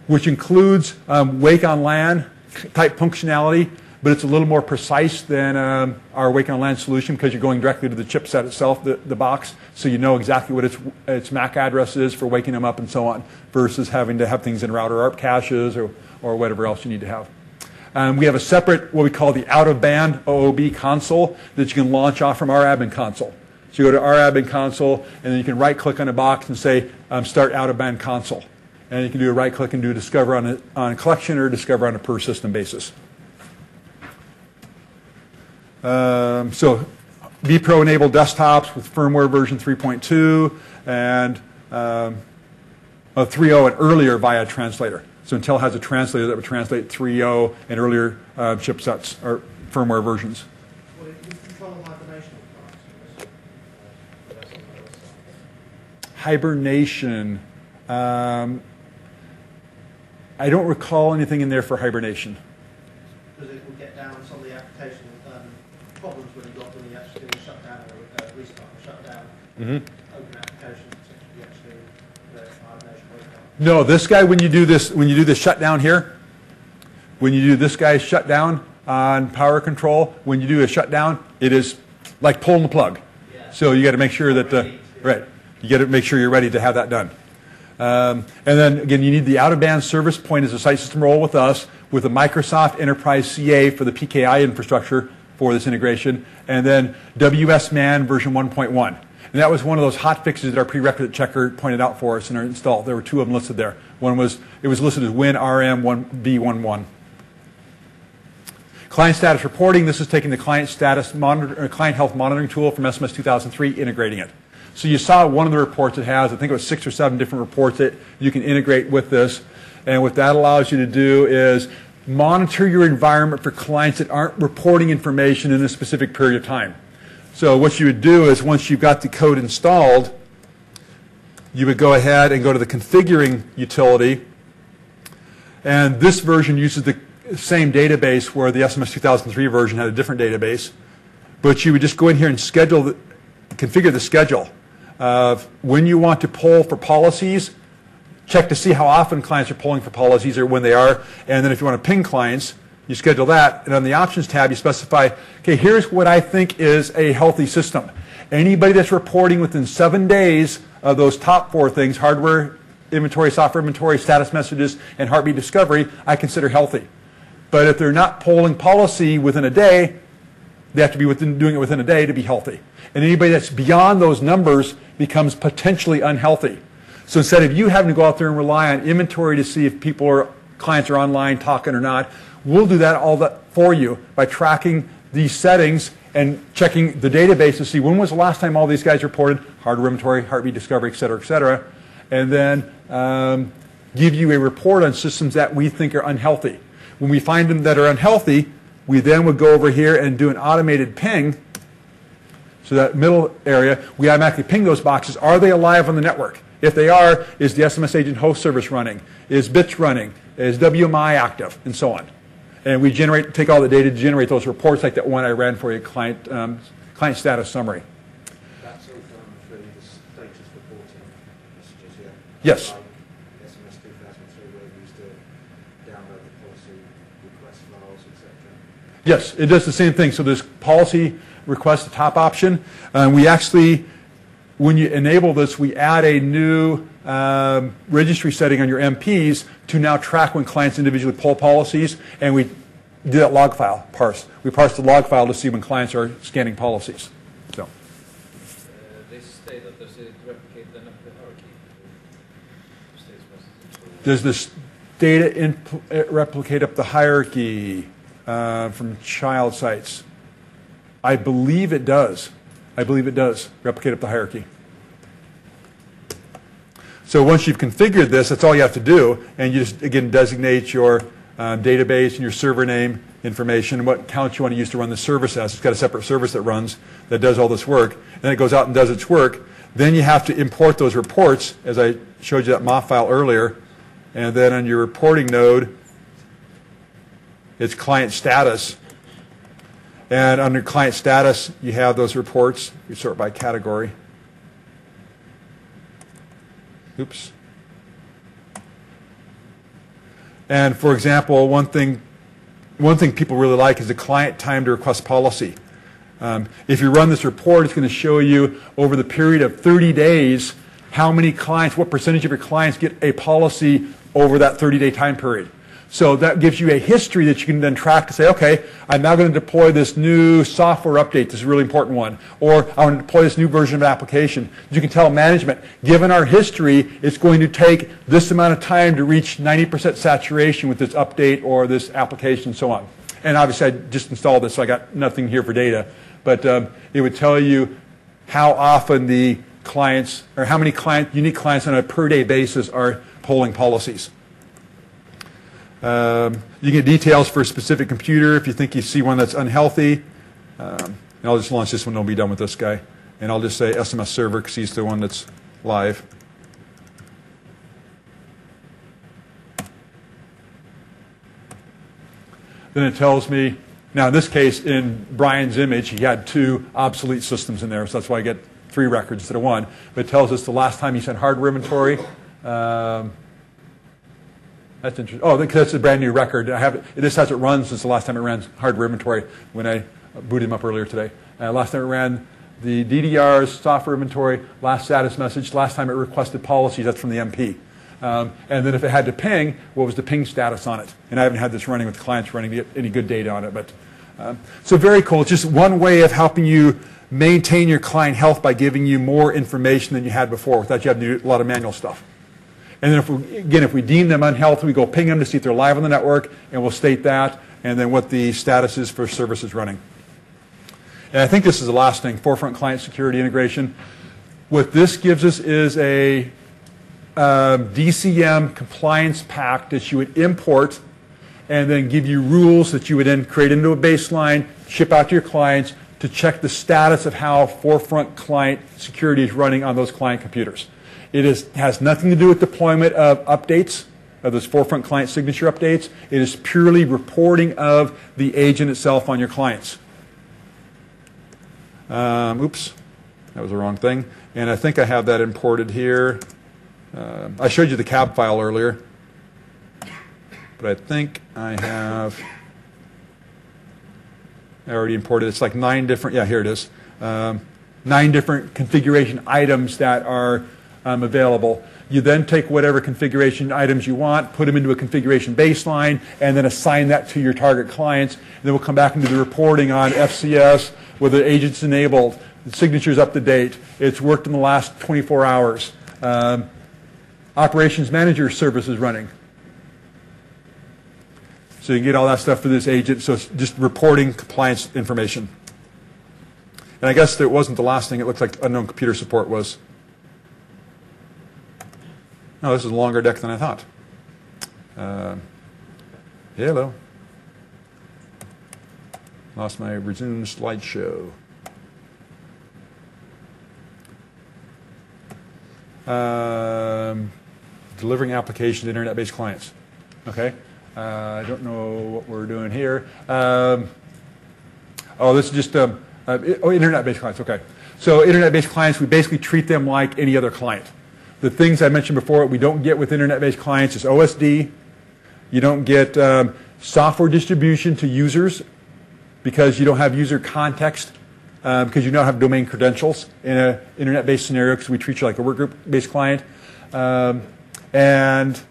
which includes Wake on LAN type functionality, but it's a little more precise than our Wake on LAN solution because you're going directly to the chipset itself, the box, so you know exactly what its MAC address is for waking them up and so on, versus having to have things in router ARP caches or whatever else you need to have. We have a separate, what we call the out-of-band OOB console that you can launch off from our admin console. So you go to our admin console, and then you can right-click on a box and say, start out-of-band console. And you can do a right-click and do a discover on a collection or discover on a per-system basis. So vPro-enabled desktops with firmware version 3.2 and 3.0 and earlier via translator. So Intel has a translator that would translate 3.0 and earlier chipsets or firmware versions. Well, you control hibernation of Hibernation. I don't recall anything in there for hibernation. because it will get down some of the application problems when you actually shut down or restart or shut down open applications. You actually hibernation wake up. No, this guy, when you do this shutdown here, when you do this guy's shutdown on power control, when you do a shutdown, it is like pulling the plug. Yeah. So you got to make sure that right, you got to make sure you're ready to have that done. And then, again, you need the out-of-band service point as a site system role with us, with a Microsoft Enterprise CA for the PKI infrastructure for this integration, and then WSMAN version 1.1. And that was one of those hot fixes that our prerequisite checker pointed out for us in our install. There were two of them listed there. One was, it was listed as WinRM1B11. Client status reporting, this is taking the client status monitor, or client health monitoring tool from SMS 2003, integrating it. So you saw one of the reports it has, I think it was 6 or 7 different reports that you can integrate with this. And what that allows you to do is monitor your environment for clients that aren't reporting information in a specific period of time. So what you would do is once you've got the code installed, you would go ahead and go to the configuring utility. And this version uses the same database where the SMS 2003 version had a different database. But you would just go in here and configure the schedule of when you want to poll for policies, check to see how often clients are polling for policies or when they are, and then if you want to ping clients, you schedule that, and on the options tab you specify, okay, here's what I think is a healthy system. Anybody that's reporting within 7 days of those top 4 things, hardware inventory, software inventory, status messages, and heartbeat discovery, I consider healthy. But if they're not polling policy within a day, they have to be doing it within a day to be healthy. And anybody that's beyond those numbers becomes potentially unhealthy. So instead of you having to go out there and rely on inventory to see if clients are online talking or not, we'll do all that for you by tracking these settings and checking the database to see when was the last time all these guys reported hardware inventory, heartbeat discovery, et cetera, and then give you a report on systems that we think are unhealthy. When we find them that are unhealthy, we then would go over here and do an automated ping. So that middle area, we automatically ping those boxes. Are they alive on the network? If they are, is the SMS agent host service running? Is bits running? Is WMI active? And so on. And we take all the data to generate those reports like that one I ran for you, client status summary. That's all done through the status reporting messages, yeah? Yes. Like SMS 2003 where you used to download the policy request files, etc. Yes, it does the same thing. So there's policy request, the top option. We actually, when you enable this, we add a new registry setting on your MPs to now track when clients individually pull policies, and we do that log file parse. We parse the log file to see when clients are scanning policies. So. They say that does it replicate then up the hierarchy? States messages. Does this data replicate up the hierarchy from child sites? I believe it does. I believe it does replicate up the hierarchy. So once you've configured this, that's all you have to do, and you just, again, designate your database and your server name information and what account you want to use to run the service as. It's got a separate service that runs that does all this work. Then it goes out and does its work. Then you have to import those reports, as I showed you that MOF file earlier, and then on your reporting node, it's client status. And under client status, you have those reports. You sort by category. Oops. And for example, one thing people really like is the client time to request policy. If you run this report, it's going to show you over the period of 30 days how many clients, what percentage of your clients get a policy over that 30-day time period. So that gives you a history that you can then track to say, okay, I'm now going to deploy this new software update. This is a really important one. Or I want to deploy this new version of an application. You can tell management, given our history, it's going to take this amount of time to reach 90% saturation with this update or this application and so on. And obviously, I just installed this, so I got nothing here for data. But it would tell you how often the clients, or how many unique clients on a per-day basis are polling policies. You get details for a specific computer if you think you see one that's unhealthy. And I'll just launch this one, I'll be done with this guy. And I'll just say SMS server because he's the one that's live. Then it tells me, now in this case, in Brian's image, he had 2 obsolete systems in there, so that's why I get 3 records instead of 1. But it tells us the last time he sent hardware inventory. That's interesting. Oh, that's a brand new record. This hasn't run since the last time it ran hardware inventory when I booted him up earlier today. Last time it ran the DDRs, software inventory, last status message, last time it requested policies, that's from the MP. And then if it had to ping, what was the ping status on it? And I haven't had this running with clients running to get any good data on it. But so very cool. It's just one way of helping you maintain your client health by giving you more information than you had before without you having to do a lot of manual stuff. And then if we deem them unhealthy, we go ping them to see if they're live on the network, and we'll state that, and then what the status is for services running. And I think this is the last thing, forefront client security integration. What this gives us is a DCM compliance pack that you would import and then give you rules that you would then create into a baseline, ship out to your clients to check the status of how forefront client security is running on those client computers. It has nothing to do with deployment of updates, of those forefront client signature updates. It is purely reporting of the agent itself on your clients. Oops, that was the wrong thing. And I think I have that imported here. I showed you the cab file earlier, but I think I already imported. It's like 9 different, yeah, here it is. 9 different configuration items that are available. You then take whatever configuration items you want, put them into a configuration baseline, and then assign that to your target clients. And then we'll come back and do the reporting on FCS, whether the agent's enabled, the signature's up to date, it's worked in the last 24 hours. Operations manager service is running. So you can get all that stuff for this agent. So it's just reporting compliance information. And I guess it wasn't the last thing. It looked like unknown computer support was. No, this is a longer deck than I thought. Hello. Lost my resume slideshow. Delivering application to internet-based clients. Okay. I don't know what we're doing here. Oh, this is just internet-based clients. Okay. So internet-based clients, we basically treat them like any other client. The things I mentioned before we don't get with internet-based clients is OSD. You don't get software distribution to users because you don't have user context, because you don't have domain credentials in an internet-based scenario because we treat you like a workgroup-based client. And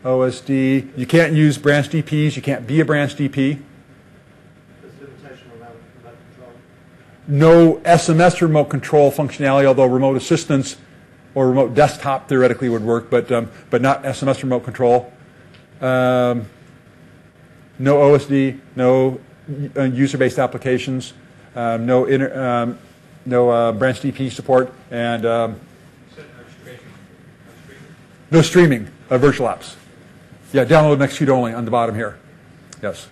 OSD, you can't use branch DPs, you can't be a branch DP. There's limitation around remote control. No SMS remote control functionality, although remote assistance or remote desktop theoretically would work, but not SMS remote control. No OSD, no user-based applications, no branch DP support, and no streaming of virtual apps. Yeah, download and execute only on the bottom here. Yes.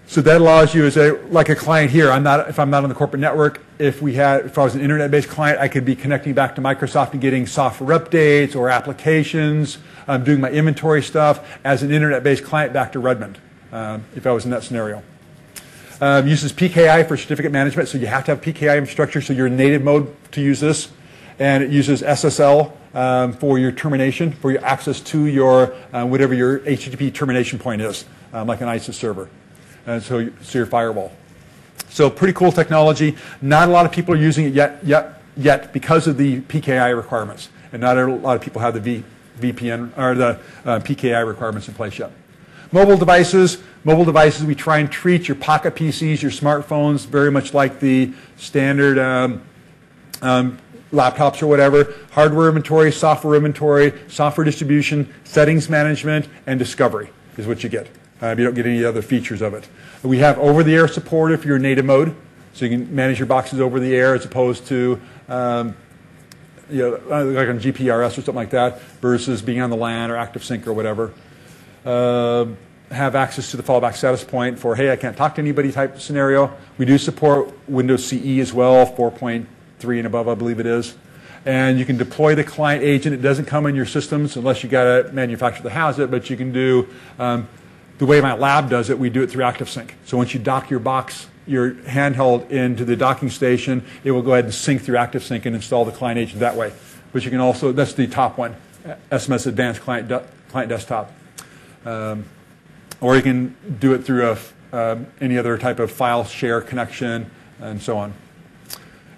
So that allows you, like a client here, if I'm not on the corporate network, if I was an internet-based client, I could be connecting back to Microsoft and getting software updates or applications, doing my inventory stuff as an internet-based client back to Redmond, if I was in that scenario. Uses PKI for certificate management, so you have to have PKI infrastructure, so you're in native mode to use this. And it uses SSL for your termination, for your access to your whatever your HTTP termination point is, like an ISIS server. And so your firewall. So pretty cool technology. Not a lot of people are using it yet because of the PKI requirements, and not a lot of people have the VPN or the PKI requirements in place yet. Mobile devices. We try and treat your pocket PCs, your smartphones, very much like the standard laptops or whatever. Hardware inventory, software distribution, settings management, and discovery is what you get. You don't get any other features of it. We have over-the-air support if you're in native mode, so you can manage your boxes over the air as opposed to like on GPRS or something like that, versus being on the LAN or ActiveSync or whatever. Have access to the fallback status point for, hey, I can't talk to anybody type scenario. We do support Windows CE as well, 4.3 and above, I believe it is. And you can deploy the client agent. It doesn't come in your systems unless you got a manufacturer that has it, but you can do, the way my lab does it, we do it through ActiveSync. So once you dock your box, your handheld into the docking station, it will go ahead and sync through ActiveSync and install the client agent that way. But you can also, that's the top one, SMS Advanced Client Desktop. Or you can do it through any other type of file share connection and so on.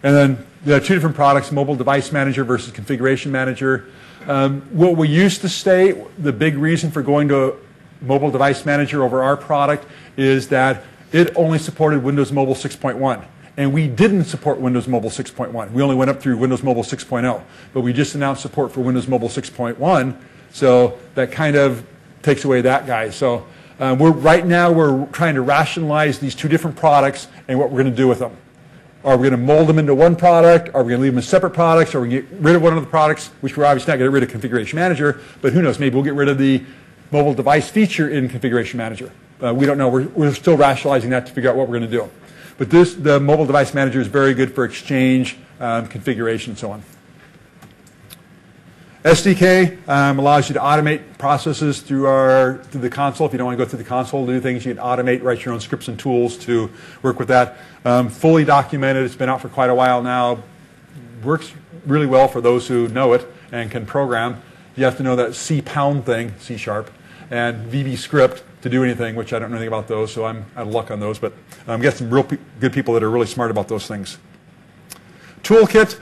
And then there are 2 different products, Mobile Device Manager versus Configuration Manager. What we used to state, the big reason for going to Mobile Device Manager over our product is that it only supported Windows Mobile 6.1. And we didn't support Windows Mobile 6.1. We only went up through Windows Mobile 6.0. But we just announced support for Windows Mobile 6.1, so that kind of takes away that guy. So right now we're trying to rationalize these two different products and what we're going to do with them. Are we going to mold them into one product? Are we going to leave them as separate products? Are we going to get rid of one of the products, which we're obviously not going to get rid of Configuration Manager, but who knows, maybe we'll get rid of the mobile device feature in Configuration Manager. We don't know. We're still rationalizing that to figure out what we're going to do. But the Mobile Device Manager is very good for Exchange, configuration, and so on. SDK allows you to automate processes through the console. If you don't want to go through the console to do things, you can automate, write your own scripts and tools to work with that. Fully documented. It's been out for quite a while now. Works really well for those who know it and can program. You have to know that C# thing, C#, and VB script to do anything, which I don't know anything about those, so I'm out of luck on those. But I've got some real good people that are really smart about those things. Toolkit.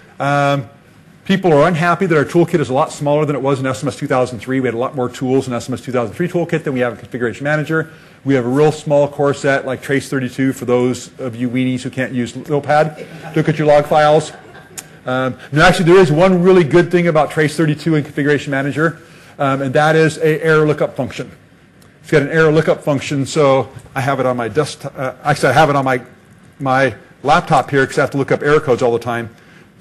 People are unhappy that our toolkit is a lot smaller than it was in SMS 2003. We had a lot more tools in SMS 2003 toolkit than we have in Configuration Manager. We have a real small core set like Trace32 for those of you weenies who can't use Notepad. Look at your log files. Now actually there is one really good thing about Trace32 in Configuration Manager, and that is an error lookup function. It's got an error lookup function, so I have it on my desktop. Actually, I have it on my laptop here because I have to look up error codes all the time.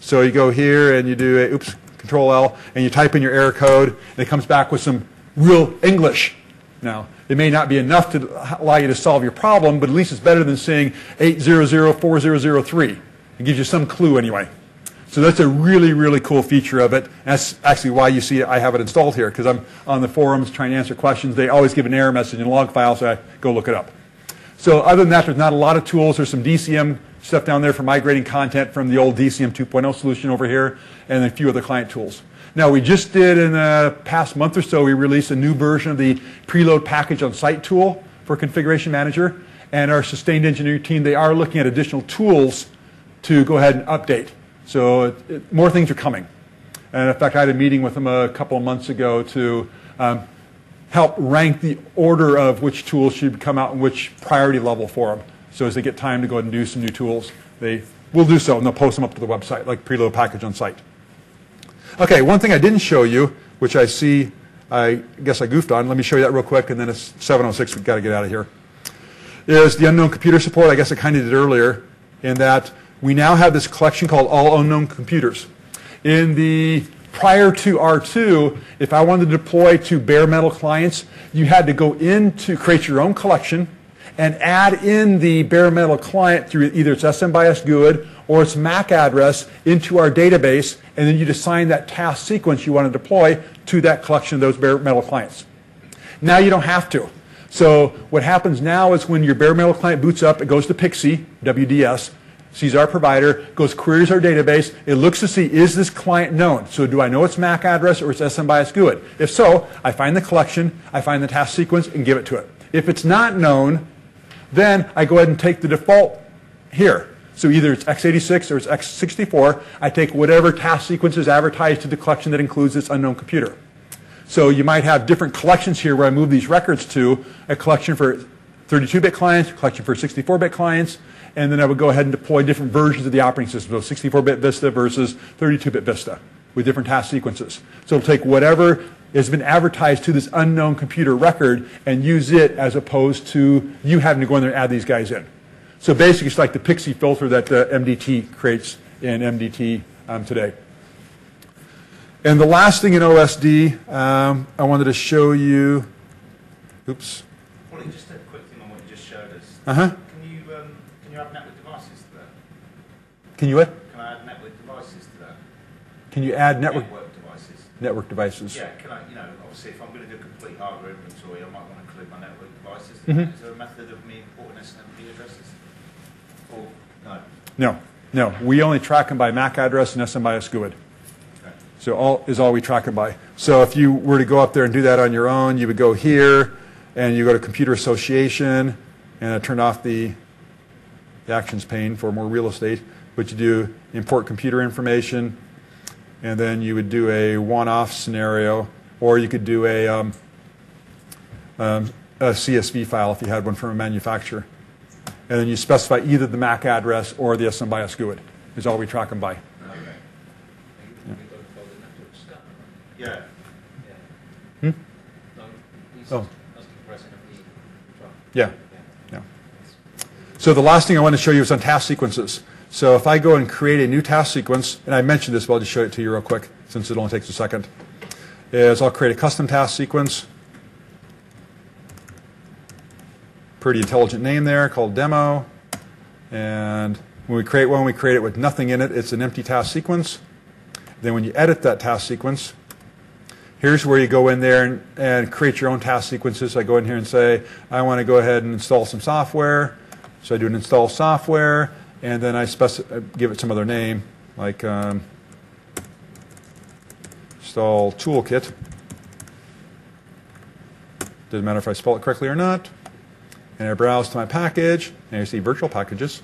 So you go here and you do Control L, and you type in your error code, and it comes back with some real English. Now, it may not be enough to allow you to solve your problem, but at least it's better than saying 8004003. It gives you some clue anyway. So that's a really, really cool feature of it. That's actually why you see I have it installed here, because I'm on the forums trying to answer questions. They always give an error message in a log file, so I go look it up. So other than that, there's not a lot of tools. There's some DCM stuff down there for migrating content from the old DCM 2.0 solution over here, and a few other client tools. Now, we just did in the past month or so, we released a new version of the preload package on site tool for Configuration Manager, and our sustained engineering team, they are looking at additional tools to go ahead and update. So more things are coming. And in fact, I had a meeting with them a couple of months ago to help rank the order of which tools should come out and which priority level for them. So as they get time to go ahead and do some new tools, they will do so, and they'll post them up to the website, like preload package on site. Okay, one thing I didn't show you, which I see, I guess I goofed on. Let me show you that real quick, and then it's 7:06. We've got to get out of here. Is the unknown computer support. I guess I kind of did earlier, in that we now have this collection called All Unknown Computers. In the prior to R2, if I wanted to deploy to bare metal clients, you had to go in to create your own collection and add in the bare metal client through either its SM BIOS GUID or its MAC address into our database, and then you'd assign that task sequence you want to deploy to that collection of those bare metal clients. Now you don't have to. So what happens now is when your bare metal client boots up, it goes to Pixie, WDS, sees our provider, goes queries our database, it looks to see, is this client known? So do I know its MAC address or its SM BIOS GUID? If so, I find the collection, I find the task sequence, and give it to it. If it's not known, then I go ahead and take the default here. So either it's x86 or it's x64. I take whatever task sequence is advertised to the collection that includes this unknown computer. So you might have different collections here where I move these records to, a collection for 32-bit clients, a collection for 64-bit clients, and then I would go ahead and deploy different versions of the operating system, so 64-bit Vista versus 32-bit Vista with different task sequences. So it'll take whatever has been advertised to this unknown computer record and use it as opposed to you having to go in there and add these guys in. So basically it's like the Pixie filter that MDT creates in MDT today. And the last thing in OSD, I wanted to show you, oops. Wally, just a quick thing on what you just showed us. Uh-huh. Can you add network devices to that? Can you what? Can I add network devices to that? Can you add network devices? Network devices. Yeah, can I, obviously if I'm going to do a complete hardware inventory, I might want to include my network devices. Mm-hmm. Is there a method of me importing SNMP addresses? Or, no? No. We only track them by MAC address and SM BIOS GUID. Okay. So all we track them by. So if you were to go up there and do that on your own, you would go here, and you go to Computer Association, and turn off the actions pane for more real estate. But you do import computer information, and then you would do a one-off scenario, or you could do a CSV file if you had one from a manufacturer. And then you specify either the MAC address or the SM BIOS GUID is all we track them by. Yeah. Hmm? Oh. Yeah. Yeah. So the last thing I want to show you is on task sequences. So if I go and create a new task sequence, and I mentioned this, but I'll just show it to you real quick since it only takes a second, is I'll create a custom task sequence. Pretty intelligent name there called demo. And when we create one, we create it with nothing in it. It's an empty task sequence. Then when you edit that task sequence, here's where you go in there and create your own task sequences. I go in here and say, I want to go ahead and install some software. So I do an install software, and then I give it some other name, like install toolkit. Doesn't matter if I spell it correctly or not. And I browse to my package, and you see virtual packages.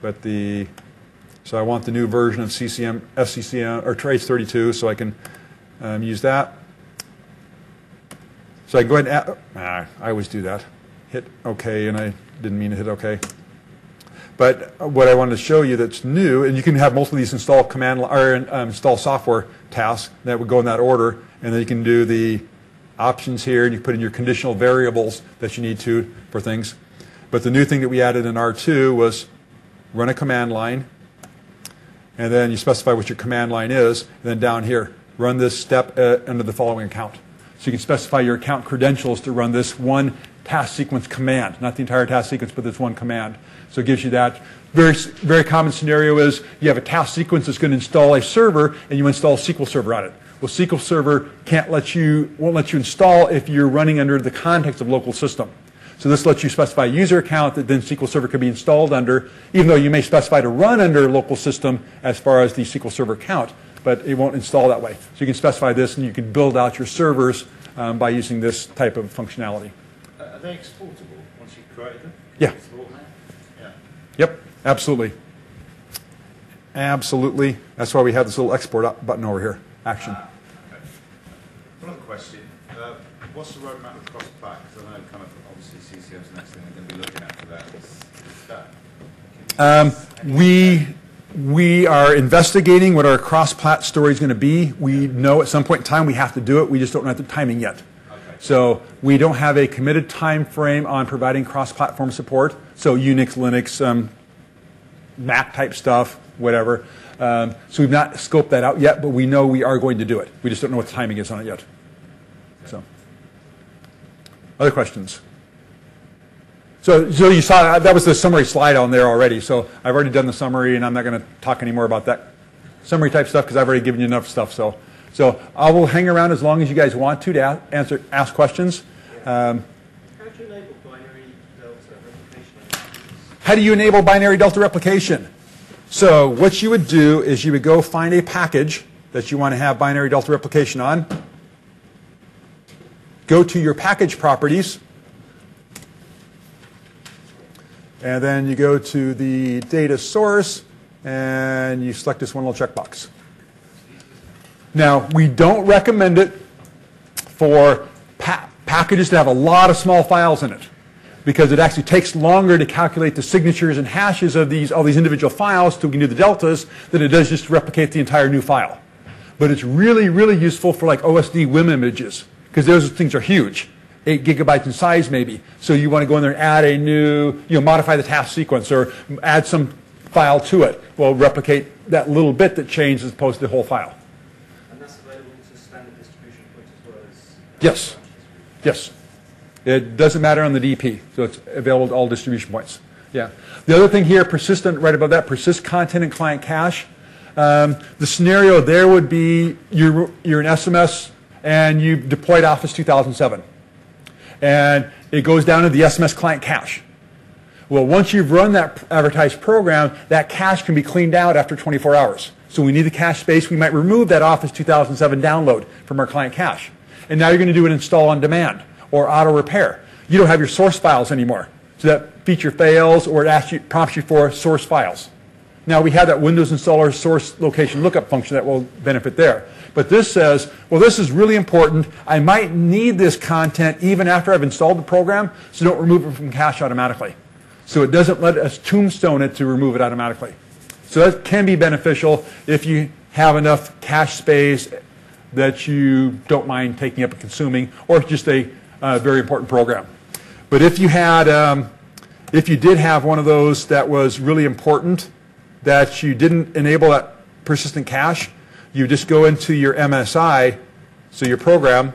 But so I want the new version of CCM, SCCM, or Trace32, so I can use that. So I can go ahead and I always do that. Hit OK, and I didn't mean to hit OK. But what I wanted to show you that's new, and you can have multiple of these install command or install software tasks that would go in that order, and then you can do the options here, and you put in your conditional variables that you need to for things. But the new thing that we added in R2 was run a command line, and then you specify what your command line is, and then down here, run this step under the following account. So you can specify your account credentials to run this one task sequence command, not the entire task sequence, but this one command. So it gives you that. Very common scenario is you have a task sequence that's going to install a server, and you install SQL Server on it. Well, SQL Server won't let you install if you're running under the context of local system. So this lets you specify a user account that then SQL Server can be installed under, even though you may specify to run under local system as far as the SQL Server account, but it won't install that way. So you can specify this, and you can build out your servers by using this type of functionality. Are they exportable once you've created them? Yeah. Yeah. Yep, absolutely. Absolutely. That's why we have this little export button over here. Action. Okay. One other question. What's the roadmap of cross-plat? Because I know kind of obviously CCM's the next thing we're going to be looking at for that. We are investigating what our cross-plat story is going to be. We know at some point in time we have to do it. We just don't know the timing yet. Okay. So we don't have a committed time frame on providing cross-platform support. So Unix, Linux, Mac type stuff, whatever. So we've not scoped that out yet, but we know we are going to do it. We just don't know what the timing is on it yet. So, other questions? So you saw that was the summary slide on there already. So I've already done the summary, and I'm not going to talk anymore about that summary type stuff because I've already given you enough stuff. So I will hang around as long as you guys want to ask questions. How do you enable binary delta replication? How do you enable binary delta replication? So what you would do is you would go find a package that you want to have binary delta replication on. Go to your package properties. And then you go to the data source, and you select this one little checkbox. Now, we don't recommend it for packages that have a lot of small files in it, because it actually takes longer to calculate the signatures and hashes of all these individual files to do the deltas than it does just to replicate the entire new file. But it's really, really useful for like OSD WIM images, because those things are huge, 8 gigabytes in size maybe. So you want to go in there and add a new, modify the task sequence or add some file to it. Well, replicate that little bit that changed as opposed to the whole file. And that's available to standard distribution points as well as... Yes. Yes. It doesn't matter on the DP, so it's available to all distribution points. Yeah. The other thing here, persistent, right above that, persist content in client cache. The scenario there would be you're in SMS and you've deployed Office 2007. And it goes down to the SMS client cache. Well, once you've run that advertised program, that cache can be cleaned out after 24 hours. So we need the cache space. We might remove that Office 2007 download from our client cache. And now you're going to do an install on demand or auto repair. You don't have your source files anymore. So that feature fails, or it prompts you for source files. Now we have that Windows installer source location lookup function that will benefit there. But this says, well, this is really important. I might need this content even after I've installed the program, so don't remove it from cache automatically. So it doesn't let us tombstone it to remove it automatically. So that can be beneficial if you have enough cache space that you don't mind taking up and consuming, or just a very important program. But if you had, if you did have one of those that was really important, that you didn't enable that persistent cache, you just go into your MSI, so your program,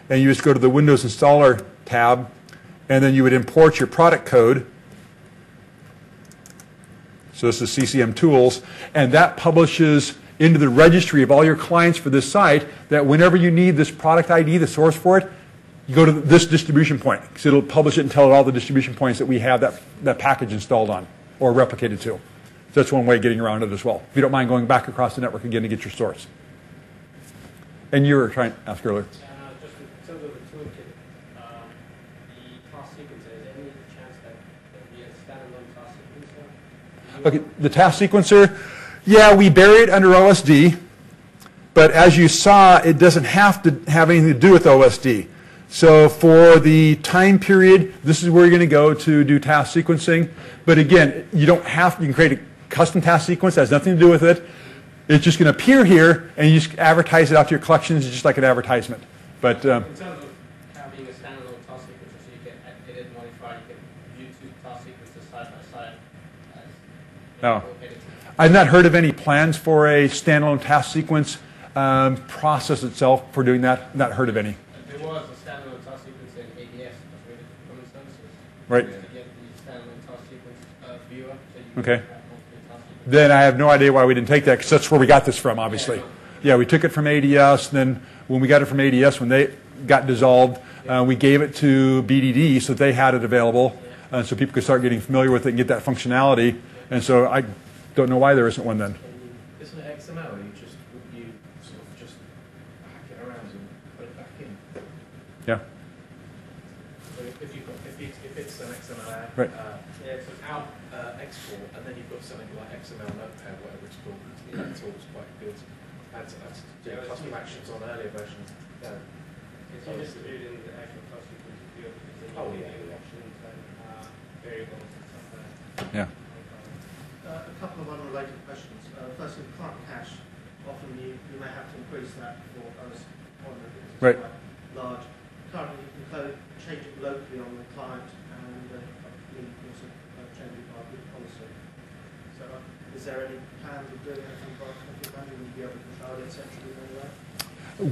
and you just go to the Windows Installer tab, and then you would import your product code. So this is CCM Tools, and that publishes into the registry of all your clients for this site that whenever you need this product ID, the source for it, you go to this distribution point. So it'll publish it and tell it all the distribution points that we have that package installed on or replicated to. So that's one way of getting around it as well. If you don't mind going back across the network again to get your source. And you were trying to ask earlier. Just in terms of the toolkit, the task sequencer, is there any chance that there will be a standalone task sequencer? Okay, the task sequencer, yeah, we bury it under OSD, but as you saw, it doesn't have to have anything to do with OSD. So for the time period, this is where you're going to go to do task sequencing. But again, you don't have to, you can create a custom task sequence that has nothing to do with it. It's just going to appear here, and you just advertise it out to your collections just like an advertisement. But In terms of having a standalone task sequencer, so you can edit, modify, you can view two task sequences side by side. no. I've not heard of any plans for a standalone task sequence process itself for doing that. Not heard of any. There was a standalone task sequence in ADS, that's really common services. Right. To get the standalone task sequence viewer, so you Okay. can have multiple task sequences. Then I have no idea why we didn't take that, because that's where we got this from, obviously. Yeah, we took it from ADS, then when we got it from ADS, when they got dissolved, we gave it to BDD so that they had it available, so people could start getting familiar with it and get that functionality. And so I don't know why there isn't one then. Isn't it XML? You sort of just hack it around and put it back in. Yeah. So if it's an XML Right. Yeah, so out export, and then you've got something like XML Notepad, whatever it's called. That tool's quite good. That's custom actions on earlier versions. Yeah. it's all distributed in the actual task sequence viewer, because then you Oh, can yeah, do yeah. options and variables and stuff like that. Yeah. A couple of unrelated questions. Firstly, client cache, often you may have to increase that for us on the because it's Right. quite large. Currently, you can change it locally on the client and you can also change it by group policy. So is there any plans of doing anything by config manager? Will you be able to control it centrally in any way?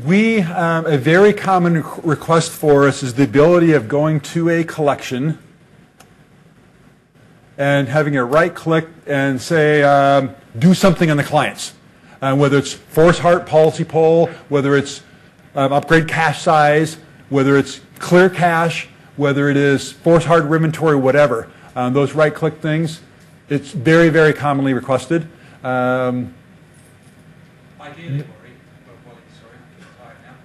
We, a very common request for us is the ability of going to a collection and having a right click and say, do something on the clients. Whether it's force heart policy poll, whether it's upgrade cache size, whether it's clear cache, whether it is force heart inventory, whatever. Those right click things, it's very, very commonly requested. Ideally, Wally, sorry, I'm getting tired now.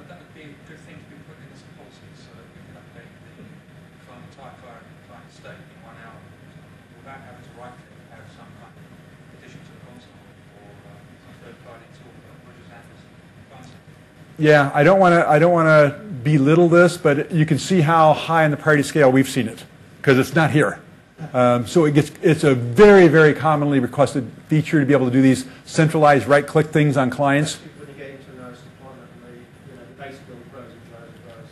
That would be a good thing to be put in as a policy so that we can update the entire client state in 1 hour without having to right click and have some kind of addition to the console or some third party tool that Rogers Anders funds. Yeah, I don't want to belittle this, but you can see how high on the priority scale we've seen it, because it's not here. So it's a very, very commonly requested feature to be able to do these centralized right-click things on clients. When you get into a nurse deployment and the base build grows and grows and grows.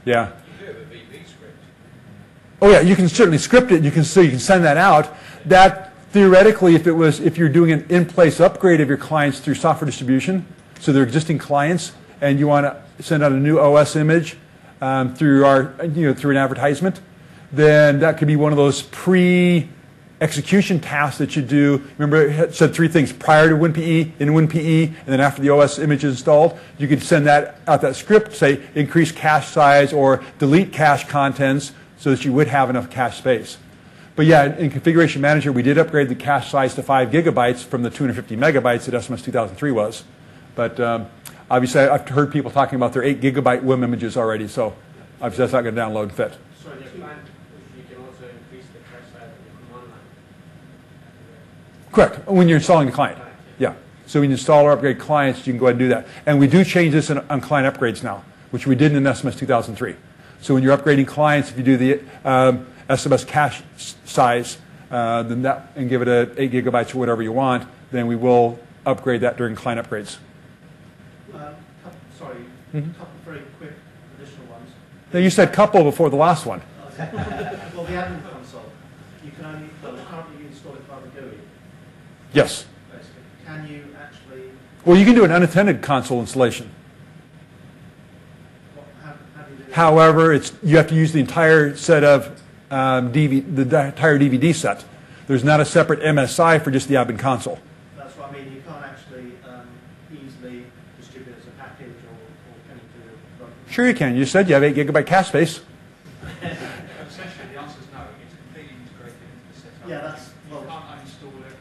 Yeah. You do have a VB script. Oh yeah, you can certainly script it. You can send that out. That theoretically, if you're doing an in-place upgrade of your clients through software distribution, so they're existing clients, and you want to send out a new OS image through an advertisement, then that could be one of those pre-execution tasks that you do. Remember, it said 3 things: prior to WinPE, in WinPE, and then after the OS image is installed. You could send that script, say increase cache size or delete cache contents, so that you would have enough cache space. But yeah, in Configuration Manager, we did upgrade the cache size to 5 gigabytes from the 250 megabytes that SMS 2003 was. But obviously, I've heard people talking about their 8 gigabyte WIM images already, so obviously that's not going to download and fit. Sorry, you can also increase the cache size of the command line. Of Correct, when you're installing the client. Yeah. So when you install or upgrade clients, you can go ahead and do that. And we do change this on client upgrades now, which we did in SMS 2003. So when you're upgrading clients, if you do the SMS cache size, then that, and give it 8 gigabytes or whatever you want, then we will upgrade that during client upgrades. Sorry, a couple very quick additional ones. Now you said couple before the last one. Well, the admin console, you can only, currently you install it by the GUI. Yes. Basically. Can you actually... Well, you can do an unattended console installation. How do you do that? However, you have to use the entire set of the entire DVD set. There's not a separate MSI for just the admin console. That's what I mean. You can't actually easily distribute it as a package, or can you do it? Sure you can. You said you have 8 gigabyte cache space. Essentially, the answer is no. It's completely integrated into the setup. Yeah, that's... You can't uninstall it.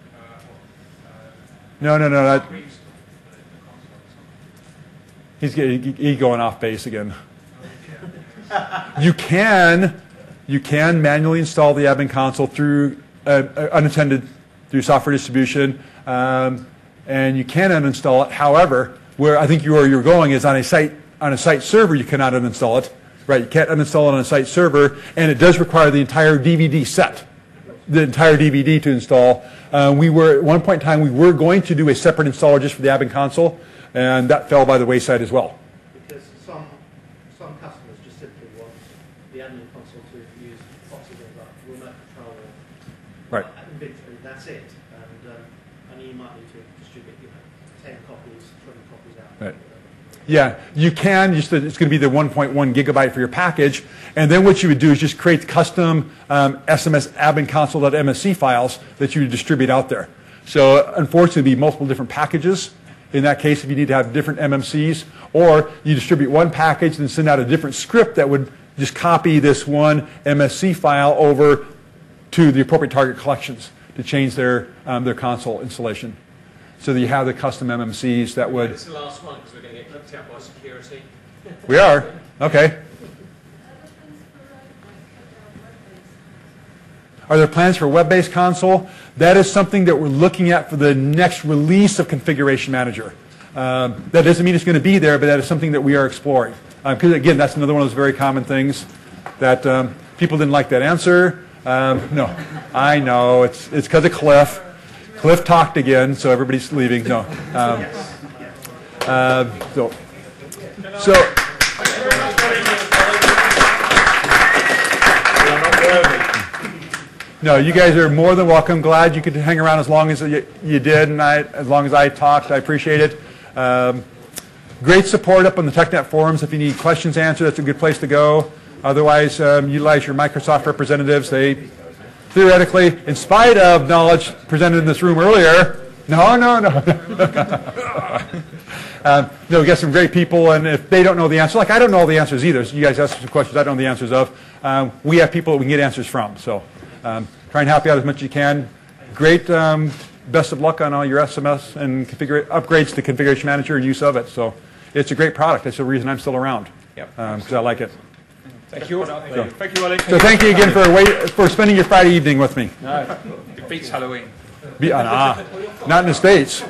No. Reinstall the console. He's going off base again. You can manually install the admin console through unattended through software distribution, and you can uninstall it. However, where I think you're going is on a site server you cannot uninstall it. Right, you can't uninstall it on a site server, and it does require the entire DVD set, the entire DVD to install. We were at one point in time we were going to do a separate installer just for the admin console, and that fell by the wayside as well. Because some customers just simply want the admin console to use boxes of like remote control or Right. inventory. That's it, and you might need to distribute 10 copies, 20 copies out. Right. Yeah, you can. It's going to be the 1.1 gigabyte for your package, and then what you would do is just create custom SMS admin console.msc files that you would distribute out there. So unfortunately, it'd be multiple different packages. In that case, if you need to have different MMCs, or you distribute one package and send out a different script that would just copy this one MSC file over to the appropriate target collections to change their console installation. So that you have the custom MMCs that would... It's the last one because we're going to get kicked out by security. We are? Okay. Are there plans for a web-based console? That is something that we're looking at for the next release of Configuration Manager. That doesn't mean it's going to be there, but that is something that we are exploring. Because again, that's another one of those very common things that people didn't like that answer. No, I know. It's because of Cliff. Cliff talked again, so everybody's leaving. No. No, you guys are more than welcome. Glad you could hang around as long as you did, and as long as I talked. I appreciate it. Great support up on the TechNet forums. If you need questions answered, that's a good place to go. Otherwise, utilize your Microsoft representatives. They theoretically, in spite of knowledge presented in this room earlier, no. We got some great people, and if they don't know the answer, like I don't know all the answers either. So you guys ask some questions I don't know the answers of. We have people that we can get answers from. So try and help you out as much as you can. Great. Best of luck on all your SMS and upgrades to Configuration Manager and use of it. So it's a great product. That's the reason I'm still around, because I like it. Thank you. Thank you, Wally. So thank you again for spending your Friday evening with me. It beats Halloween. Not in the States.